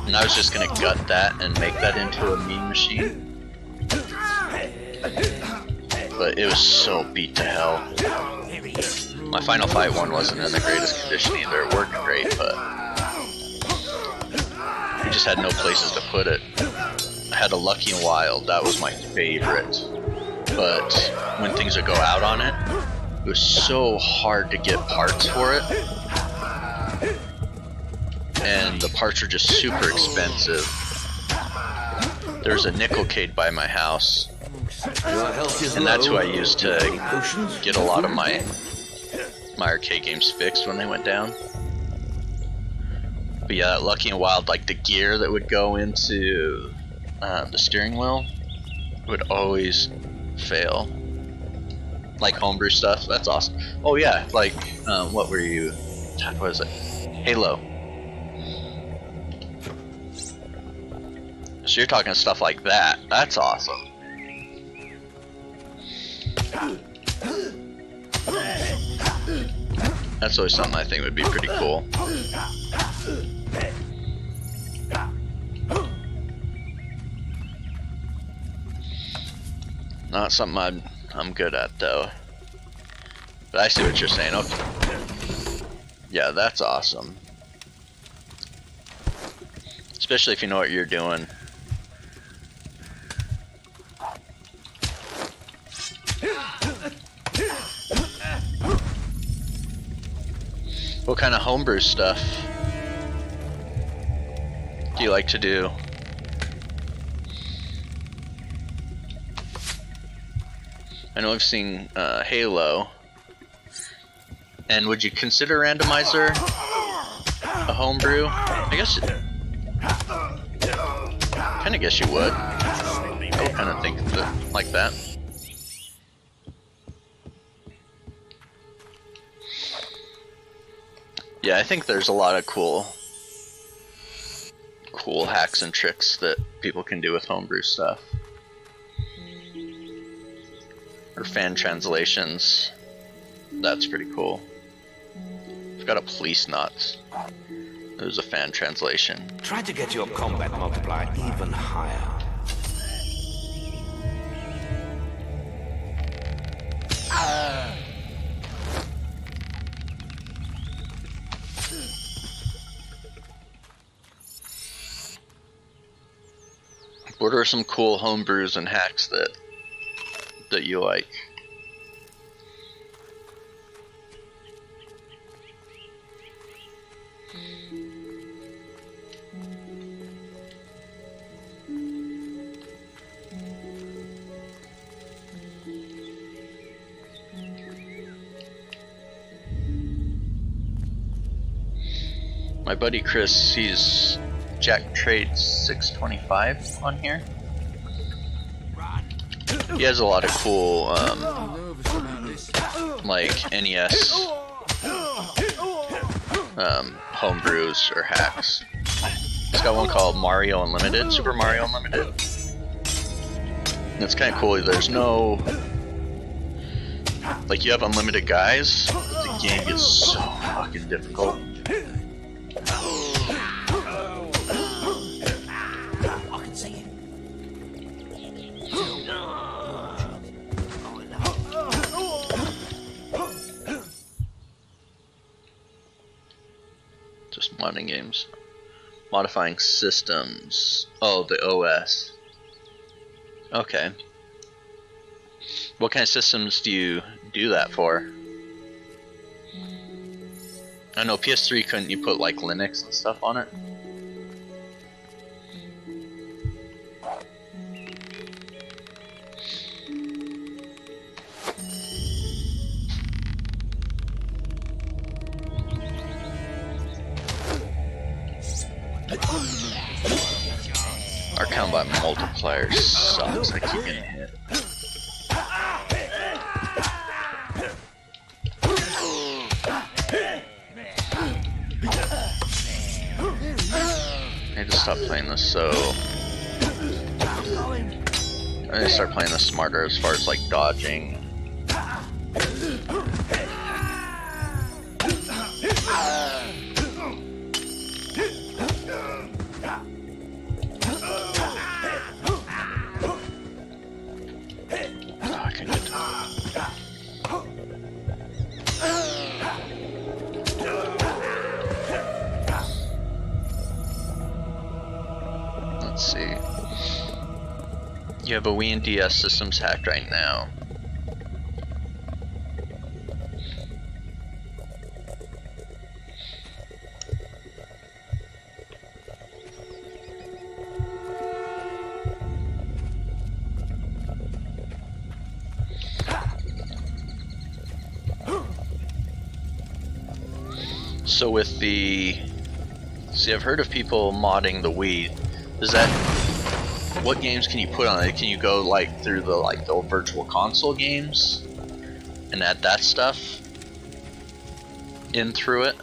[SPEAKER 1] And I was just gonna gut that and make that into a Mean Machine. But it was so beat to hell. My Final Fight one wasn't in the greatest condition either. It worked great, but we just had no places to put it. I had a Lucky and Wild, that was my favorite. But when things would go out on it, it was so hard to get parts for it. And the parts were just super expensive. There's a Nickelcade by my house, and that's who I used to get a lot of my arcade games fixed when they went down. But yeah, Lucky and Wild, like the gear that would go into the steering wheel would always fail. Like homebrew stuff, that's awesome. Oh yeah, like what were you? What was it? Halo. So you're talking stuff like that. That's awesome. That's always something I think would be pretty cool. Not something I'm good at though. But I see what you're saying. Okay. Yeah, that's awesome. Especially if you know what you're doing. What kind of homebrew stuff do you like to do? I know I've seen Halo. And would you consider Randomizer a homebrew? I guess kinda guess you would. I would kinda think of it like that. Yeah, I think there's a lot of cool hacks and tricks that people can do with homebrew stuff. Or fan translations. That's pretty cool. I've got a Police Knots. There's a fan translation.
[SPEAKER 5] Try to get your combat multiplier even higher.
[SPEAKER 1] What are some cool homebrews and hacks that you like? My buddy Chris, he's Jack Trade 625 on here. He has a lot of cool, like NES homebrews or hacks. He's got one called Mario Unlimited, Super Mario Unlimited. And it's kind of cool. There's no, like, you have unlimited guys, but the game gets so fucking difficult.
[SPEAKER 17] I can see it.
[SPEAKER 1] Just modding games. Modifying systems. Oh, the OS. Okay. What kind of systems do you do that for? I know PS3 couldn't you put like Linux and stuff on it? Our combat multiplier sucks. I keep getting hit. I need to stop playing this so... I need to start playing this smarter as far as like dodging. Let's see. You have a Wii and DS systems hacked right now. So with the... See, I've heard of people modding the Wii. Is that... What games can you put on it? Can you go like through the the virtual console games and add that stuff in through it?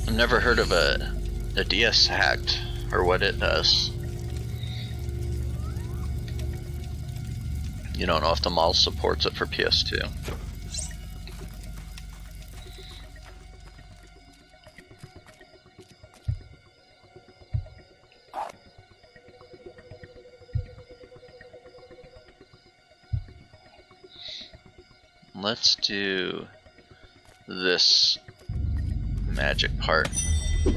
[SPEAKER 1] I've never heard of a DS hacked or what it does. You don't know if the model supports it for PS2. Let's do this magic part. I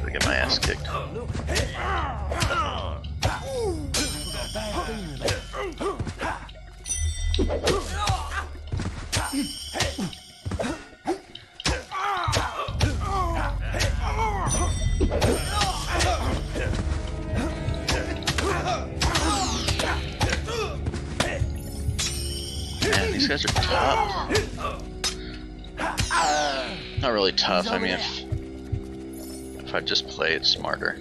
[SPEAKER 1] get my ass kicked. Man, these guys are tough. Not really tough, I mean if I just play it smarter.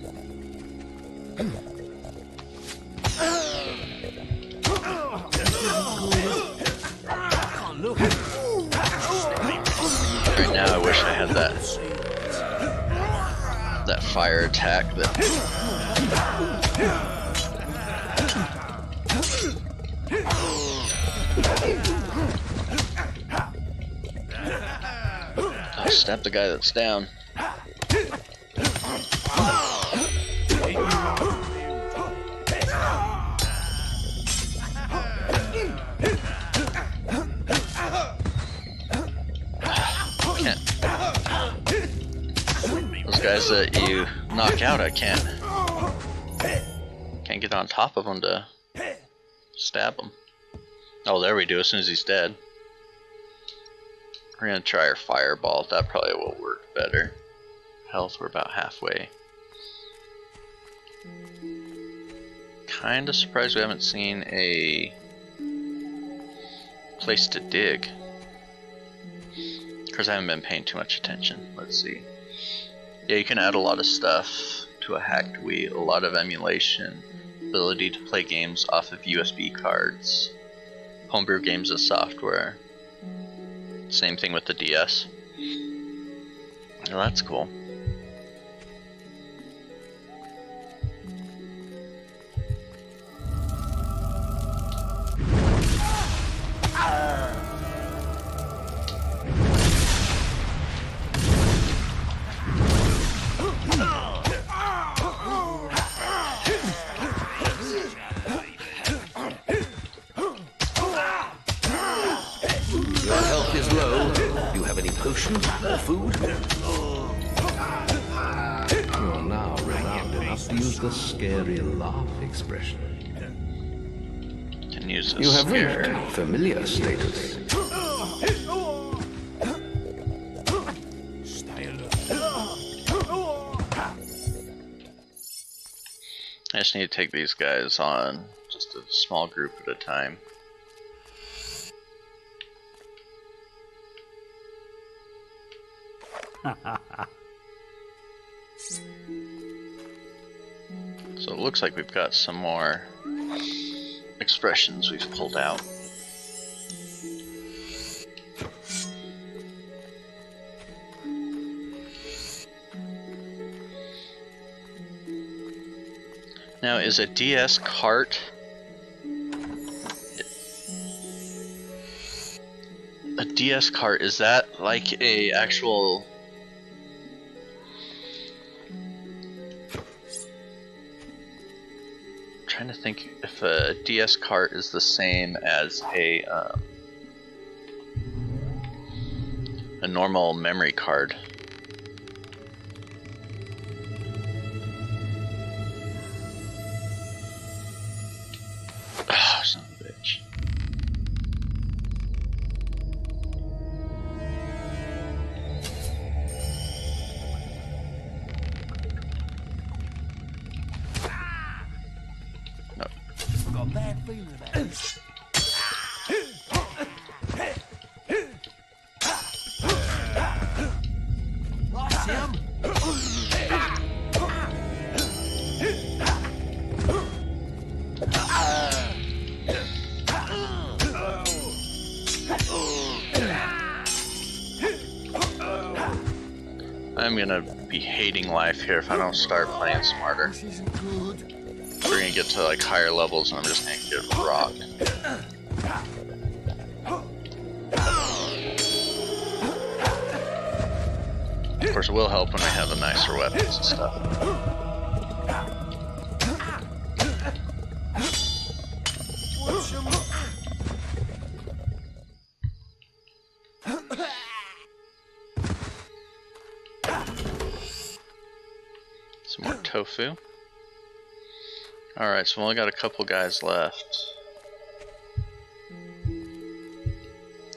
[SPEAKER 1] Right now I wish I had that fire attack that I'll stab the guy that's down. Those guys that you knock out, I can't get on top of them to stab them. Oh, there we do, as soon as he's dead. We're gonna try our fireball, that probably will work better. Health, we're about halfway. Kinda surprised we haven't seen a place to dig. Of course, I haven't been paying too much attention. Let's see. Yeah, you can add a lot of stuff to a hacked Wii. A lot of emulation, ability to play games off of USB cards, homebrew games as software. Same thing with the DS. Well, that's cool.
[SPEAKER 5] Potions or food? You're now renowned enough to use the scary laugh expression.
[SPEAKER 1] Can use this.
[SPEAKER 5] You have reached familiar status.
[SPEAKER 1] I just need to take these guys on just a small group at a time. So it looks like we've got some more expressions we've pulled out. Now, is a DS cart a DS cart, is that like a actual trying to think if a DS cart is the same as a normal memory card. Oh, son of a bitch.
[SPEAKER 17] Got a bad feeling about this. Lost him.
[SPEAKER 1] I'm gonna be hating life here if I don't start playing smarter. We're gonna get to like higher levels and I'm just gonna get rocked. Of course it will help when we have the nicer weapons and stuff. Some more tofu. Alright, so we only got a couple guys left.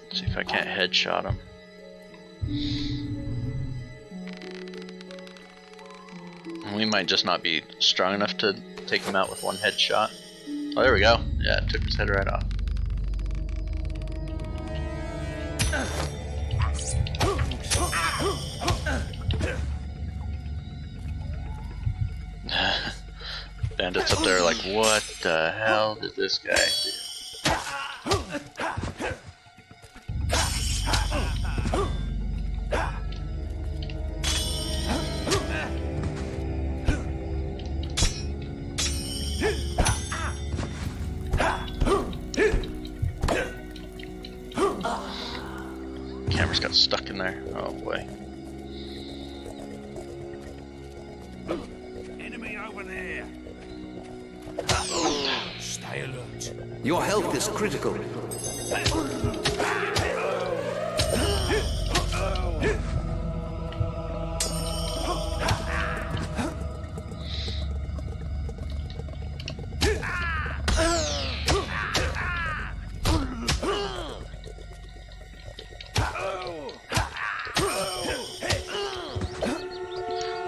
[SPEAKER 1] Let's see if I can't headshot him. We might just not be strong enough to take him out with one headshot. Oh, there we go. Yeah, it took his head right off. Bandits up there are like, what the hell did this guy do? Camera's got stuck in there. Oh boy.
[SPEAKER 17] Enemy over there. Stay alert.
[SPEAKER 5] Your health is critical.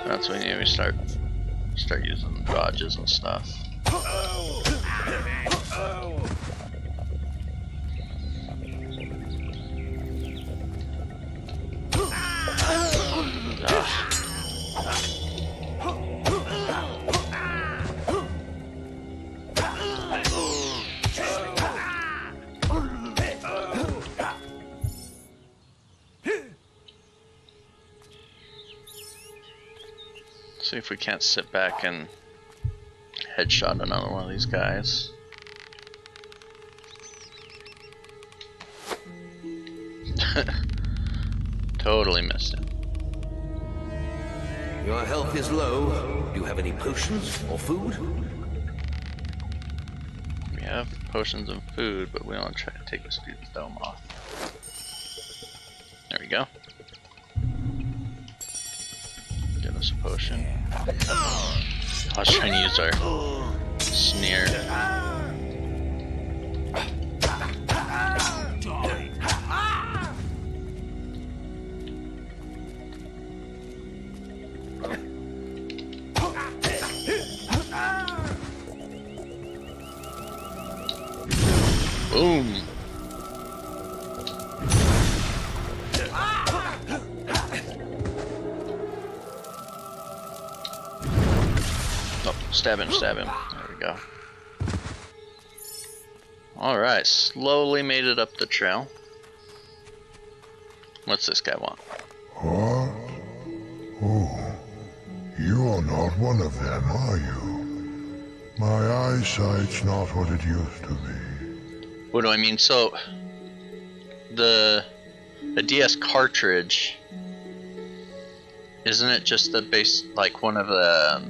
[SPEAKER 1] That's when we start using dodges and stuff. See if we can't sit back and headshot another one of these guys. Totally missed him.
[SPEAKER 5] Your health is low. Do you have any potions or food?
[SPEAKER 1] We have potions and food, but we want to try to take this dude's dome off. There we go. Get us a potion. I was trying to use our sneer. Boom. Oh, stab him, stab him. There we go. Alright, slowly made it up the trail. What's this guy want?
[SPEAKER 8] What? Oh, you're not one of them, are you? My eyesight's not what it used to be.
[SPEAKER 1] What do I mean? So, the DS cartridge, isn't it just the base, like one of the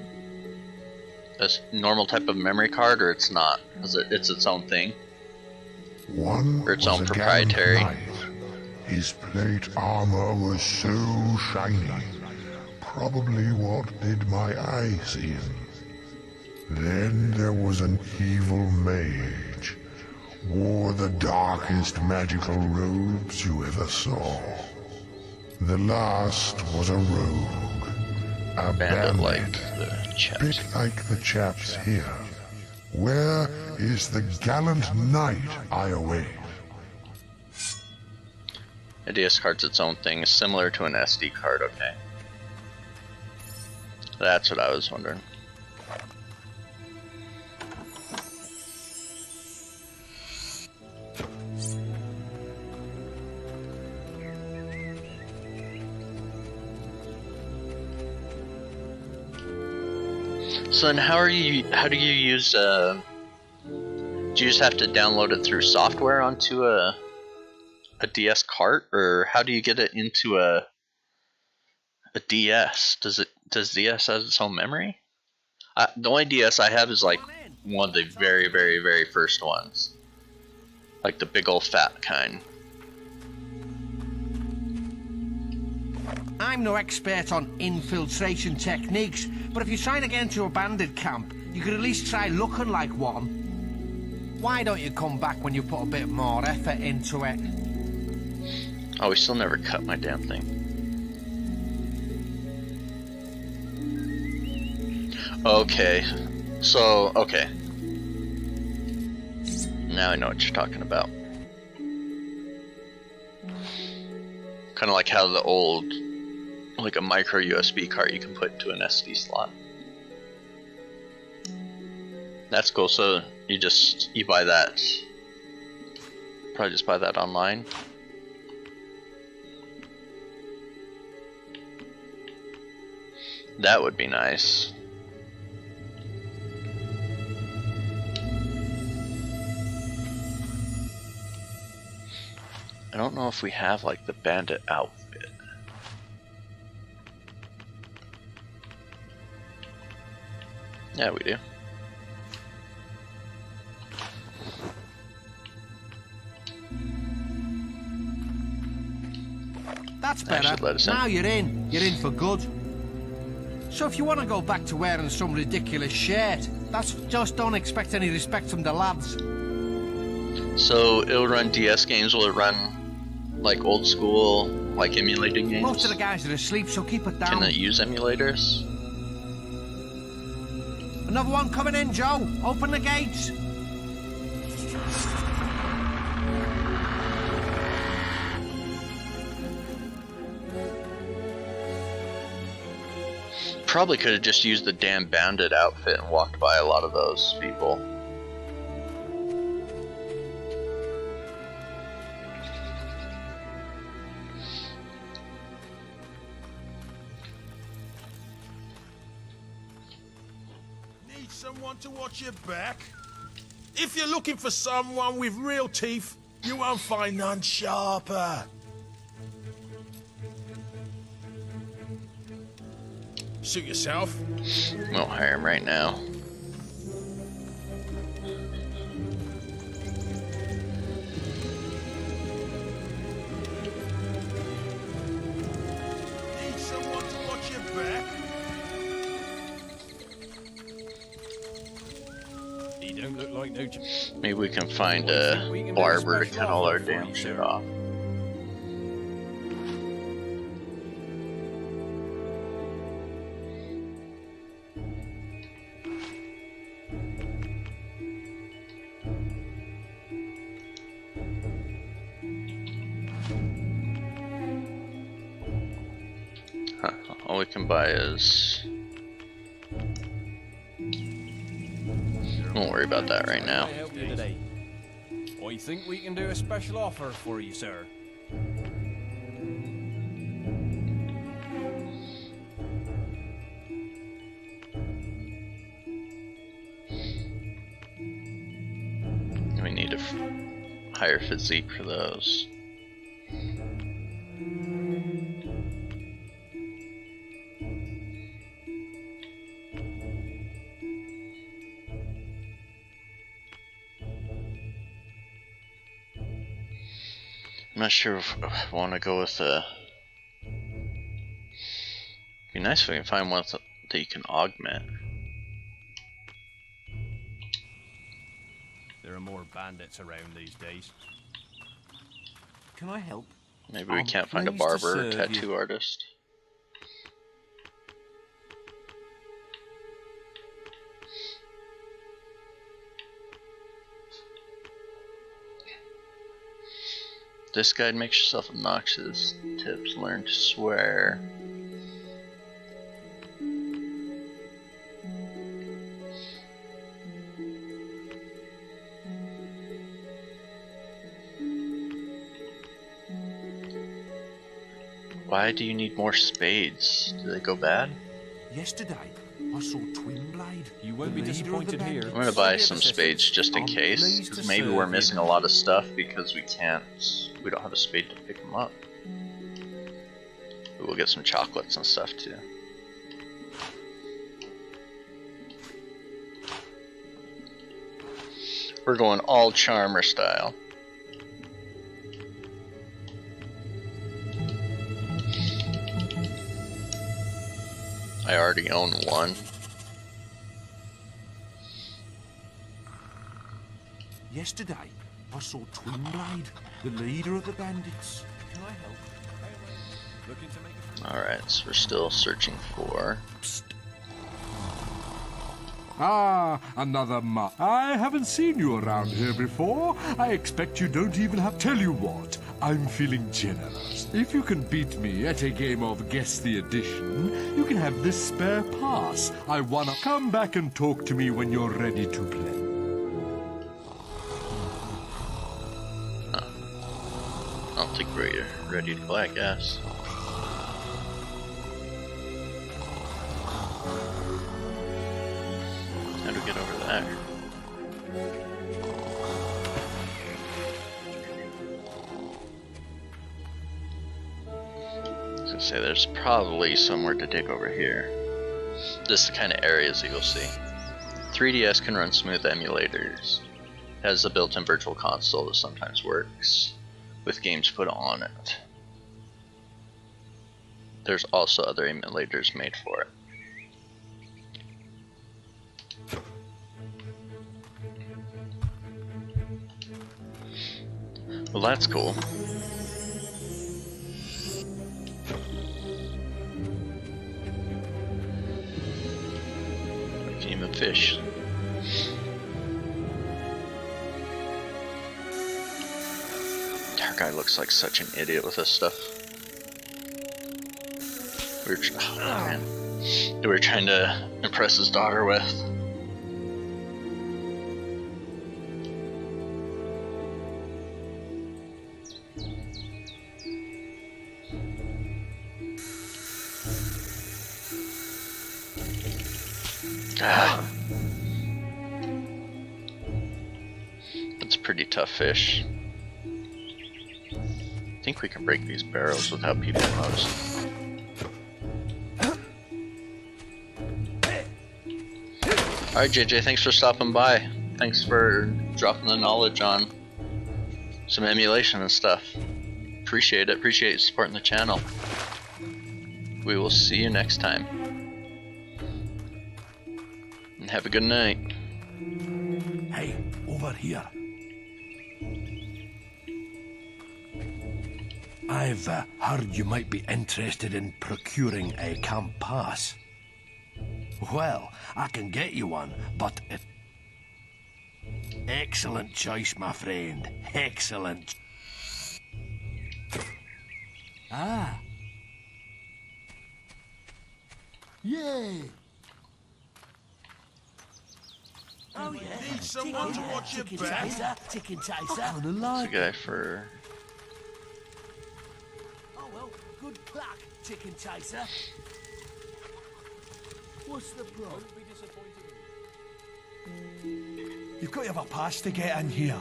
[SPEAKER 1] a normal type of memory card, or it's not? Is it? It's its own thing,
[SPEAKER 8] One
[SPEAKER 1] or its
[SPEAKER 8] was
[SPEAKER 1] own
[SPEAKER 8] a
[SPEAKER 1] proprietary?
[SPEAKER 8] gallant knight. His plate armor was so shiny, probably what did my eyes in. Then there was an evil mage, wore the darkest magical robes you ever saw. The last was a rogue, a bandit,
[SPEAKER 1] like the chaps.
[SPEAKER 8] bit like the chaps here. Where is the gallant knight I await?
[SPEAKER 1] A DS card's its own thing, it's similar to an SD card, okay. That's what I was wondering. So then how do you use do you just have to download it through software onto a DS cart, or how do you get it into a DS? Does DS have its own memory? The only DS I have is like one of the very, very, very first ones, like the big old fat kind.
[SPEAKER 10] I'm no expert on infiltration techniques, but if you're trying to get into a bandit camp, you could at least try looking like one. Why don't you come back when you put a bit more effort into it?
[SPEAKER 1] Oh, we still never cut my damn thing. Okay, so, okay. Now I know what you're talking about. Kind of like how the old, like a micro USB card you can put into an SD slot. That's cool, so you buy that, probably just buy that online. That would be nice. I don't know if we have like the bandit outfit. Yeah, we do.
[SPEAKER 10] That's better. Now you're in. You're in for good. So if you want to go back to wearing some ridiculous shirt, that's just don't expect any respect from the lads.
[SPEAKER 1] So it'll run DS games, will it run like old school, like emulating games?
[SPEAKER 10] Most of the guys are asleep, so keep it down.
[SPEAKER 1] Can it use emulators?
[SPEAKER 10] Another one coming in, Joe. Open the gates.
[SPEAKER 1] Probably could have just used the damn bandit outfit and walked by a lot of those people.
[SPEAKER 17] someone to watch your back? If you're looking for someone with real teeth, you won't find none sharper. Suit yourself.
[SPEAKER 1] We'll hire him right now.
[SPEAKER 17] Need someone to watch your back?
[SPEAKER 4] He don't look like no...
[SPEAKER 1] Maybe we can find a barber to cut all our damn shit off. Huh. All we can buy is... Won't worry about that right now.
[SPEAKER 4] I think we can do a special offer for you, sir.
[SPEAKER 1] We need a higher physique for those. I'm not sure if I want to go with a... Be nice if we can find one that you can augment.
[SPEAKER 4] There are more bandits around these days.
[SPEAKER 10] Can I help?
[SPEAKER 1] Maybe we can't find a barber or tattoo artist. This guide makes yourself obnoxious. Tips: learn to swear. Why do you need more spades? Do they go bad?
[SPEAKER 10] Yesterday, I saw Twin Blade.
[SPEAKER 4] You won't be disappointed here.
[SPEAKER 1] I'm gonna buy some spades just in case, because maybe we're missing a lot of stuff because we don't have a spade to pick them up. But we'll get some chocolates and stuff too. We're going all charmer style. I already own one.
[SPEAKER 10] Yesterday, I saw Twin Blade, the leader of the bandits. Can I help?
[SPEAKER 4] Looking to make
[SPEAKER 1] Alright, so we're still searching for...
[SPEAKER 15] Ah, another I haven't seen you around here before. I expect you don't even have... Tell you what, I'm feeling generous. If you can beat me at a game of Guess the Edition, you can have this spare pass. I wanna... Come back and talk to me when you're ready to play.
[SPEAKER 1] I don't think we're ready to play, I guess. How do we get over there? I was gonna say there's probably somewhere to dig over here. This is the kind of areas that you'll see. 3DS can run smooth emulators. It has a built-in virtual console that sometimes works with games put on it. There's also other emulators made for it. Well, that's cool. We can even fish. Our guy looks like such an idiot with this stuff. Oh man. We were trying to impress his daughter with. Ah. pretty tough fish. I think we can break these barrels without people noticing. Alright JJ, thanks for stopping by. Thanks for dropping the knowledge on some emulation and stuff. Appreciate it. Appreciate you supporting the channel. We will see you next time. And have a good night.
[SPEAKER 17] Hey, over here. I've heard you might be interested in procuring a compass. Well, I can get you one, but if... Excellent choice, my friend. Excellent.
[SPEAKER 15] Ah. Yay.
[SPEAKER 17] Oh yeah. Need someone to watch your back.
[SPEAKER 15] Chicken chaser.
[SPEAKER 1] It's a guy for...
[SPEAKER 15] Oh well, good luck, chicken chaser. What's the problem?
[SPEAKER 17] You've got to have a pass to get in here.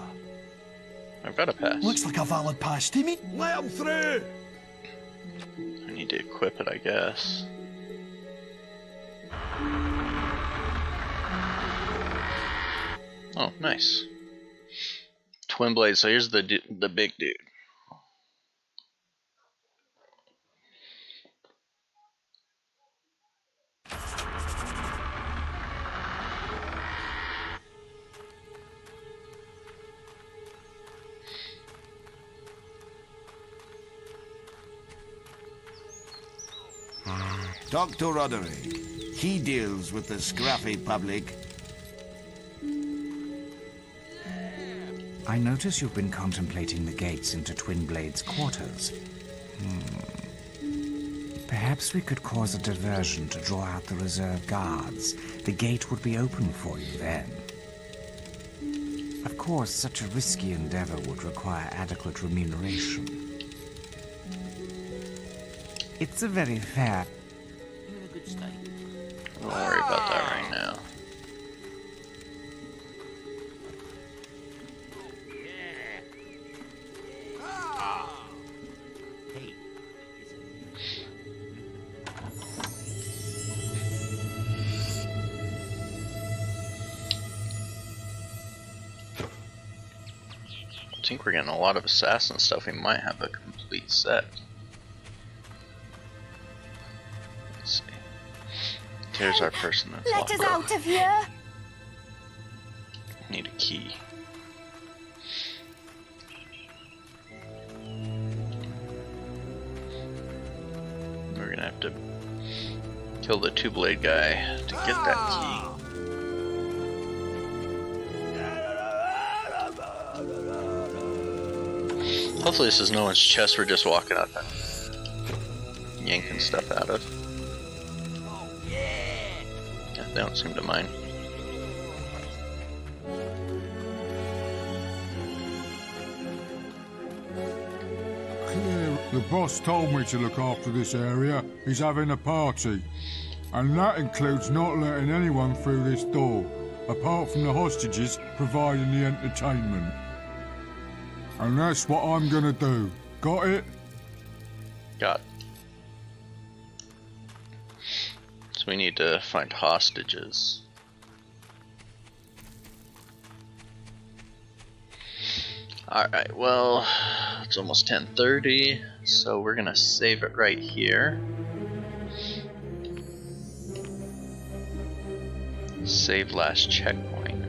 [SPEAKER 1] I've got a pass.
[SPEAKER 17] Looks like a valid pass to me. Let him through.
[SPEAKER 1] I need to equip it, I guess. Oh, nice. Twin blade. So here's the big dude.
[SPEAKER 19] Dr. Roderick. He deals with the scruffy public.
[SPEAKER 20] I notice you've been contemplating the gates into Twinblade's quarters. Perhaps we could cause a diversion to draw out the reserve guards. The gate would be open for you then. Of course, such a risky endeavor would require adequate remuneration. It's a very fair...
[SPEAKER 11] You're in a good state.
[SPEAKER 1] Don't worry about that right now. I think we're getting a lot of assassin stuff. We might have a complete set. Let's see. Here's our person that's
[SPEAKER 16] Let us out of here!
[SPEAKER 1] Need a key. We're gonna have to kill the two-blade guy to get that key. Hopefully this is no one's chest we're just walking up and yanking stuff out of. Yeah, they don't seem to mind.
[SPEAKER 8] The boss told me to look after this area. He's having a party. And that includes not letting anyone through this door, apart from the hostages providing the entertainment. And that's what I'm gonna do. Got it?
[SPEAKER 1] Got it. So we need to find hostages. Alright, well, it's almost 10:30, so we're gonna save it right here. Save last checkpoint.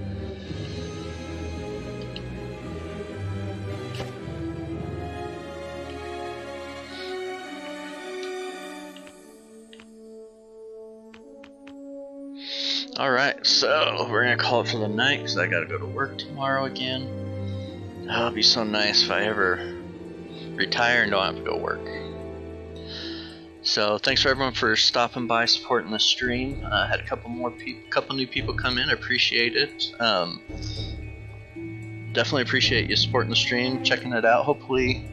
[SPEAKER 1] Alright, so we're gonna call it for the night because I gotta go to work tomorrow again. Oh, it'd be so nice if I ever retire and don't have to go work. So thanks for everyone for stopping by, supporting the stream. Had a couple new people come in. Appreciate it. Definitely appreciate you supporting the stream, checking it out. Hopefully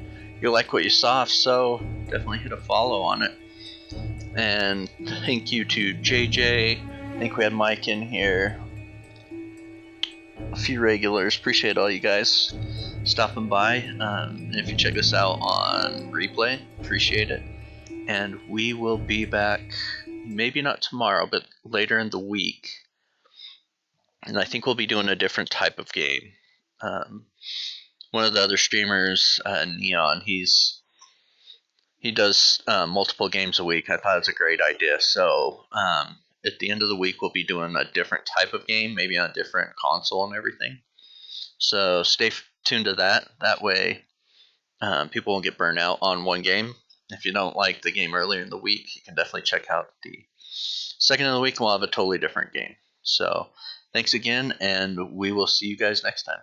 [SPEAKER 1] you like what you saw. If so, definitely hit a follow on it. And thank you to JJ. I think we had Mike in here. a few regulars. Appreciate all you guys stopping by. And if you check us out on replay, appreciate it. And we will be back, maybe not tomorrow, but later in the week. And I think we'll be doing a different type of game. One of the other streamers, Neon, he does multiple games a week. I thought it was a great idea. So at the end of the week, we'll be doing a different type of game, maybe on a different console and everything. So stay tuned to that. That way people won't get burned out on one game. If you don't like the game earlier in the week, you can definitely check out the second of the week and we'll have a totally different game. So thanks again, and we will see you guys next time.